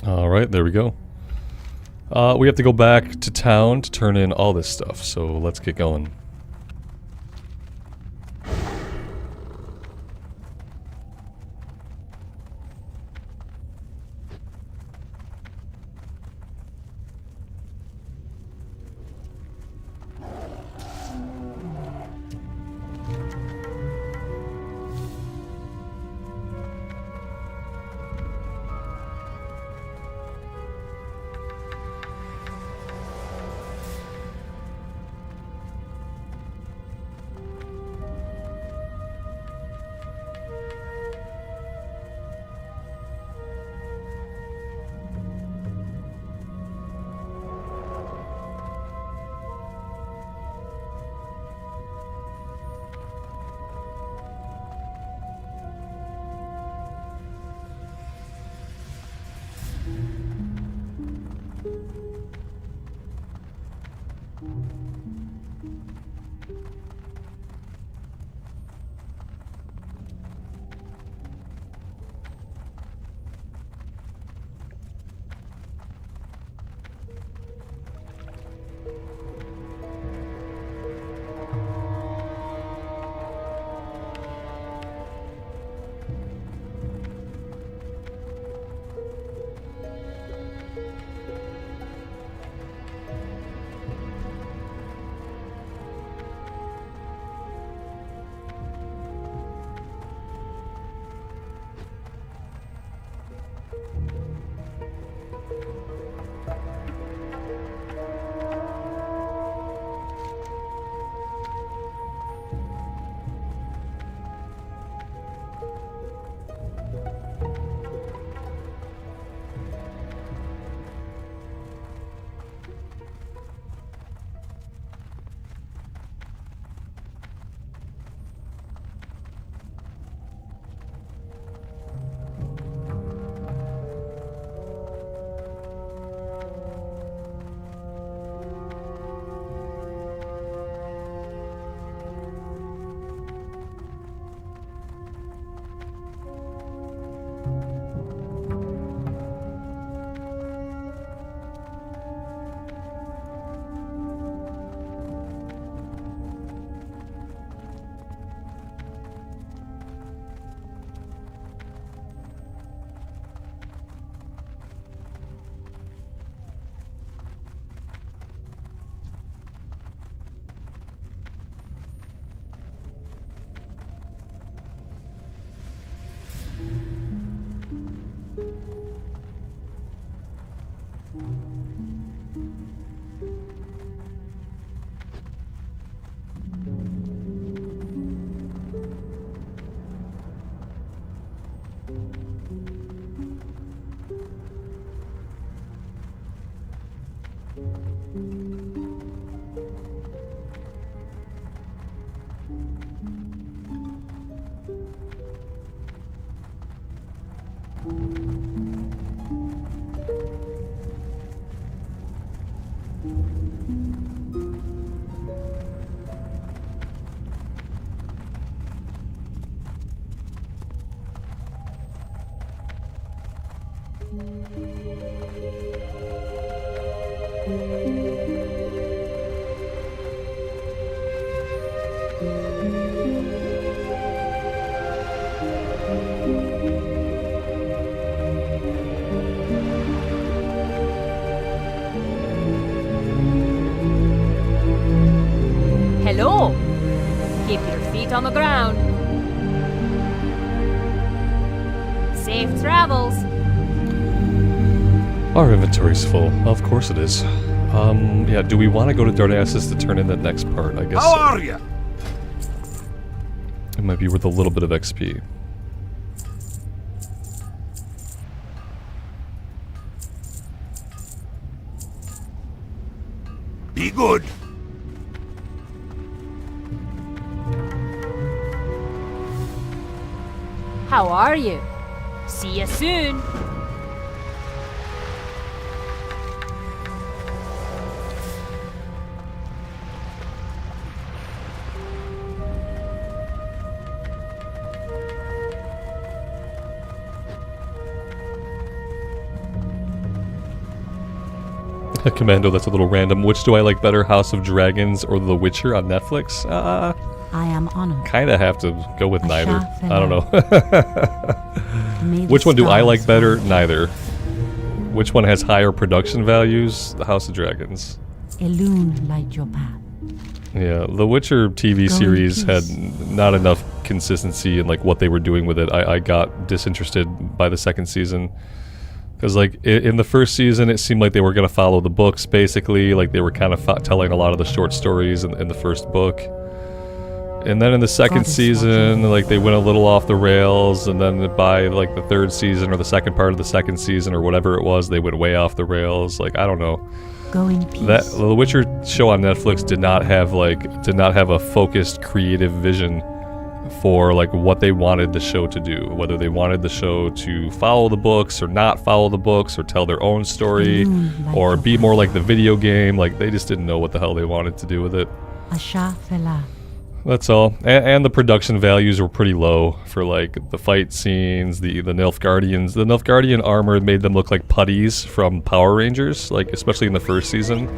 Alright, there we go. We have to go back to town to turn in all this stuff, so let's get going. Hello! Keep your feet on the ground. Safe travels. Our inventory's full. Of course it is. Yeah, do we want to go to Darnassus to turn in that next part? I guess How so. are you? It might be worth a little bit of XP. Be good. How are you? See you soon. Commando, that's a little random. Which do I like better, House of Dragons or The Witcher on Netflix? I am honored. Kinda have to go with neither. I don't know. May the Which one do I like stars better? guide Neither. Which one has higher production values? The House of Dragons. Illumine light your path. Yeah, The Witcher TV Go in series had peace. not enough consistency in like what they were doing with it. I got disinterested by the second season. Because like in the first season, it seemed like they were going to follow the books basically. Like they were kind of telling a lot of the short stories in the first book. And then in the second God is season, like they went a little off the rails. And then by like the third season or the second part of the second season or whatever it was, they went way off the rails. Like, I don't know. Go in peace. That The Witcher show on Netflix did not have a focused creative vision for like what they wanted the show to do, whether they wanted the show to follow the books or not follow the books or tell their own story or be more like the video game. Like they just didn't know what the hell they wanted to do with it. Ashenvale. That's all. And the production values were pretty low for like the fight scenes, the Nilfgaardians. The Nilfgaardian armor made them look like putties from Power Rangers, like especially in the first season.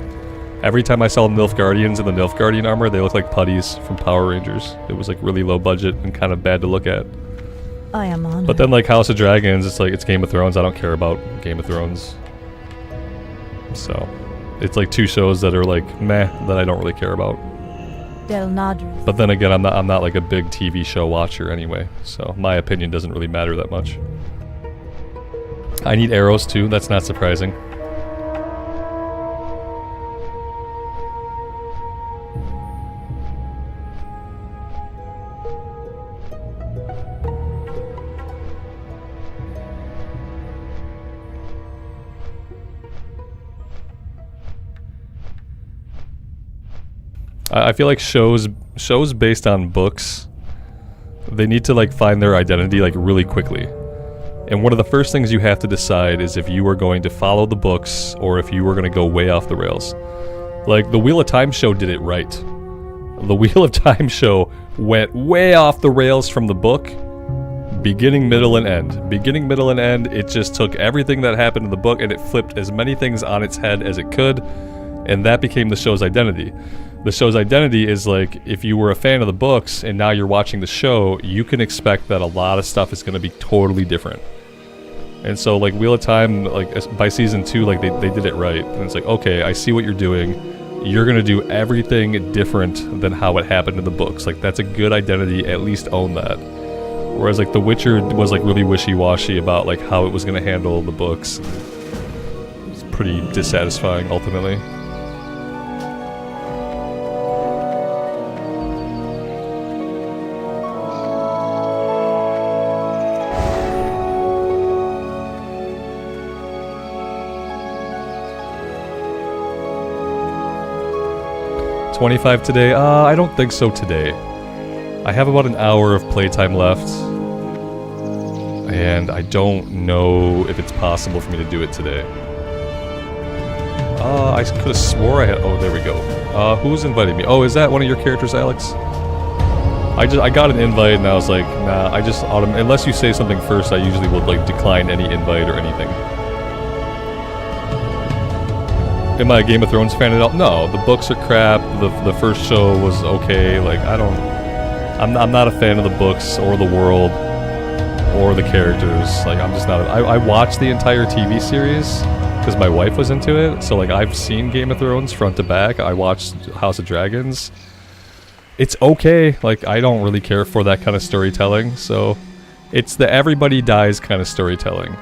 Every time I saw Nilfgaardians in the Nilfgaardian armor, they looked like putties from Power Rangers. It was like really low budget and kind of bad to look at. I am honored. But then like House of Dragons, it's like it's Game of Thrones. I don't care about Game of Thrones. So it's like two shows that are like meh that I don't really care about. Del Nadris. But then again, I'm not like a big TV show watcher anyway, so my opinion doesn't really matter that much. I need arrows too, that's not surprising. I feel like shows based on books, they need to like find their identity like really quickly. And one of the first things you have to decide is if you are going to follow the books or if you are going to go way off the rails. Like the Wheel of Time show did it right. The Wheel of Time show went way off the rails from the book, beginning, middle, and end. Beginning, middle, and end, it just took everything that happened in the book and it flipped as many things on its head as it could, and that became the show's identity. The show's identity is like, if you were a fan of the books and now you're watching the show, you can expect that a lot of stuff is going to be totally different. And so like Wheel of Time, like by season 2, like they did it right. And it's like, okay, I see what you're doing. You're going to do everything different than how it happened in the books. Like that's a good identity, at least own that. Whereas like The Witcher was like really wishy-washy about like how it was going to handle the books. It's pretty dissatisfying ultimately. $25 today? I don't think so today. I have about an hour of playtime left, and I don't know if it's possible for me to do it today. I could have swore I had. Oh, there we go. Who's inviting me? Oh, is that one of your characters, Alex? I got an invite, and I was like, nah. I just unless you say something first, I usually would like decline any invite or anything. Am I a Game of Thrones fan at all? No, the books are crap. The first show was okay. Like I'm not a fan of the books or the world or the characters. Like I'm just not. I watched the entire TV series because my wife was into it. So like I've seen Game of Thrones front to back. I watched House of Dragons. It's okay. Like I don't really care for that kind of storytelling. So it's the everybody dies kind of storytelling.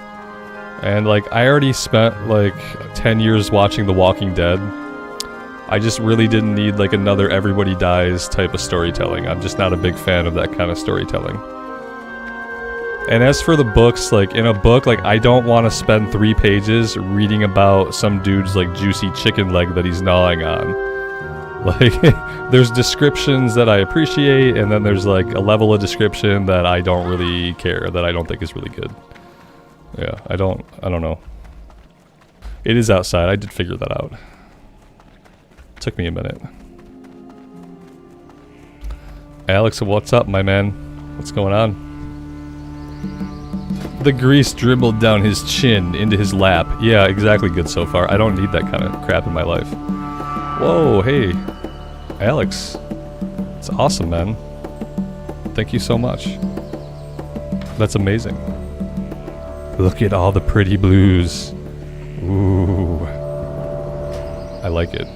And like I already spent like 10 years watching The Walking Dead. I just really didn't need like another everybody dies type of storytelling. I'm just not a big fan of that kind of storytelling. And as for the books, like in a book, like I don't want to spend 3 pages reading about some dude's like juicy chicken leg that he's gnawing on. Like there's descriptions that I appreciate, and then there's like a level of description that I don't really care, that I don't think is really good. Yeah, I don't know. It is outside. I did figure that out. Took me a minute. Alex, what's up, my man? What's going on? The grease dribbled down his chin into his lap. Yeah, exactly good so far. I don't need that kind of crap in my life. Whoa, hey. Alex. It's awesome, man. Thank you so much. That's amazing. Look at all the pretty blues. Ooh. I like it.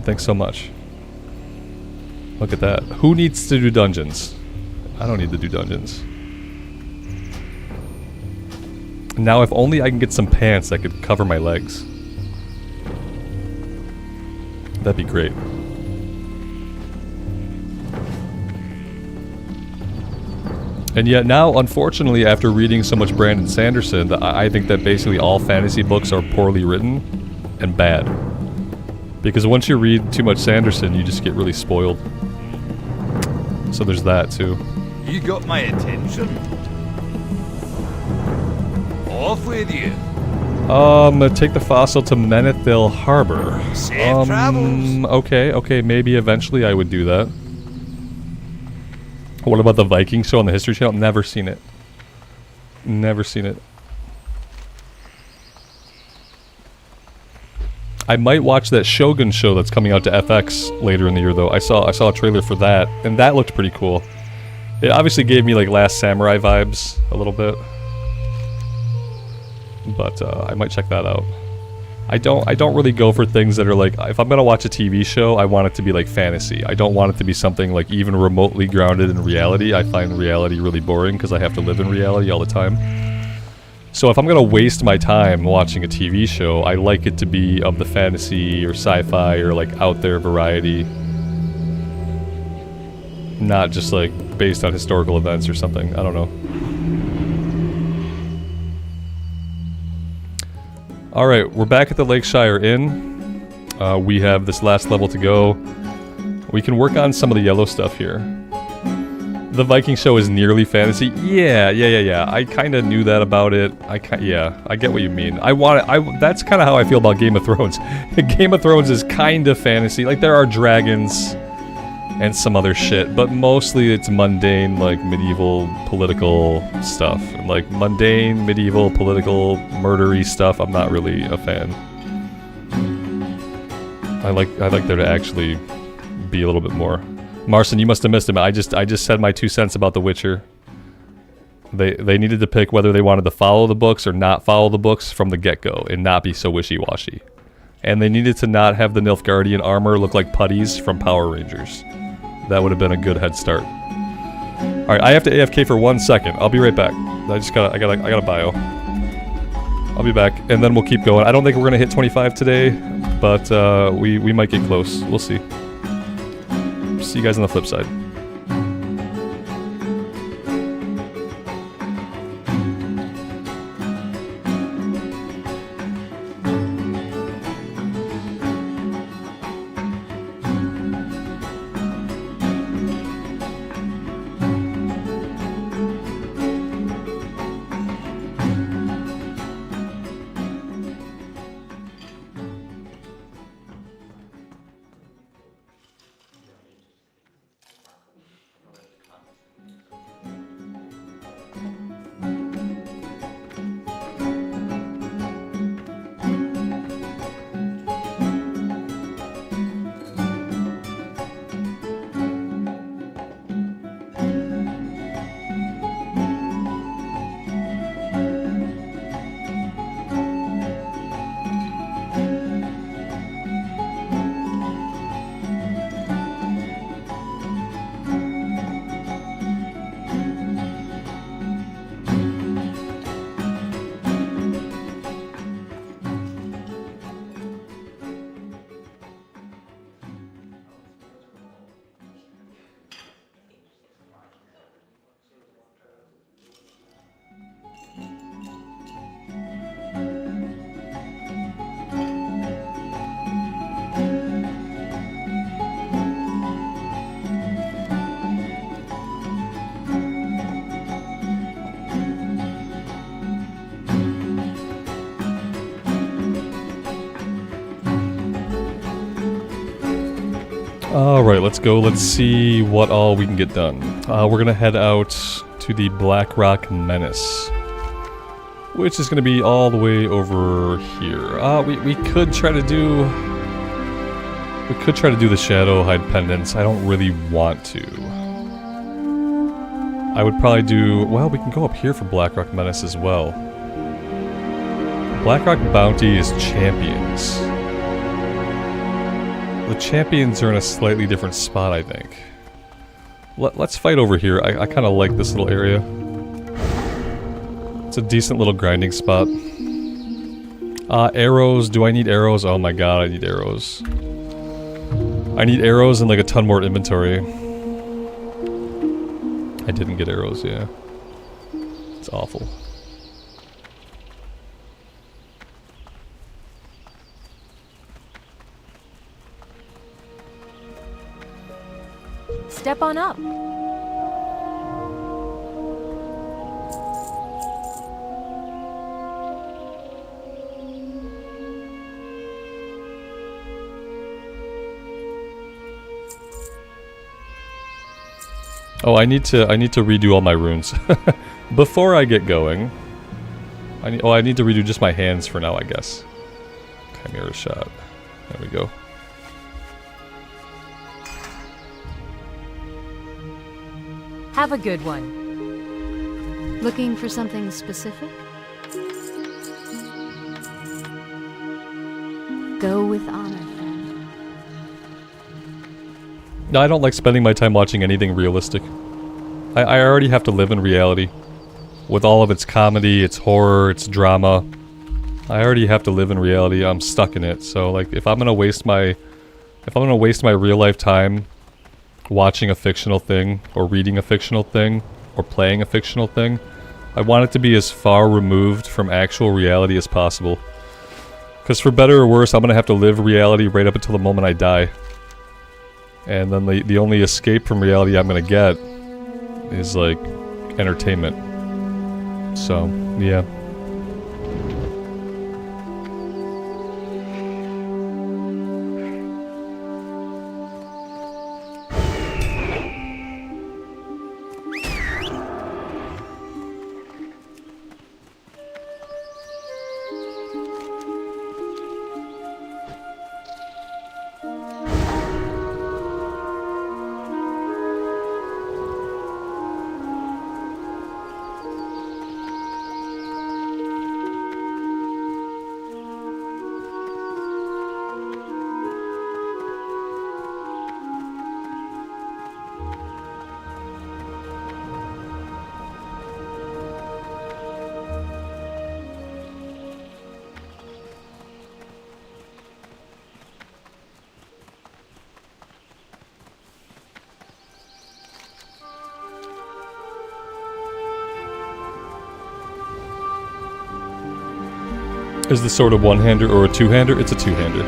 Thanks so much. Look at that. Who needs to do dungeons? I don't need to do dungeons. Now, if only I can get some pants that could cover my legs. That'd be great. And yet now, unfortunately, after reading so much Brandon Sanderson, I think that basically all fantasy books are poorly written and bad. Because once you read too much Sanderson, you just get really spoiled. So there's that, too. You got my attention. Off with you. Take the fossil to Menethil Harbor. Safe travels. Okay, maybe eventually I would do that. What about the Viking show on the History Channel? Never seen it. Never seen it. I might watch that Shogun show that's coming out to FX later in the year, though. I saw a trailer for that, and that looked pretty cool. It obviously gave me like Last Samurai vibes a little bit. But I might check that out. I don't really go for things that are like, if I'm gonna watch a TV show, I want it to be like fantasy. I don't want it to be something like even remotely grounded in reality. I find reality really boring because I have to live in reality all the time. So if I'm gonna waste my time watching a TV show, I like it to be of the fantasy or sci-fi or like out there variety. Not just like based on historical events or something. I don't know. Alright, we're back at the Lakeshire Inn. We have this last level to go. We can work on some of the yellow stuff here. The Viking show is nearly fantasy. Yeah. I kind of knew that about it. I get what you mean. That's kind of how I feel about Game of Thrones. Game of Thrones is kind of fantasy. Like, there are dragons and some other shit, but mostly it's mundane, like medieval political stuff. Like mundane, medieval, political, murdery stuff, I'm not really a fan. I like there to actually be a little bit more. Marcin, you must have missed him. I just said my 2 cents about The Witcher. They needed to pick whether they wanted to follow the books or not follow the books from the get-go and not be so wishy-washy. And they needed to not have the Nilfgaardian armor look like putties from Power Rangers. That would have been a good head start. Alright, I have to AFK for 1 second. I'll be right back. I got a bio. I'll be back, and then we'll keep going. I don't think we're gonna hit 25 today, but we might get close. We'll see. See you guys on the flip side. Alright, let's go. Let's see what all we can get done. We're gonna head out to the Blackrock Menace. which is going to be all the way over here. We could try to do... We could try to do the Shadow Hide Pendants. I don't really want to. I would probably do... Well, we can go up here for Blackrock Menace as well. Blackrock Bounty is Champions. The Champions are in a slightly different spot, I think. Let's fight over here. I kind of like this little area. It's a decent little grinding spot. Arrows. Do I need arrows? Oh my god, I need arrows. I need arrows and like a ton more inventory. I didn't get arrows, yeah. It's awful. Step on up. Oh, I need to redo all my runes before I get going. I need to redo just my hands for now, I guess. Chimera shot. There we go. Have a good one. Looking for something specific? Go with honor, friend. No, I don't like spending my time watching anything realistic. I already have to live in reality. With all of its comedy, its horror, its drama. I already have to live in reality. I'm stuck in it. So like if I'm gonna waste my real life time watching a fictional thing, or reading a fictional thing, or playing a fictional thing, I want it to be as far removed from actual reality as possible. Because for better or worse, I'm gonna have to live reality right up until the moment I die. And then the only escape from reality I'm gonna get is like entertainment. So, yeah. Is the sword a one-hander or a two-hander? It's a two-hander.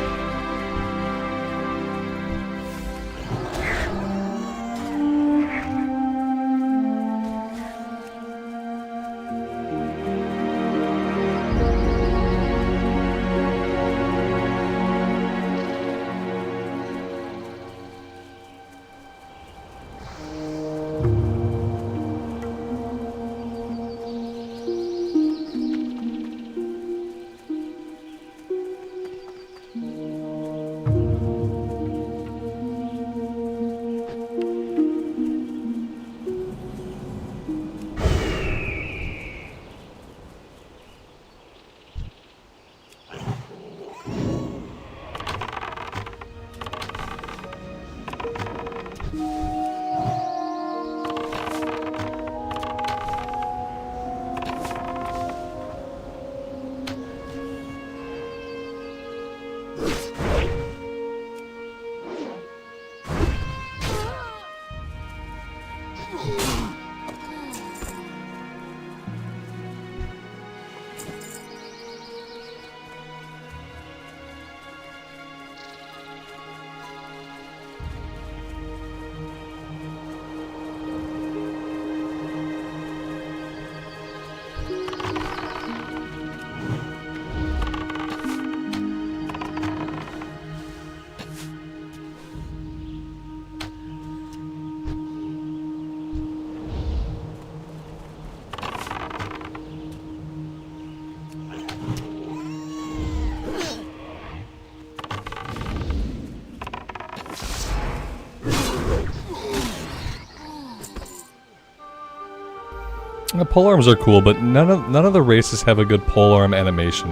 The polearms are cool, but none of the races have a good polearm animation.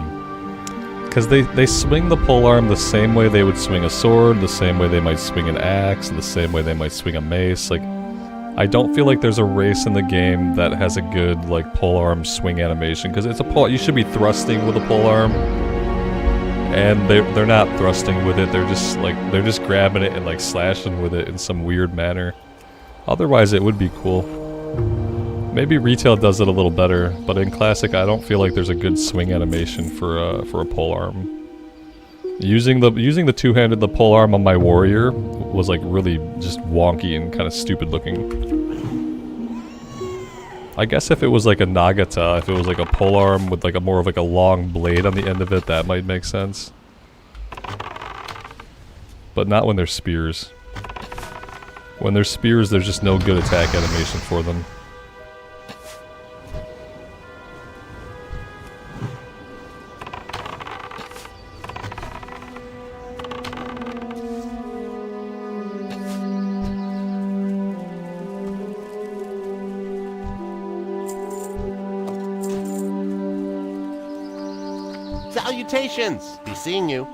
Because they swing the polearm the same way they would swing a sword, the same way they might swing an axe, the same way they might swing a mace. Like, I don't feel like there's a race in the game that has a good, like, polearm swing animation. Because it's a pole, you should be thrusting with a polearm. And they're not thrusting with it, they're just grabbing it and, like, slashing with it in some weird manner. Otherwise, it would be cool. Maybe retail does it a little better, but in classic, I don't feel like there's a good swing animation for a polearm. Using the two-handed polearm on my warrior was like really just wonky and kind of stupid looking. I guess if it was like a Nagata, if it was like a polearm with like a more of like a long blade on the end of it, that might make sense. But not when they're spears. When they're spears, there's just no good attack animation for them. Salutations! Be seeing you.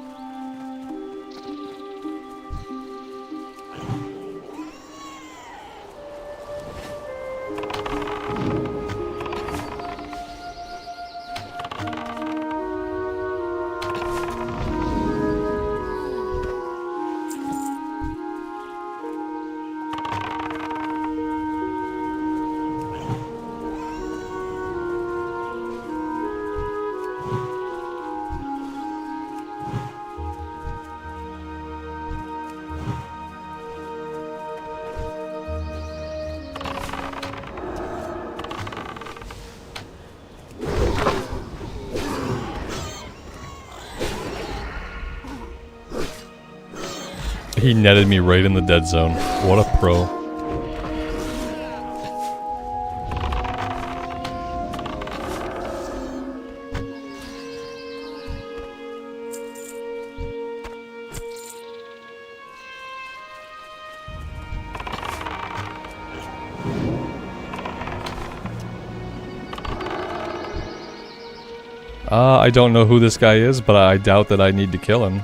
He netted me right in the dead zone. What a pro. I don't know who this guy is, but I doubt that I need to kill him.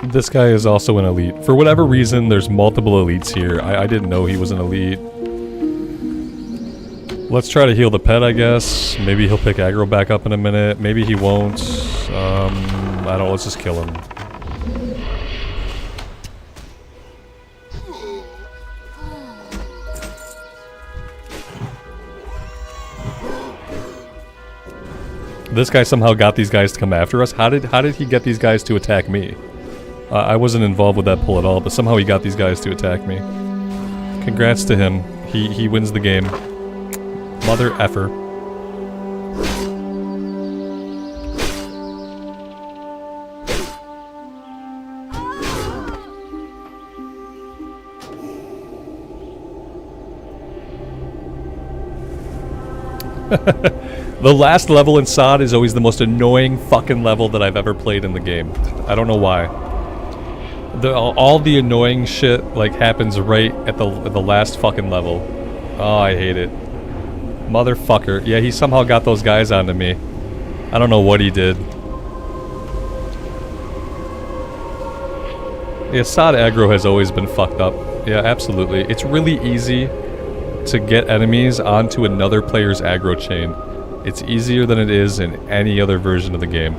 This guy is also an elite. For whatever reason, there's multiple elites here. I didn't know he was an elite. Let's try to heal the pet, I guess. Maybe he'll pick aggro back up in a minute. Maybe he won't. I don't know. Let's just kill him. This guy somehow got these guys to come after us. How did he get these guys to attack me? I wasn't involved with that pull at all, but somehow he got these guys to attack me. Congrats to him. He wins the game. Mother effer. The last level in SOD is always the most annoying fucking level that I've ever played in the game. I don't know why. All the annoying shit like happens right at the last fucking level. Oh, I hate it. Motherfucker. Yeah, he somehow got those guys onto me. I don't know what he did. Yeah, sod aggro has always been fucked up. Yeah, absolutely. It's really easy to get enemies onto another player's aggro chain. It's easier than it is in any other version of the game.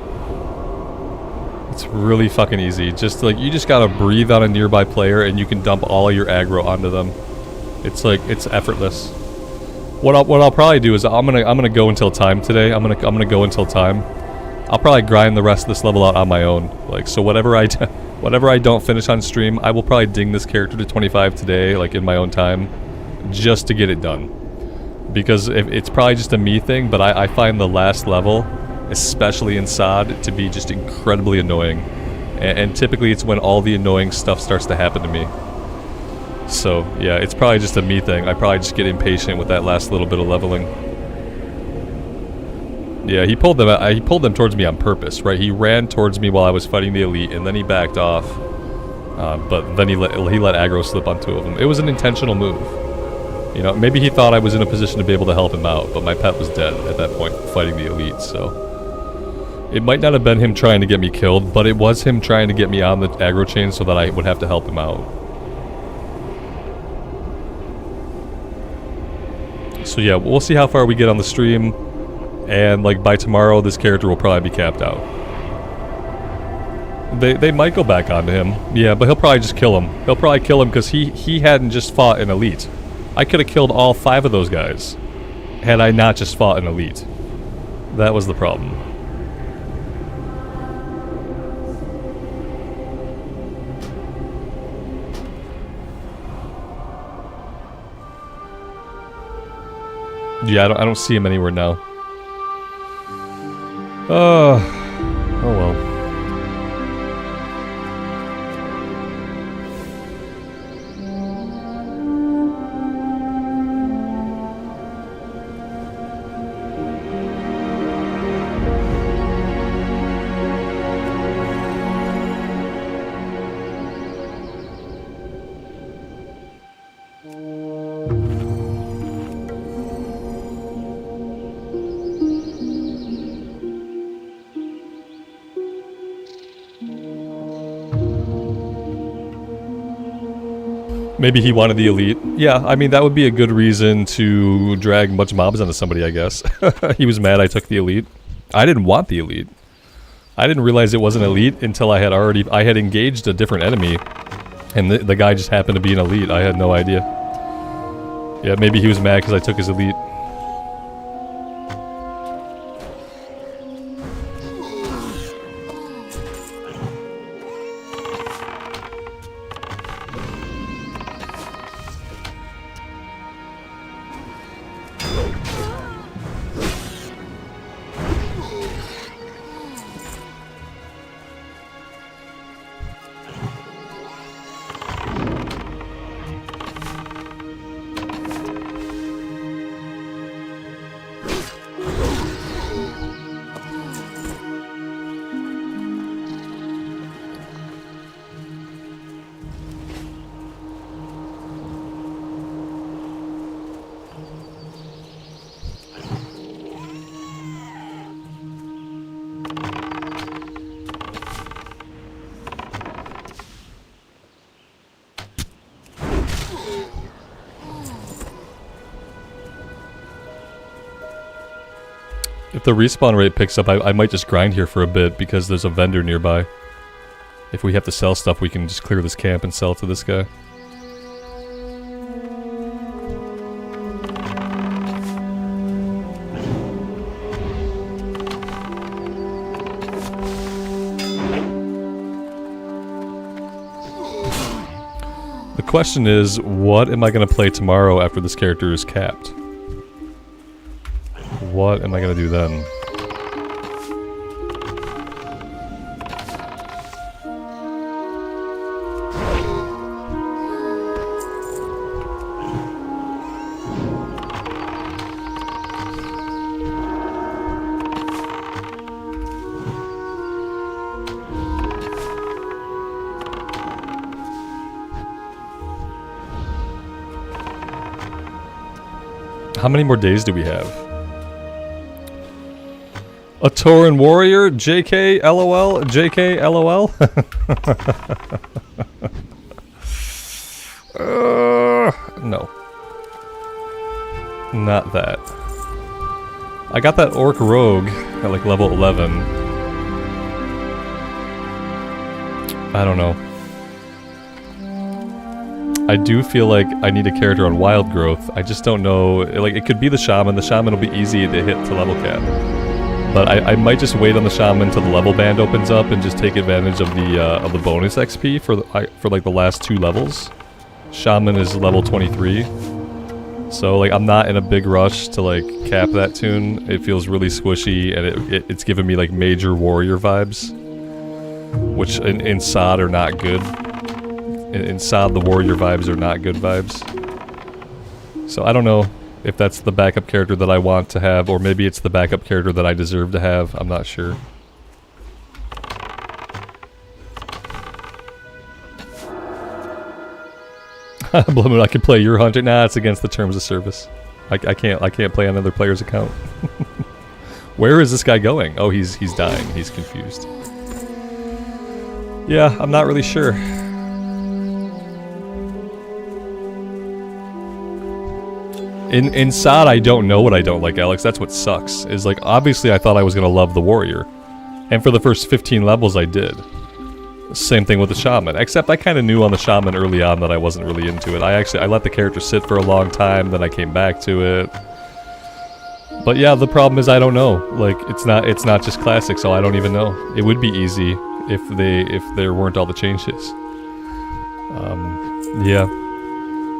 It's really fucking easy. Just like, you just gotta breathe on a nearby player and you can dump all your aggro onto them. It's like, it's effortless. What I'll probably do is I'm gonna go until time today. I'm gonna go until time. I'll probably grind the rest of this level out on my own. Like, so whatever I don't finish on stream, I will probably ding this character to 25 today, like in my own time, just to get it done. Because it's probably just a me thing, but I find the last level, especially in SOD, to be just incredibly annoying. And typically it's when all the annoying stuff starts to happen to me. So, yeah, it's probably just a me thing. I probably just get impatient with that last little bit of leveling. Yeah, he pulled them towards me on purpose, right? He ran towards me while I was fighting the elite, and then he backed off. But then he let aggro slip on 2 of them. It was an intentional move. You know, maybe he thought I was in a position to be able to help him out, but my pet was dead at that point, fighting the elite, so... It might not have been him trying to get me killed, but it was him trying to get me on the aggro chain so that I would have to help him out. So yeah, we'll see how far we get on the stream, and like by tomorrow this character will probably be capped out. They might go back onto him, yeah, but he'll probably just kill him. He'll probably kill him because he hadn't just fought an elite. I could have killed all 5 of those guys had I not just fought an elite. That was the problem. Yeah, I don't see him anywhere now. Oh well. Maybe he wanted the elite. Yeah, I mean, that would be a good reason to drag a bunch of mobs onto somebody, I guess. He was mad I took the elite. I didn't want the elite. I didn't realize it wasn't elite until I had engaged a different enemy, and the guy just happened to be an elite. I had no idea. Yeah, maybe he was mad because I took his elite. If the respawn rate picks up, I might just grind here for a bit because there's a vendor nearby. If we have to sell stuff, we can just clear this camp and sell to this guy. The question is, what am I going to play tomorrow after this character is capped? What am I going to do then? How many more days do we have? A Tauren warrior? JK LOL? JK LOL? No. Not that. I got that orc rogue at like level 11. I don't know. I do feel like I need a character on wild growth. I just don't know. Like, it could be the shaman. The shaman will be easy to hit to level cap. But I might just wait on the shaman until the level band opens up and just take advantage of the bonus XP for like the last 2 levels. Shaman is level 23. So like I'm not in a big rush to like cap that tune. It feels really squishy and it's giving me like major warrior vibes, which in SOD are not good. In SOD the warrior vibes are not good vibes. So I don't know if that's the backup character that I want to have, or maybe it's the backup character that I deserve to have. I'm not sure. Blummoon, I can play your hunter. Nah, it's against the terms of service. I can't play on another player's account. Where is this guy going? Oh, he's dying. He's confused. Yeah, I'm not really sure. In SOD, I don't know what I don't like, Alex. That's what sucks. Is like, obviously I thought I was gonna love the warrior. And for the first 15 levels I did. Same thing with the shaman, except I kind of knew on the shaman early on that I wasn't really into it. I let the character sit for a long time, then I came back to it. But yeah, the problem is I don't know. Like, it's not just classic, so I don't even know. It would be easy if there weren't all the changes. Yeah.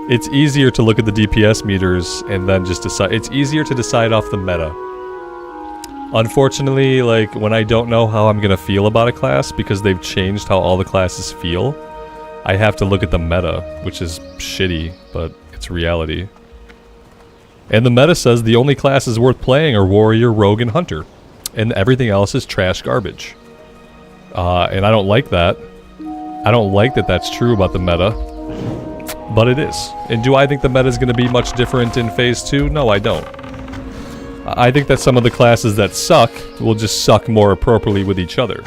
It's easier to look at the DPS meters and then just decide. It's easier to decide off the meta. Unfortunately, like, when I don't know how I'm gonna feel about a class, because they've changed how all the classes feel, I have to look at the meta, which is shitty, but it's reality. And the meta says the only classes worth playing are warrior, rogue, and hunter. And everything else is trash garbage. And I don't like that. I don't like that that's true about the meta. But it is. And do I think the meta is going to be much different in Phase 2? No, I don't. I think that some of the classes that suck will just suck more appropriately with each other.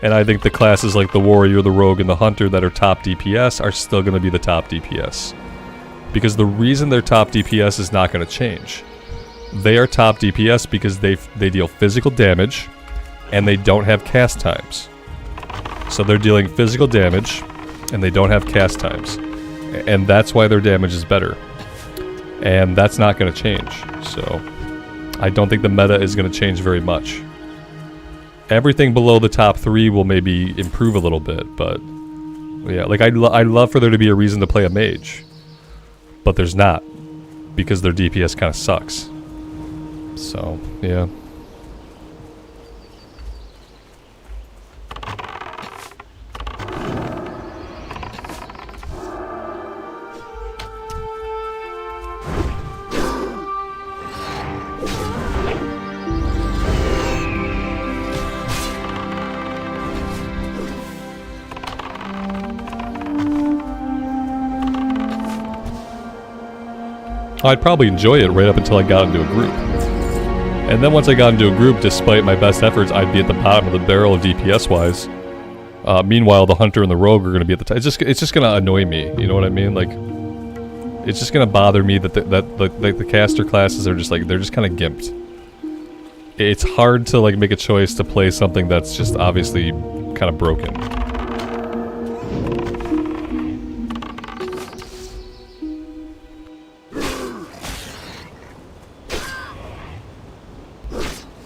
And I think the classes like the warrior, the rogue, and the hunter that are top DPS are still going to be the top DPS. Because the reason they're top DPS is not going to change. They are top DPS because they deal physical damage, and they don't have cast times. So they're dealing physical damage, and they don't have cast times. And that's why their damage is better. And that's not going to change. So I don't think the meta is going to change very much. Everything below the top 3 will maybe improve a little bit, but yeah, like I'd love for there to be a reason to play a mage. But there's not, because their DPS kind of sucks. So, yeah. I'd probably enjoy it right up until I got into a group. And then once I got into a group, despite my best efforts, I'd be at the bottom of the barrel DPS-wise. Meanwhile, the hunter and the rogue are going to be at the top. It's just going to annoy me, you know what I mean? Like, it's just going to bother me that the caster classes are just like, they're just kind of gimped. It's hard to like make a choice to play something that's just obviously kind of broken.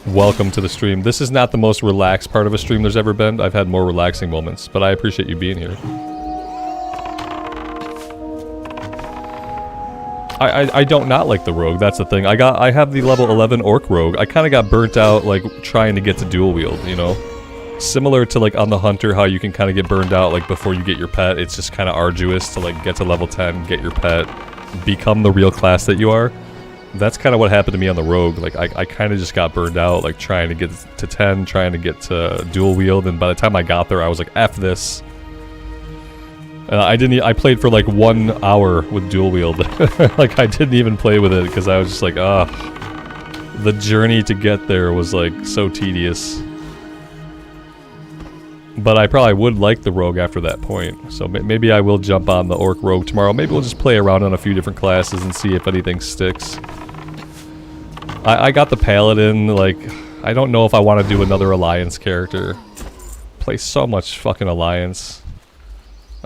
Welcome to the stream. This is not the most relaxed part of a stream there's ever been. I've had more relaxing moments, but I appreciate you being here. I don't not like the rogue, that's the thing. I have the level 11 orc rogue. I kind of got burnt out like trying to get to dual wield, you know? Similar to like on the hunter, how you can kind of get burned out like before you get your pet. It's just kind of arduous to like get to level 10, get your pet, become the real class that you are. That's kind of what happened to me on the rogue. Like, I kind of just got burned out, like, trying to get to 10, trying to get to dual wield, and by the time I got there, I was like, F this. I played for like 1 hour with dual wield. Like I didn't even play with it because I was just like, the journey to get there was like so tedious. But I probably would like the rogue after that point. So maybe I will jump on the orc rogue tomorrow. Maybe we'll just play around on a few different classes and see if anything sticks. I got the paladin, like, I don't know if I want to do another alliance character. Play so much fucking alliance.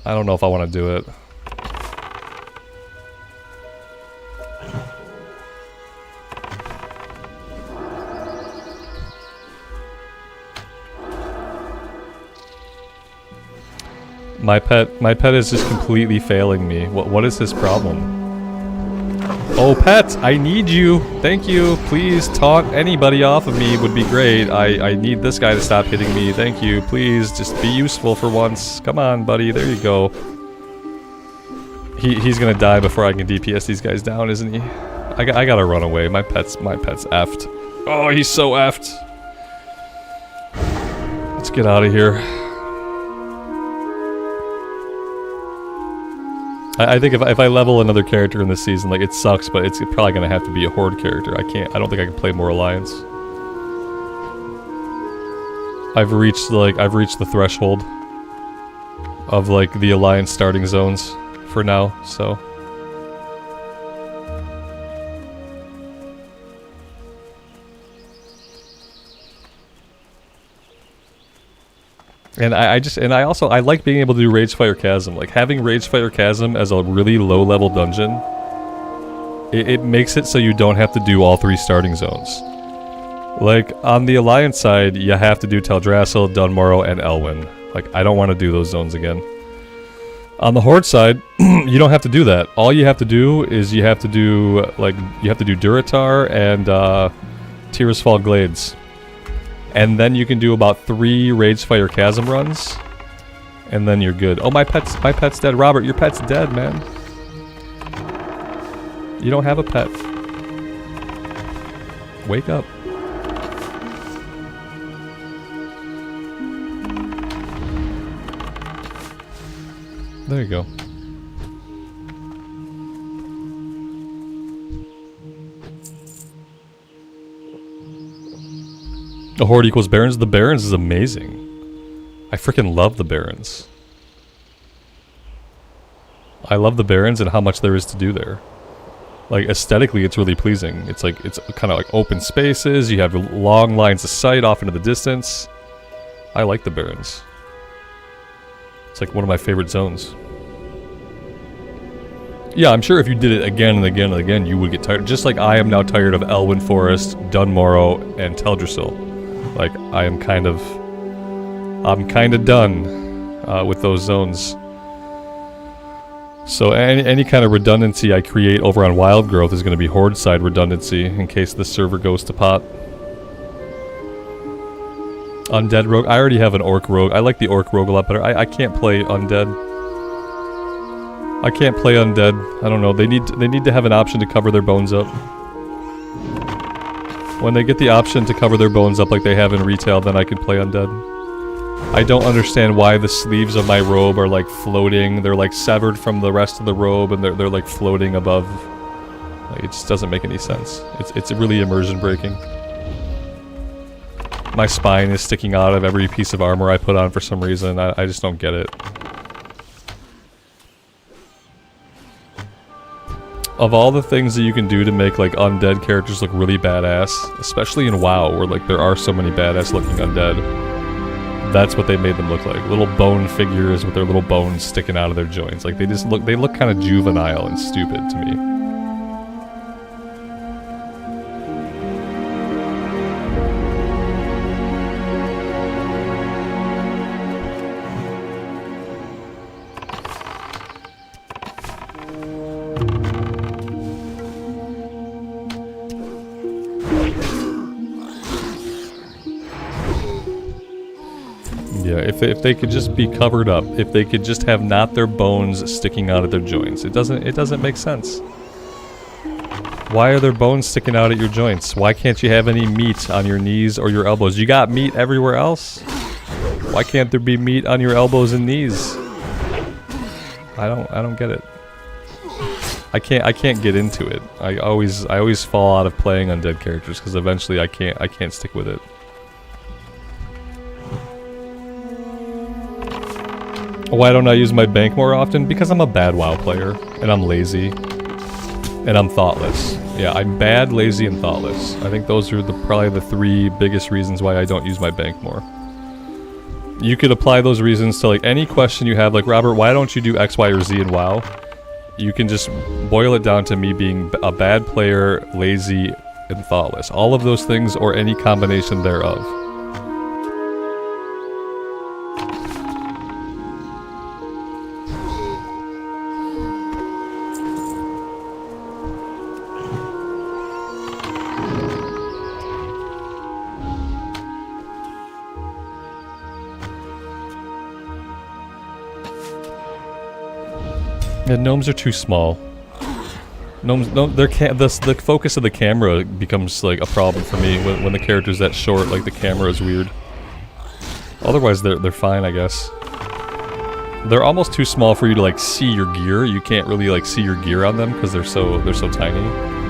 I don't know if I want to do it. My pet is just completely failing me. What is his problem? Oh, pet, I need you. Thank you. Please taunt anybody off of me would be great. I need this guy to stop hitting me. Thank you. Please, just be useful for once. Come on, buddy. There you go. He's gonna die before I can DPS these guys down, isn't he? I gotta run away. My pet's effed. Oh, he's so effed. Let's get out of here. I think if I level another character in this season, like, it sucks, but it's probably gonna have to be a horde character. I don't think I can play more alliance. I've reached the threshold of like the alliance starting zones for now, so. And I like being able to do Ragefire Chasm. Like, having Ragefire Chasm as a really low level dungeon, it makes it so you don't have to do all 3 starting zones. Like, on the Alliance side, you have to do Teldrassil, Dunmorrow, and Elwyn. Like, I don't want to do those zones again. On the Horde side, you don't have to do that. All you have to do is you have to do Durotar and Tirisfal Glades. And then you can do about 3 Ragefire Chasm runs, and then you're good. Oh, my pet's dead. Robert, your pet's dead, man. You don't have a pet. Wake up. There you go. The Horde equals Barrens. The Barrens is amazing. I freaking love the Barrens. I love the Barrens and how much there is to do there. Like, aesthetically, it's really pleasing. It's kind of like open spaces. You have long lines of sight off into the distance. I like the Barrens. It's like one of my favorite zones. Yeah, I'm sure if you did it again and again and again, you would get tired. Just like I am now tired of Elwyn Forest, Dunmorrow, and Teldrassil. Like, I'm kind of done with those zones. So any kind of redundancy I create over on Wild Growth is going to be Horde side redundancy in case the server goes to pot. Undead Rogue. I already have an Orc Rogue. I like the Orc Rogue a lot better. I can't play Undead. I can't play Undead. I don't know. They need to have an option to cover their bones up. When they get the option to cover their bones up like they have in retail, then I can play Undead. I don't understand why the sleeves of my robe are like floating. They're like severed from the rest of the robe and they're like floating above. Like, it just doesn't make any sense. It's really immersion breaking. My spine is sticking out of every piece of armor I put on for some reason. I just don't get it. Of all the things that you can do to make like undead characters look really badass, especially in WoW where like there are so many badass looking undead, that's what they made them look like. Little bone figures with their little bones sticking out of their joints. Like, they look kind of juvenile and stupid to me. If they could just be covered up, if they could just have not their bones sticking out of their joints, it doesn't make sense. Why are their bones sticking out at your joints? Why can't you have any meat on your knees or your elbows? You got meat everywhere else? Why can't there be meat on your elbows and knees? I don't get it. I can't get into it. I always fall out of playing undead characters because eventually I can't stick with it. Why don't I use my bank more often? Because I'm a bad WoW player and I'm lazy and I'm thoughtless. Yeah, I'm bad, lazy, and thoughtless. I think those are probably the 3 biggest reasons why I don't use my bank more. You could apply those reasons to like any question you have, like, Robert, why don't you do X, Y, or Z in WoW? You can just boil it down to me being a bad player, lazy, and thoughtless. All of those things or any combination thereof. Yeah, gnomes are too small. Gnomes, no, the focus of the camera becomes like a problem for me when the character's that short. Like the camera is weird. Otherwise, they're fine, I guess. They're almost too small for you to like see your gear. You can't really like see your gear on them because they're so tiny.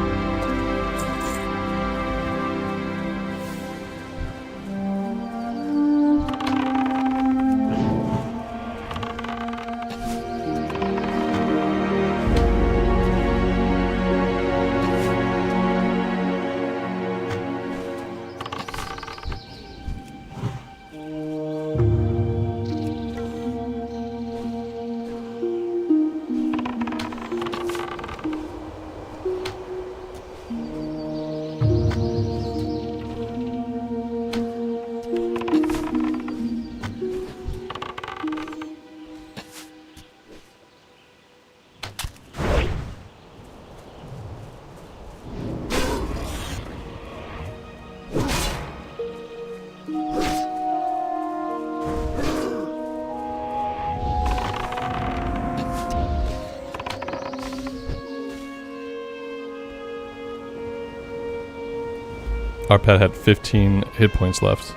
Our pet had 15 hit points left.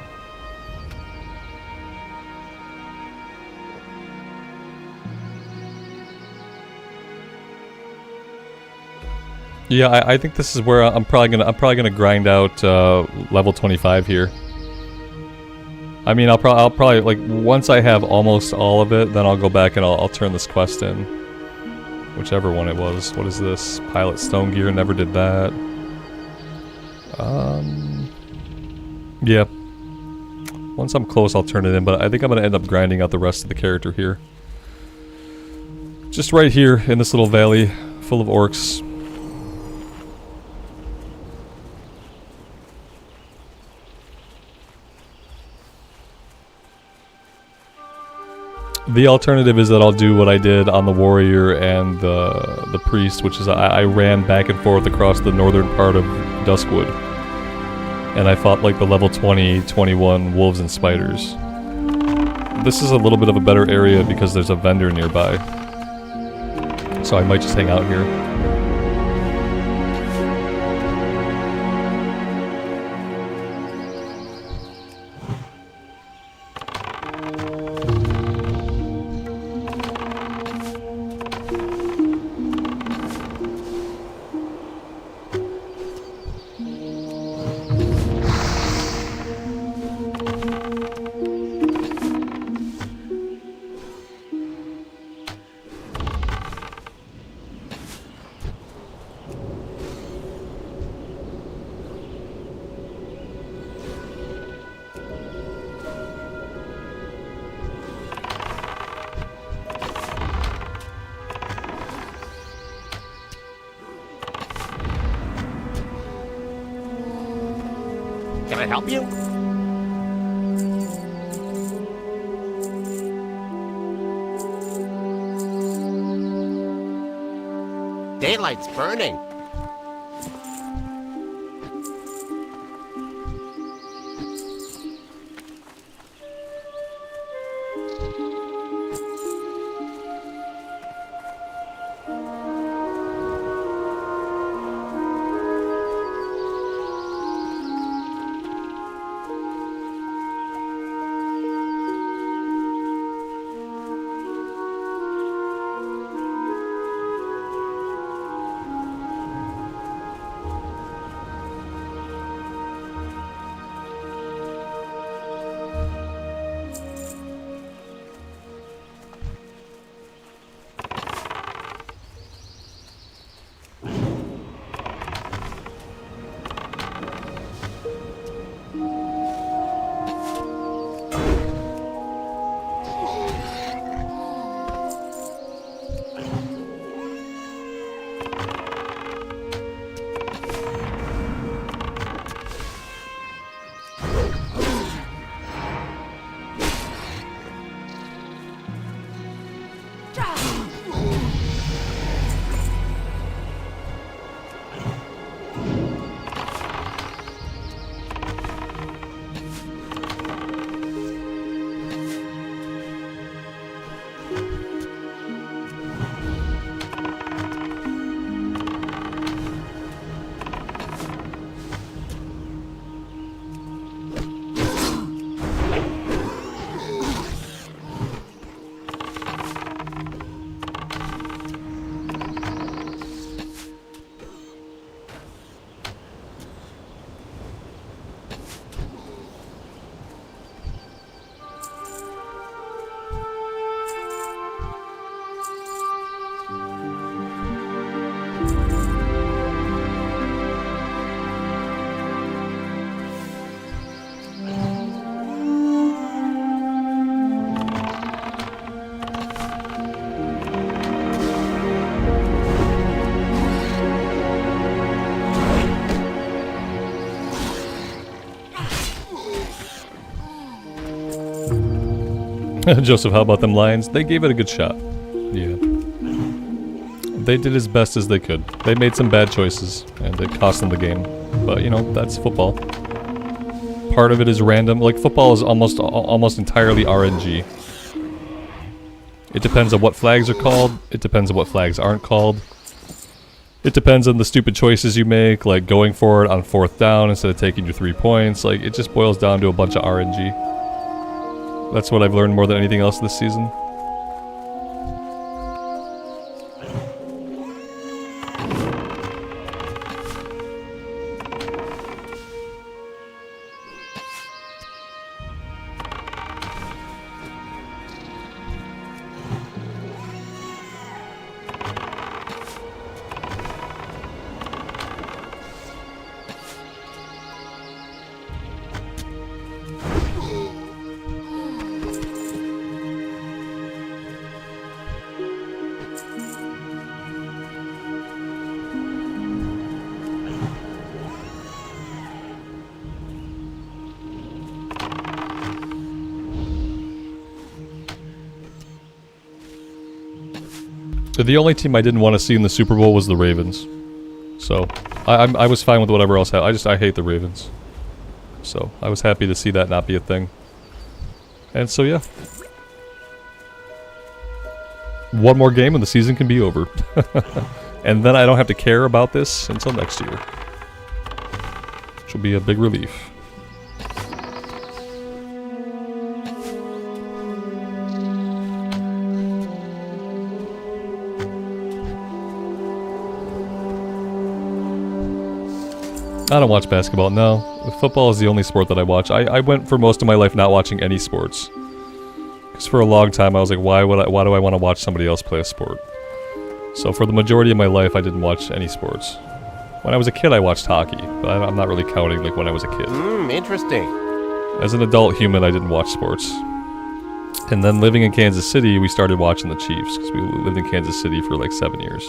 Yeah, I think this is where I'm probably gonna grind out level 25 here. I mean, I'll probably like once I have almost all of it, then I'll go back and I'll turn this quest in, whichever one it was. What is this? Pilot stone gear. Never did that. Yeah. Once I'm close, I'll turn it in, but I think I'm going to end up grinding out the rest of the character here. Just right here in this little valley full of orcs. The alternative is that I'll do what I did on the warrior and the priest, which is I ran back and forth across the northern part of Duskwood. And I fought like the level 20, 21 wolves and spiders. This is a little bit of a better area because there's a vendor nearby. So I might just hang out here. Can I help you? Daylight's burning. Joseph, how about them Lions? They gave it a good shot. Yeah. They did as best as they could. They made some bad choices, and it cost them the game. But, you know, that's football. Part of it is random. Like, football is almost entirely RNG. It depends on what flags are called. It depends on what flags aren't called. It depends on the stupid choices you make, like going for it on 4th down instead of taking your 3 points. Like, it just boils down to a bunch of RNG. That's what I've learned more than anything else this season. The only team I didn't want to see in the Super Bowl was the Ravens. So, I was fine with whatever else happened. I hate the Ravens. So, I was happy to see that not be a thing. And so, yeah. One more game and the season can be over. And then I don't have to care about this until next year. Which will be a big relief. I don't watch basketball, no. Football is the only sport that I watch. I went for most of my life not watching any sports. Because for a long time I was like, why do I want to watch somebody else play a sport? So for the majority of my life I didn't watch any sports. When I was a kid I watched hockey, but I'm not really counting like when I was a kid. Interesting. As an adult human I didn't watch sports. And then living in Kansas City we started watching the Chiefs, because we lived in Kansas City for like 7 years.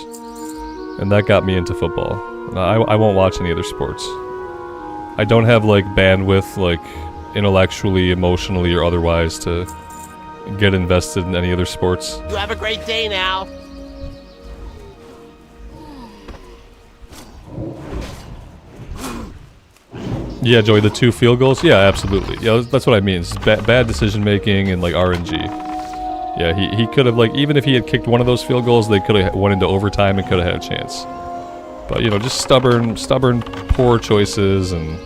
And that got me into football. I won't watch any other sports. I don't have like bandwidth, like intellectually, emotionally, or otherwise to get invested in any other sports. You have a great day now. Yeah, Joey, the 2 field goals? Yeah, absolutely. Yeah, that's what I mean. It's bad decision making and like RNG. Yeah, he could have, like, even if he had kicked one of those field goals, they could have went into overtime and could have had a chance. But, you know, just stubborn, poor choices, and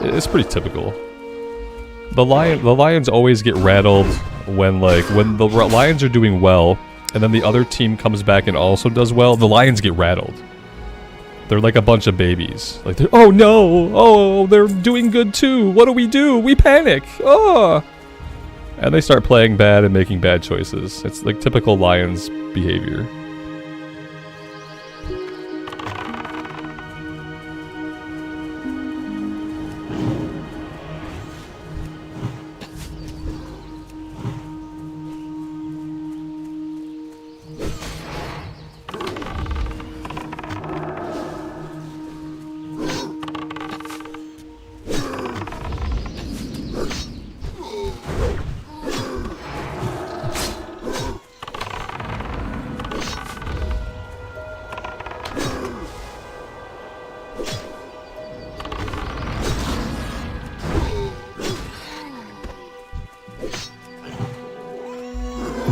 it's pretty typical. The Lions always get rattled when the Lions are doing well, and then the other team comes back and also does well, the Lions get rattled. They're like a bunch of babies. Like, oh no! Oh, they're doing good too! What do? We panic! Oh! And they start playing bad and making bad choices. It's like typical Lions behavior.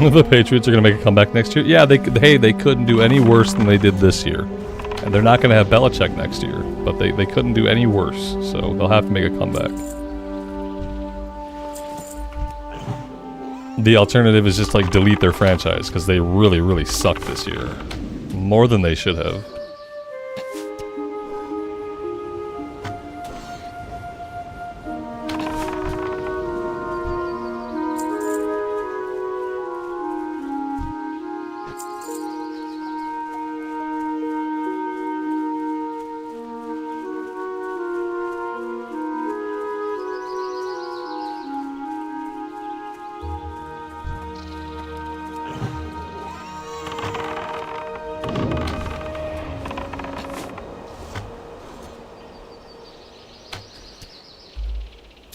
The Patriots are going to make a comeback next year. Yeah, they couldn't do any worse than they did this year. And they're not going to have Belichick next year. But they couldn't do any worse. So they'll have to make a comeback. The alternative is just like delete their franchise, because they really, really sucked this year. More than they should have.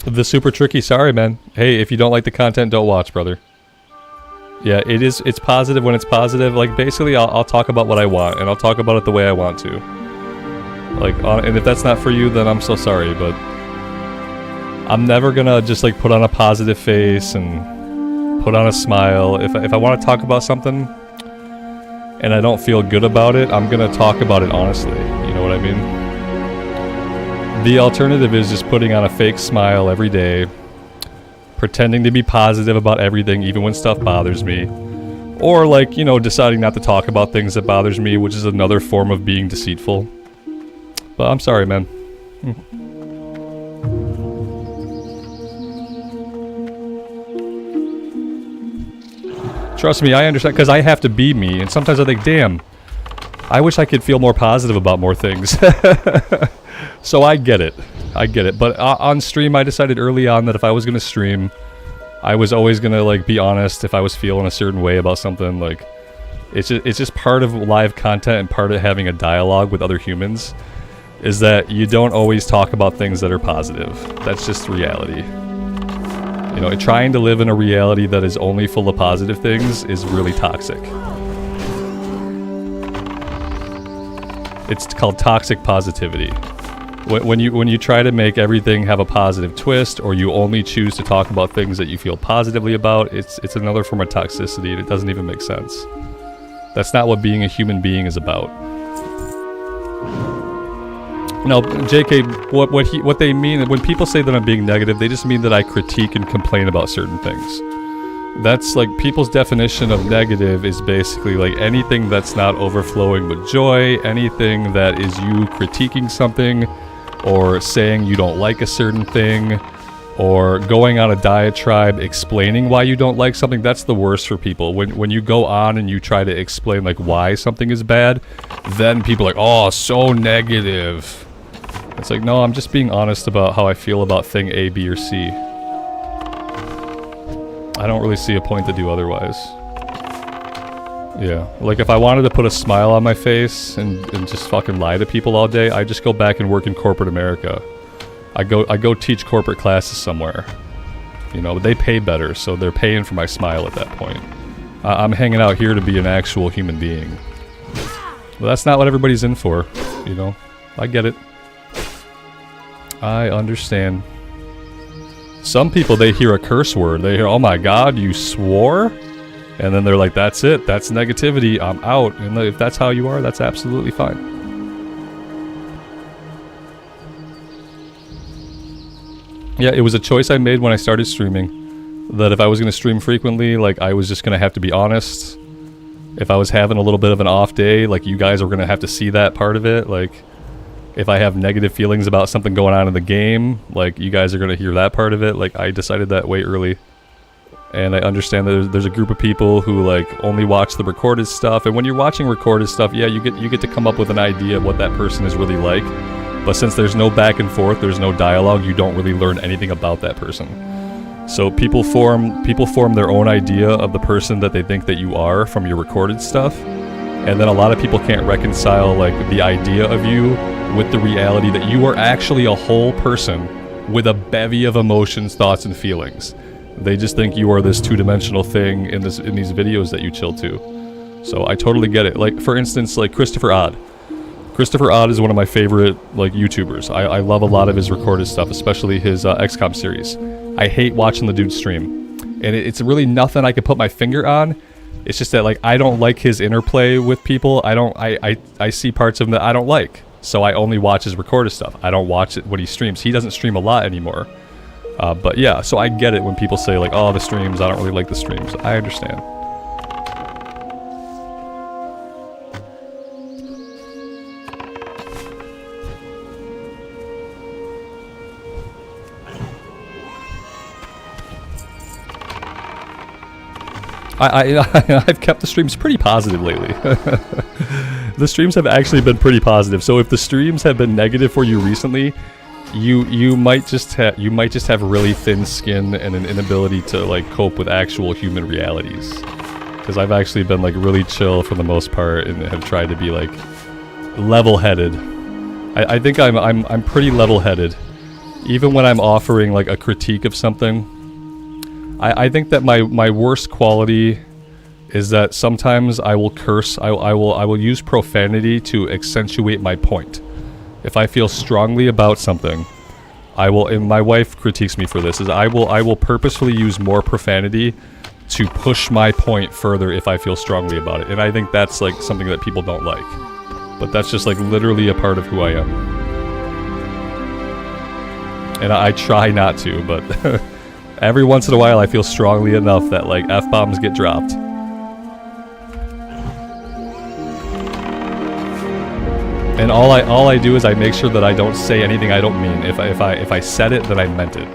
The super tricky, sorry man. Hey, if you don't like the content, don't watch, brother. Yeah, it is. It's positive when it's positive. Like, basically, I'll talk about what I want, and I'll talk about it the way I want to. Like, and if that's not for you, then I'm so sorry, but I'm never gonna just, like, put on a positive face and put on a smile. If I want to talk about something and I don't feel good about it, I'm gonna talk about it honestly. You know what I mean? The alternative is just putting on a fake smile every day, pretending to be positive about everything, even when stuff bothers me. Or, like, you know, deciding not to talk about things that bothers me, which is another form of being deceitful. But I'm sorry, man. Trust me, I understand, because I have to be me, and sometimes I think, damn, I wish I could feel more positive about more things. So I get it. I get it. But on stream, I decided early on that if I was going to stream, I was always going to, like, be honest if I was feeling a certain way about something. Like, it's just part of live content and part of having a dialogue with other humans is that you don't always talk about things that are positive. That's just reality. You know, trying to live in a reality that is only full of positive things is really toxic. It's called toxic positivity. When you try to make everything have a positive twist, or you only choose to talk about things that you feel positively about, it's another form of toxicity, and it doesn't even make sense. That's not what being a human being is about. No, JK, what they mean, when people say that I'm being negative, they just mean that I critique and complain about certain things. That's like, people's definition of negative is basically like anything that's not overflowing with joy, anything that is you critiquing something, or saying you don't like a certain thing, or going on a diatribe explaining why you don't like something. That's the worst for people. When you go on and you try to explain like why something is bad, then people are like, oh, so negative. It's like, no, I'm just being honest about how I feel about thing A, B, or C. I don't really see a point to do otherwise. Yeah, like if I wanted to put a smile on my face and just fucking lie to people all day, I just go back and work in corporate America. I go teach corporate classes somewhere. You know, but they pay better, so they're paying for my smile at that point. I'm hanging out here to be an actual human being. But that's not what everybody's in for, you know? I get it. I understand. Some people, they hear a curse word. They hear, oh my god, you swore? And then they're like, that's it. That's negativity. I'm out. And if that's how you are, that's absolutely fine. Yeah, it was a choice I made when I started streaming. That if I was going to stream frequently, like, I was just going to have to be honest. If I was having a little bit of an off day, like, you guys are going to have to see that part of it. Like, if I have negative feelings about something going on in the game, like, you guys are going to hear that part of it. Like, I decided that way early. And I understand that there's a group of people who, like, only watch the recorded stuff. And when you're watching recorded stuff, yeah, you get to come up with an idea of what that person is really like. But since there's no back and forth, there's no dialogue, you don't really learn anything about that person. So people form their own idea of the person that they think that you are from your recorded stuff. And then a lot of people can't reconcile, like, the idea of you with the reality that you are actually a whole person with a bevy of emotions, thoughts, and feelings. They just think you are this two-dimensional thing in these videos that you chill to. So I totally get it. Like, for instance, like Christopher Odd. Christopher Odd is one of my favorite, like, YouTubers. I love a lot of his recorded stuff, especially his XCOM series. I hate watching the dude stream. And it's really nothing I can put my finger on. It's just that, like, I don't like his interplay with people. I see parts of him that I don't like. So I only watch his recorded stuff. I don't watch it when he streams. He doesn't stream a lot anymore. But yeah, so I get it when people say, like, oh, the streams, I don't really like the streams. I understand. I've kept the streams pretty positive lately. The streams have actually been pretty positive. So if the streams have been negative for you recently, you might just have really thin skin and an inability to, like, cope with actual human realities. Because I've actually been, like, really chill for the most part and have tried to be, like, level-headed. I think I'm pretty level-headed. Even when I'm offering, like, a critique of something, I think that my worst quality is that sometimes I will curse. I will use profanity to accentuate my point. If I feel strongly about something, I will. And my wife critiques me for this. Is I will purposefully use more profanity to push my point further if I feel strongly about it. And I think that's like something that people don't like. But that's just like literally a part of who I am. And I try not to, but every once in a while I feel strongly enough that like F-bombs get dropped. And all I do is I make sure that I don't say anything I don't mean. If I said it, then I meant it.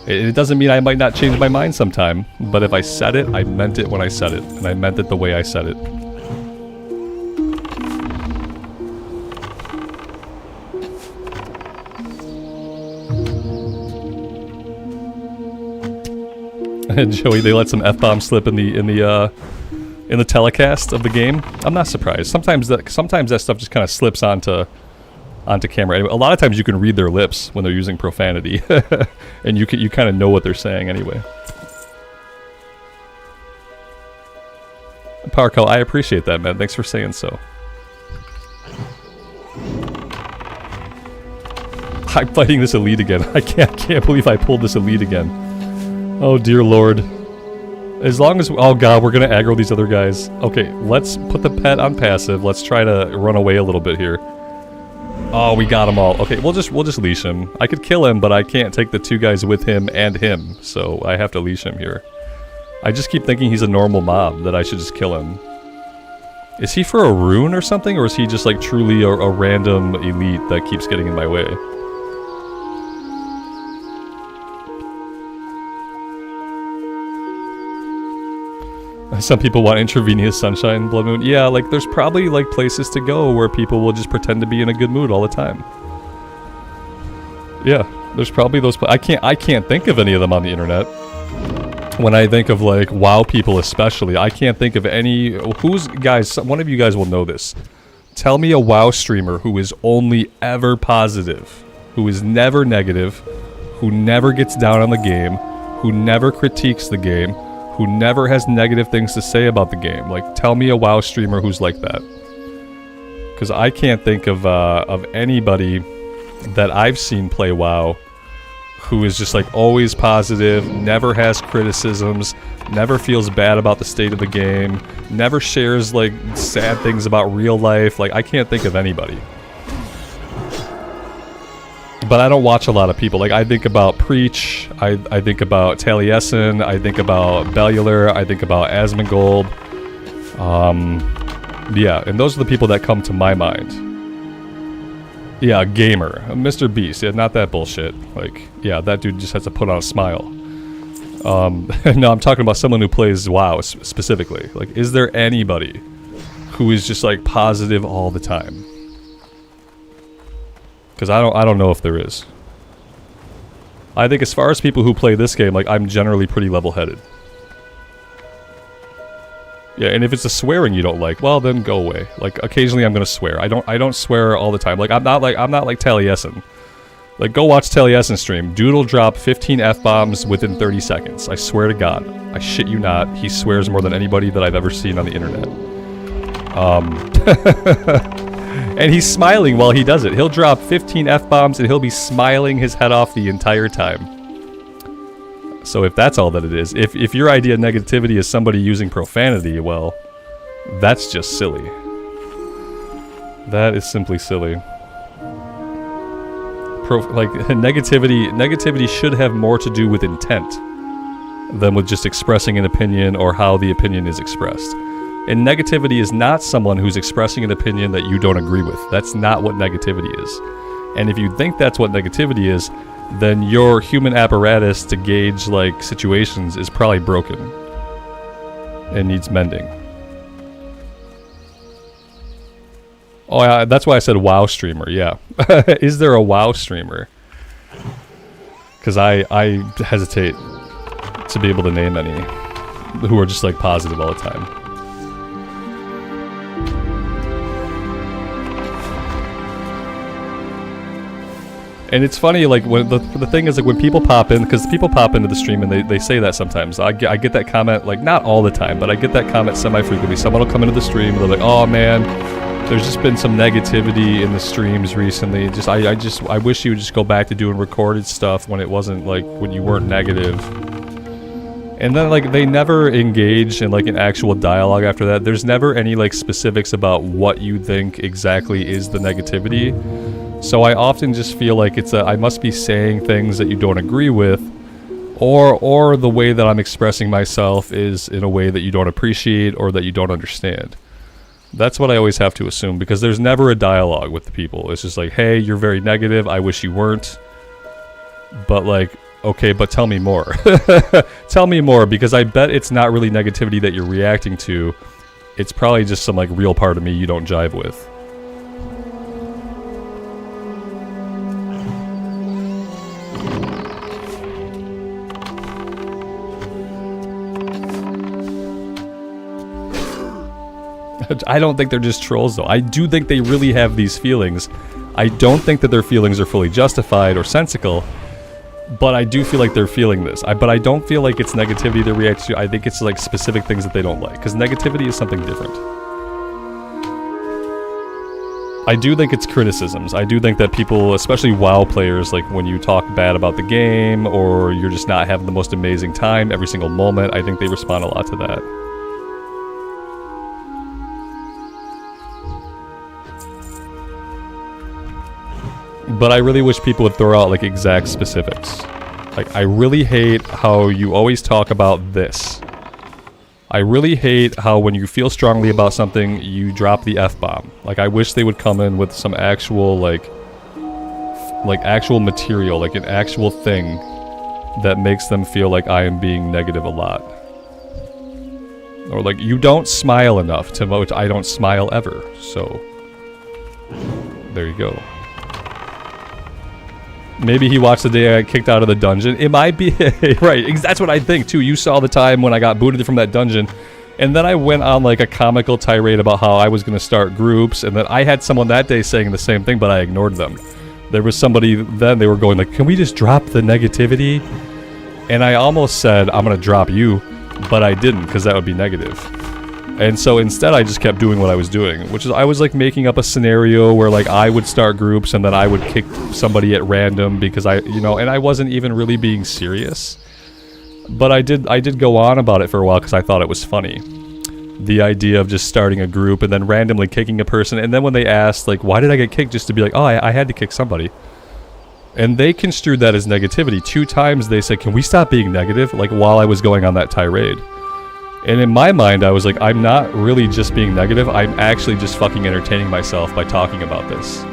It doesn't mean I might not change my mind sometime, but if I said it, I meant it when I said it, and I meant it the way I said it. And Joey, they let some F-bomb slip in the telecast of the game. I'm not surprised. Sometimes that stuff just kind of slips onto camera. Anyway, a lot of times you can read their lips when they're using profanity, and you kind of know what they're saying anyway. Parco, I appreciate that, man. Thanks for saying so. I'm fighting this elite again. I can't believe I pulled this elite again. Oh dear lord. As long as oh god, we're gonna aggro these other guys. Okay, let's put the pet on passive. Let's try to run away a little bit here. Oh, we got them all. Okay, we'll just leash him. I could kill him, but I can't take the two guys with him and him, so I have to leash him here. I just keep thinking he's a normal mob, that I should just kill him. Is he for a rune or something, or is he just like truly a random elite that keeps getting in my way? Some people want intravenous sunshine, blood moon. Yeah, like there's probably like places to go where people will just pretend to be in a good mood all the time. Yeah, there's probably those. I can't think of any of them on the internet. When I think of like WoW people especially, I can't think of any. Who's guys? One of you guys will know this. Tell me a WoW streamer who is only ever positive, who is never negative, who never gets down on the game, who never critiques the game, who never has negative things to say about the game. Like, tell me a WoW streamer who's like that. Because I can't think of anybody that I've seen play WoW who is just like always positive, never has criticisms, never feels bad about the state of the game, never shares like sad things about real life. Like, I can't think of anybody. But I don't watch a lot of people. Like, I think about Preach, I think about Taliesin, I think about Bellular, I think about Asmongold. Yeah, and those are the people that come to my mind. Yeah, gamer. Mr. Beast. Yeah, not that bullshit. Like, yeah, that dude just has to put on a smile. No, I'm talking about someone who plays WoW specifically. Like, is there anybody who is just, like, positive all the time? Because I don't know if there is. I think as far as people who play this game, like, I'm generally pretty level-headed. Yeah, and if it's a swearing you don't like, well, then go away. Like, occasionally I'm gonna swear. I don't swear all the time. Like, I'm not like Taliesin. Like, go watch Taliesin stream. Dude will drop 15 F-bombs within 30 seconds. I swear to God. I shit you not. He swears more than anybody that I've ever seen on the internet. And he's smiling while he does it. He'll drop 15 F-bombs and he'll be smiling his head off the entire time. So if that's all that it is, if your idea of negativity is somebody using profanity, well, that's just silly. That is simply silly. Negativity should have more to do with intent than with just expressing an opinion or how the opinion is expressed. And negativity is not someone who's expressing an opinion that you don't agree with. That's not what negativity is. And if you think that's what negativity is, then your human apparatus to gauge, like, situations is probably broken. And needs mending. Oh, yeah, that's why I said WoW streamer, yeah. Is there a WoW streamer? Because I hesitate to be able to name any who are just, like, positive all the time. And it's funny, like, when the thing is, like, when people pop in, because people pop into the stream and they say that sometimes. I get that comment, like, not all the time, but I get that comment semi-frequently. Someone will come into the stream and they're like, oh man, there's just been some negativity in the streams recently. I wish you would just go back to doing recorded stuff when it wasn't, like, when you weren't negative. And then, like, they never engage in, like, an actual dialogue after that. There's never any, like, specifics about what you think exactly is the negativity. So I often just feel like I must be saying things that you don't agree with, or the way that I'm expressing myself is in a way that you don't appreciate or that you don't understand. That's what I always have to assume, because there's never a dialogue with the people. It's just like, hey, you're very negative, I wish you weren't. But, like, okay, but tell me more. Tell me more, because I bet it's not really negativity that you're reacting to. It's probably just some, like, real part of me you don't jive with. I don't think they're just trolls, though. I do think they really have these feelings. I don't think that their feelings are fully justified or sensical, but I do feel like they're feeling this. But I don't feel like it's negativity they're reacting to. I think it's like specific things that they don't like, because negativity is something different. I do think it's criticisms. I do think that people, especially WoW players, like when you talk bad about the game or you're just not having the most amazing time every single moment, I think they respond a lot to that. But I really wish people would throw out, like, exact specifics. Like, I really hate how you always talk about this. I really hate how when you feel strongly about something, you drop the F-bomb. Like, I wish they would come in with some actual, like actual material, like an actual thing that makes them feel like I am being negative a lot. Or like, you don't smile enough to vote I don't smile ever. So, there you go. Maybe he watched the day I got kicked out of the dungeon. It might be... right, that's what I think, too. You saw the time when I got booted from that dungeon. And then I went on, like, a comical tirade about how I was going to start groups. And then I had someone that day saying the same thing, but I ignored them. There was somebody then, they were going like, can we just drop the negativity? And I almost said, I'm going to drop you. But I didn't, because that would be negative. And so instead I just kept doing what I was doing, which is I was like making up a scenario where like I would start groups and then I would kick somebody at random because and I wasn't even really being serious. But I did go on about it for a while because I thought it was funny. The idea of just starting a group and then randomly kicking a person, and then when they asked like, why did I get kicked, just to be like, oh, I had to kick somebody. And they construed that as negativity. 2 times they said, can we stop being negative? Like while I was going on that tirade. And in my mind, I was like, I'm not really just being negative. I'm actually just fucking entertaining myself by talking about this.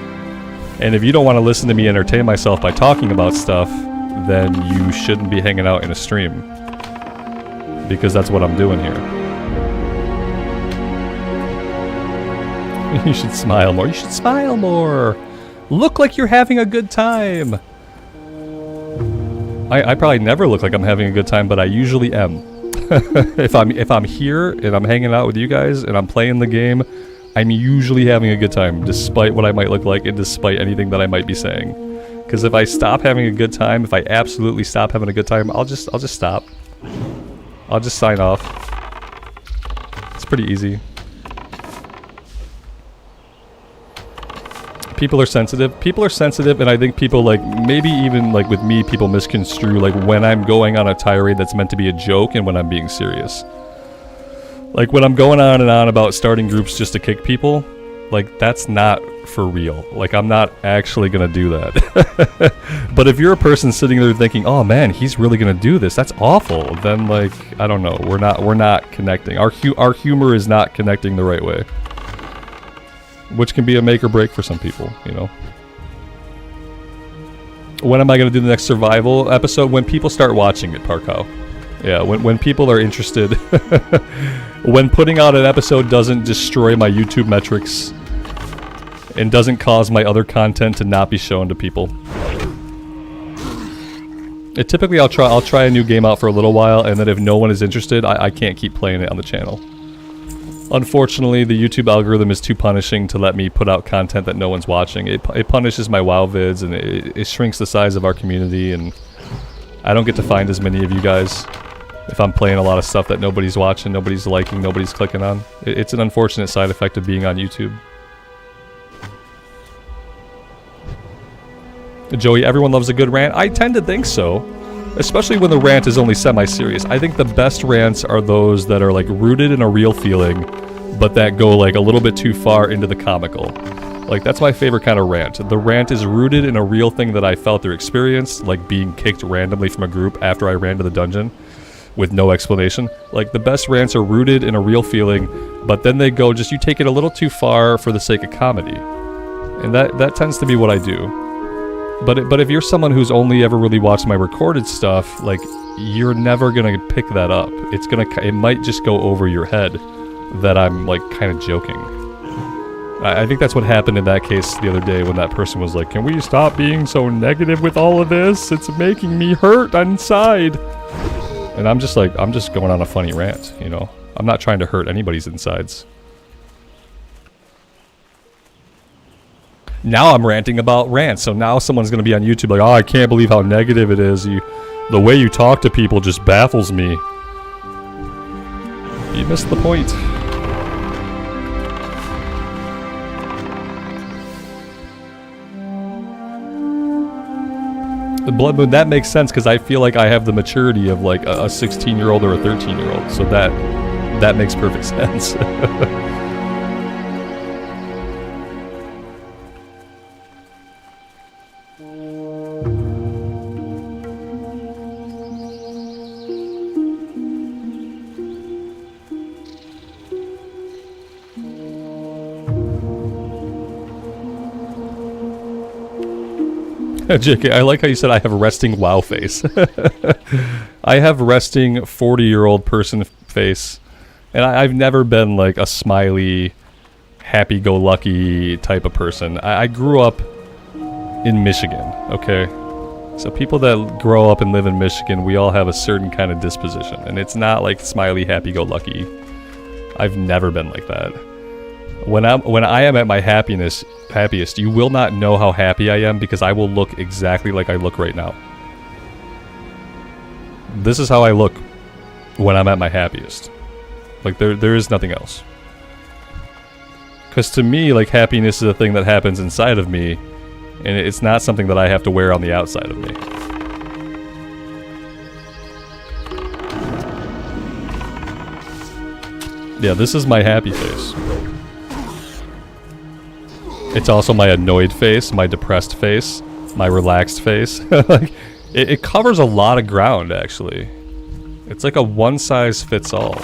And if you don't want to listen to me entertain myself by talking about stuff, then you shouldn't be hanging out in a stream. Because that's what I'm doing here. You should smile more. You should smile more. Look like you're having a good time. I probably never look like I'm having a good time, but I usually am. if I'm here and I'm hanging out with you guys and I'm playing the game, I'm usually having a good time, despite what I might look like and despite anything that I might be saying. Because if I stop having a good time, if I absolutely stop having a good time, I'll just stop. I'll just sign off. It's pretty easy. People are sensitive. People are sensitive, and I think people, like, maybe even, like, with me, people misconstrue, like, when I'm going on a tirade that's meant to be a joke and when I'm being serious. Like, when I'm going on and on about starting groups just to kick people, like, that's not for real. Like, I'm not actually gonna do that. But if you're a person sitting there thinking, oh man, he's really gonna do this, that's awful, then, like, I don't know, we're not connecting. Our humor is not connecting the right way. Which can be a make or break for some people, you know. When am I going to do the next survival episode? When people start watching it, Parkow. Yeah, when people are interested. When putting out an episode doesn't destroy my YouTube metrics and doesn't cause my other content to not be shown to people. Typically I'll try a new game out for a little while, and then if no one is interested, I can't keep playing it on the channel. Unfortunately, the YouTube algorithm is too punishing to let me put out content that no one's watching. It punishes my WoW vids, and it shrinks the size of our community, and I don't get to find as many of you guys if I'm playing a lot of stuff that nobody's watching, nobody's liking, nobody's clicking on. It's an unfortunate side effect of being on YouTube. Joey, everyone loves a good rant. I tend to think so. Especially when the rant is only semi-serious. I think the best rants are those that are like rooted in a real feeling, but that go like a little bit too far into the comical. Like, that's my favorite kind of rant. The rant is rooted in a real thing that I felt or experienced, like being kicked randomly from a group after I ran to the dungeon with no explanation. Like, the best rants are rooted in a real feeling, but then they go just, you take it a little too far for the sake of comedy. And that tends to be what I do. But if you're someone who's only ever really watched my recorded stuff, like, you're never gonna pick that up. It might just go over your head that I'm like kind of joking. I think that's what happened in that case the other day when that person was like, "Can we stop being so negative with all of this? It's making me hurt inside." And I'm just like, I'm just going on a funny rant, you know. I'm not trying to hurt anybody's insides. Now I'm ranting about rants, so now someone's going to be on YouTube like, "Oh, I can't believe how negative it is. The way you talk to people just baffles me." You missed the point. The Blood Moon, that makes sense because I feel like I have the maturity of like a 16-year-old or a 13-year-old, so that makes perfect sense. JK, I like how you said I have resting WoW face. I have resting 40-year-old person face. And I've never been like a smiley, happy-go-lucky type of person. I grew up in Michigan, okay? So people that grow up and live in Michigan, we all have a certain kind of disposition. And it's not like smiley, happy-go-lucky. I've never been like that. When I am at my happiest, you will not know how happy I am because I will look exactly like I look right now. This is how I look when I'm at my happiest. Like, there is nothing else. Because to me, like, happiness is a thing that happens inside of me, and it's not something that I have to wear on the outside of me. Yeah, this is my happy face. It's also my annoyed face, my depressed face, my relaxed face. Like, it covers a lot of ground, actually. It's like a one-size-fits-all.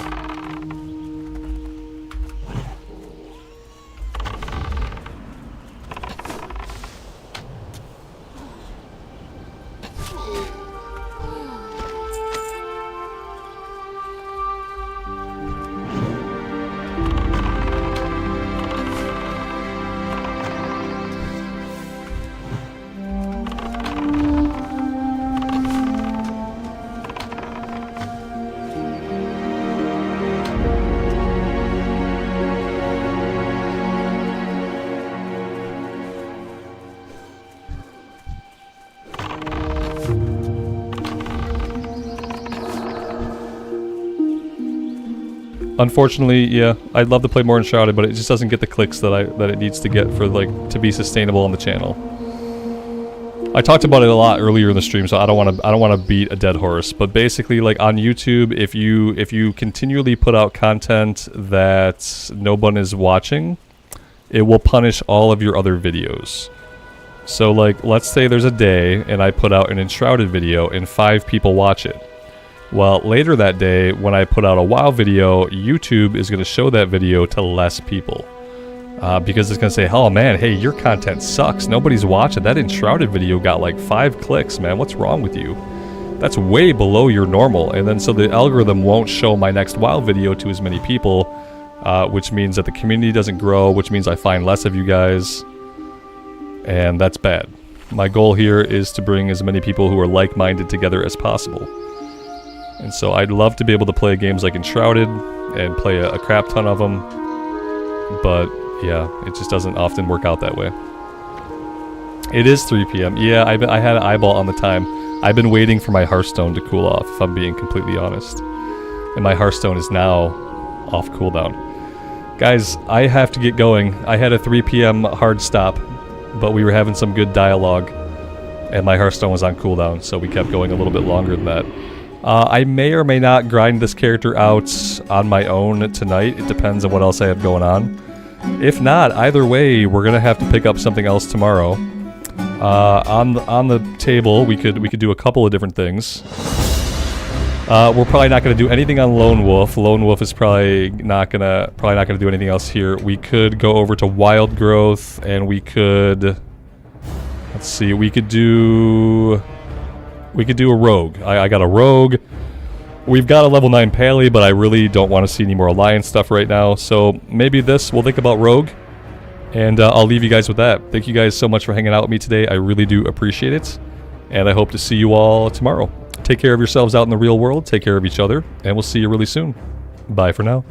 Unfortunately, yeah, I'd love to play more Enshrouded, but it just doesn't get the clicks that it needs to get for like to be sustainable on the channel. I talked about it a lot earlier in the stream, so I don't want to beat a dead horse. But basically, like on YouTube, if you continually put out content that no one is watching, it will punish all of your other videos. So like, let's say there's a day and I put out an Enshrouded video and 5 people watch it. Well, later that day, when I put out a WoW video, YouTube is going to show that video to less people. Because it's going to say, "Oh man, hey, your content sucks. Nobody's watching. That Enshrouded video got like 5 clicks, man. What's wrong with you? That's way below your normal." And then so the algorithm won't show my next WoW video to as many people, which means that the community doesn't grow, which means I find less of you guys. And that's bad. My goal here is to bring as many people who are like-minded together as possible. And so I'd love to be able to play games like Enshrouded and play a crap ton of them. but yeah, it just doesn't often work out that way. It is 3 p.m. Yeah, I had an eyeball on the time. I've been waiting for my Hearthstone to cool off, if I'm being completely honest. And my Hearthstone is now off cooldown. Guys, I have to get going. I had a 3 p.m. hard stop, but we were having some good dialogue, and my Hearthstone was on cooldown, so we kept going a little bit longer than that. I may or may not grind this character out on my own tonight. It depends on what else I have going on. If not, either way, we're gonna have to pick up something else tomorrow. On the table, we could do a couple of different things. We're probably not gonna do anything on Lone Wolf. Lone Wolf is probably not gonna do anything else here. We could go over to Wild Growth, and we could. Let's see. We could do a rogue. I got a rogue. We've got a level 9 Pally, but I really don't want to see any more Alliance stuff right now. So maybe we'll think about rogue. And I'll leave you guys with that. Thank you guys so much for hanging out with me today. I really do appreciate it. And I hope to see you all tomorrow. Take care of yourselves out in the real world. Take care of each other. And we'll see you really soon. Bye for now.